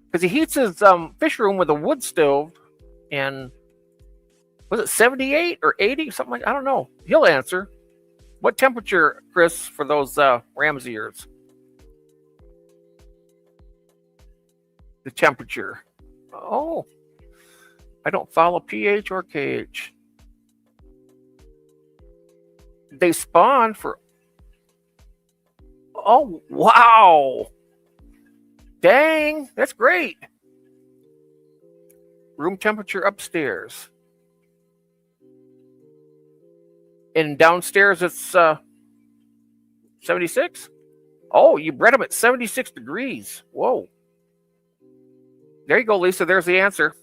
Speaker 1: because he heats his fish room with a wood stove, and was it 78 or 80, something like? I don't know. He'll answer. What temperature, Chris, for those ram's ears? The temperature. Oh, I don't follow pH or KH. They spawn for. Oh, wow. Dang, that's great. Room temperature upstairs. And downstairs it's 76? Oh, you bred them at 76 degrees. Whoa. There you go, Lisa. There's the answer.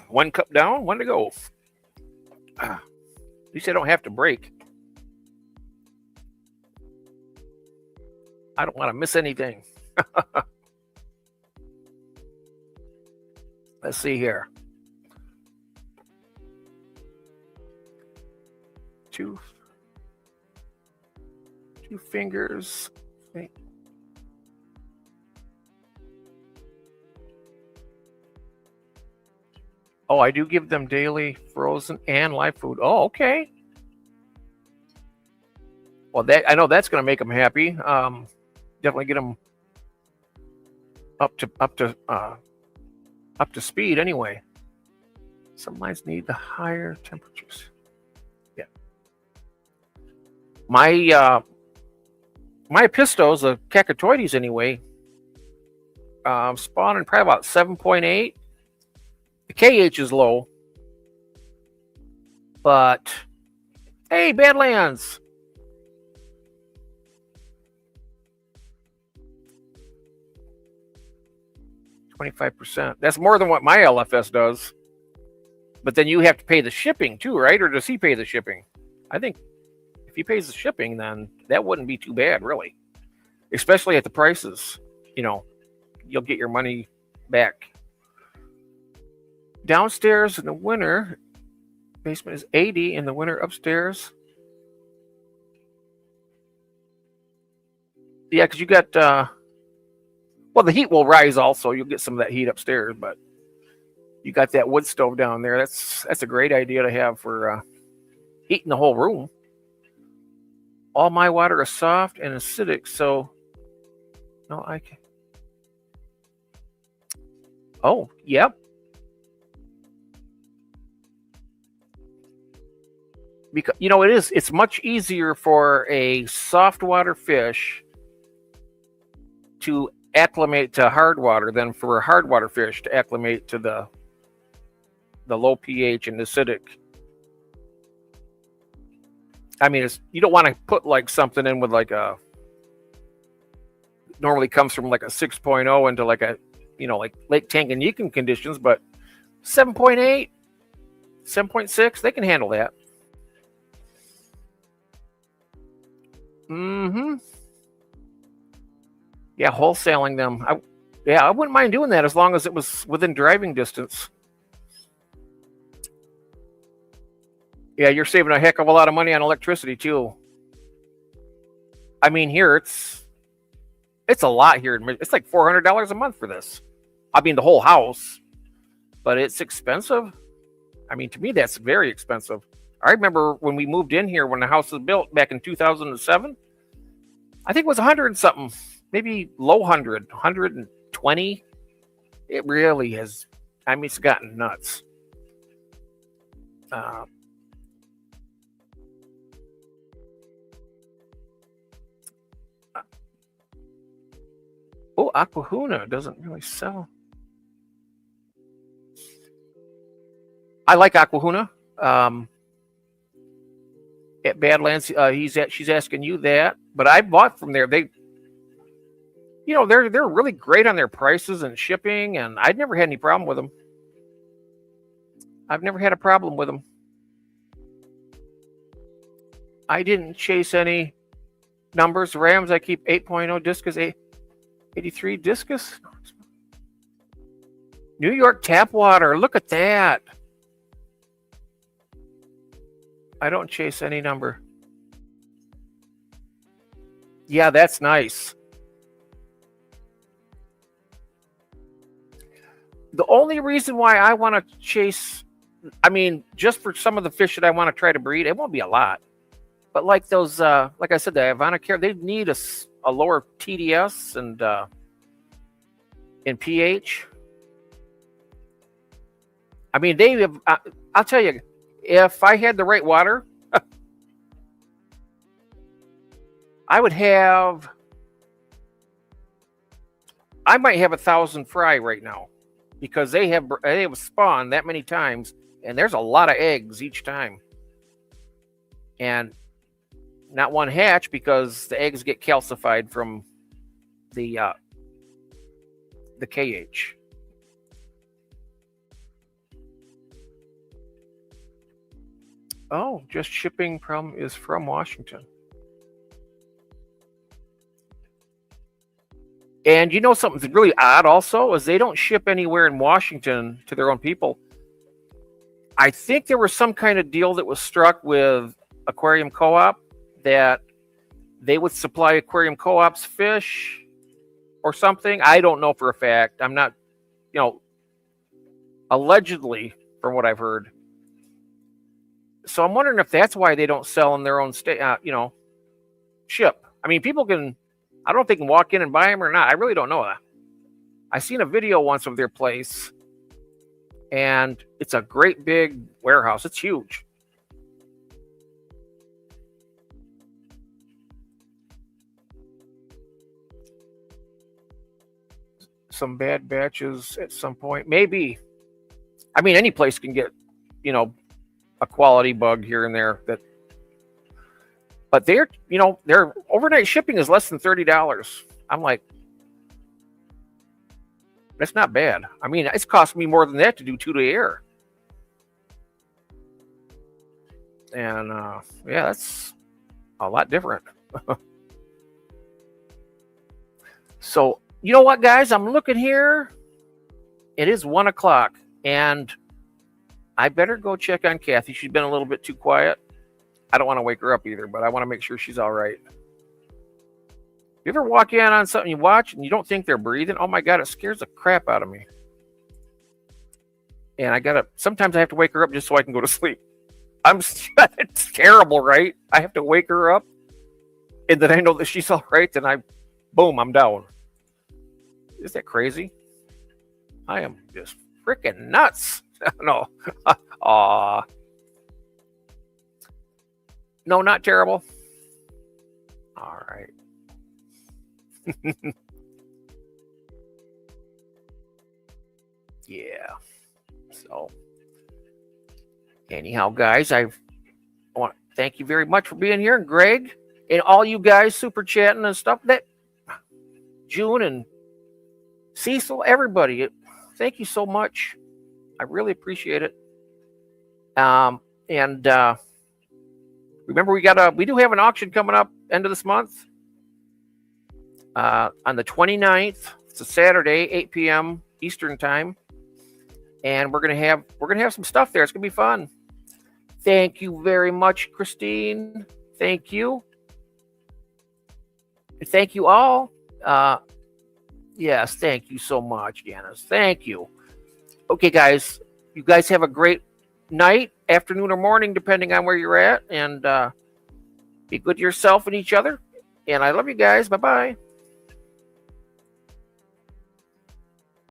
Speaker 1: One cup down, one to go. At least I don't have to break. I don't want to miss anything. Let's see here. Two fingers. Oh, I do give them daily frozen and live food. Oh, okay. Well, I know that's going to make them happy. Definitely get them up to speed anyway. Some lines need the higher temperatures. Yeah. My pistos, the cacatoides anyway, spawn in probably about 7.8. The KH is low, but hey, Badlands. %. That's more than what my LFS does. But then you have to pay the shipping too, right? Or does he pay the shipping? I think if he pays the shipping, then that wouldn't be too bad, really. Especially at the prices. You know, you'll get your money back. Downstairs in the winter, basement is 80. In the winter, upstairs. Yeah, because you got... well, the heat will rise also. You'll get some of that heat upstairs, but you got that wood stove down there. That's a great idea to have for heating the whole room. All my water is soft and acidic, so no, I can. Oh, yep. Because it's much easier for a soft water fish to acclimate to hard water than for a hard water fish to acclimate to the low pH and acidic. I mean, you don't want to put like something in with like a normally comes from like a 6.0 into like a like Lake Tanganyika conditions, but 7.8, 7.6, they can handle that. Yeah, wholesaling them. I wouldn't mind doing that as long as it was within driving distance. Yeah, you're saving a heck of a lot of money on electricity too. I mean, here it's a lot here. It's like $400 a month for this. I mean, the whole house, but it's expensive. I mean, to me, that's very expensive. I remember when we moved in here when the house was built back in 2007. I think it was 100 and something. Maybe low 120. It really has. I mean, it's gotten nuts. Aquahuna doesn't really sell. I like Aquahuna. At Badlands, she's asking you that, but I bought from there. They're really great on their prices and shipping, and I'd never had any problem with them. I've never had a problem with them. I didn't chase any numbers. Rams, I keep 8.0 discus, 83 discus. New York tap water. Look at that. I don't chase any number. Yeah, that's nice. The only reason why I want to chase, I mean, just for some of the fish that I want to try to breed, it won't be a lot. But like those, like I said, the Ivana, they need a lower TDS and pH. I mean, they have, I'll tell you, if I had the right water, I might have 1,000 fry right now because they have spawned that many times, and there's a lot of eggs each time. And not one hatch because the eggs get calcified from the KH. Oh, just shipping is from Washington. And you know something really odd also is they don't ship anywhere in Washington to their own people. I think there was some kind of deal that was struck with Aquarium Co-op that they would supply Aquarium Co-op's fish or something. I don't know for a fact. I'm not, allegedly from what I've heard. So I'm wondering if that's why they don't sell in their own state, ship. I mean, people can, I don't know if they can walk in and buy them or not. I really don't know that. I seen a video once of their place, and it's a great big warehouse. It's huge. Some bad batches at some point, maybe. I mean, any place can get, a quality bug here and there. But their overnight shipping is less than $30. I'm like, that's not bad. I mean, it's cost me more than that to do 2-day air. And yeah, that's a lot different. So, you know what, guys? I'm looking here. It is 1 o'clock, and I better go check on Kathy. She's been a little bit too quiet. I don't want to wake her up either, but I want to make sure she's all right. You ever walk in on something you watch and you don't think they're breathing? Oh my God, it scares the crap out of me. And sometimes I have to wake her up just so I can go to sleep. It's terrible, right? I have to wake her up, and then I know that she's all right, and I'm down. Is that crazy? I am just freaking nuts. No. Aw. No, not terrible. All right. Yeah. So, anyhow, guys, I want to thank you very much for being here, and Greg, and all you guys super chatting and stuff. That June and Cecil, everybody, thank you so much. I really appreciate it. And remember, we do have an auction coming up end of this month. On the 29th, it's a Saturday, 8 p.m. Eastern time. And we're gonna have some stuff there. It's gonna be fun. Thank you very much, Christine. Thank you. And thank you all. Yes, thank you so much, Janice. Thank you. Okay, guys, you guys have a great night, afternoon, or morning, depending on where you're at. And be good to yourself and each other. And I love you guys. Bye-bye.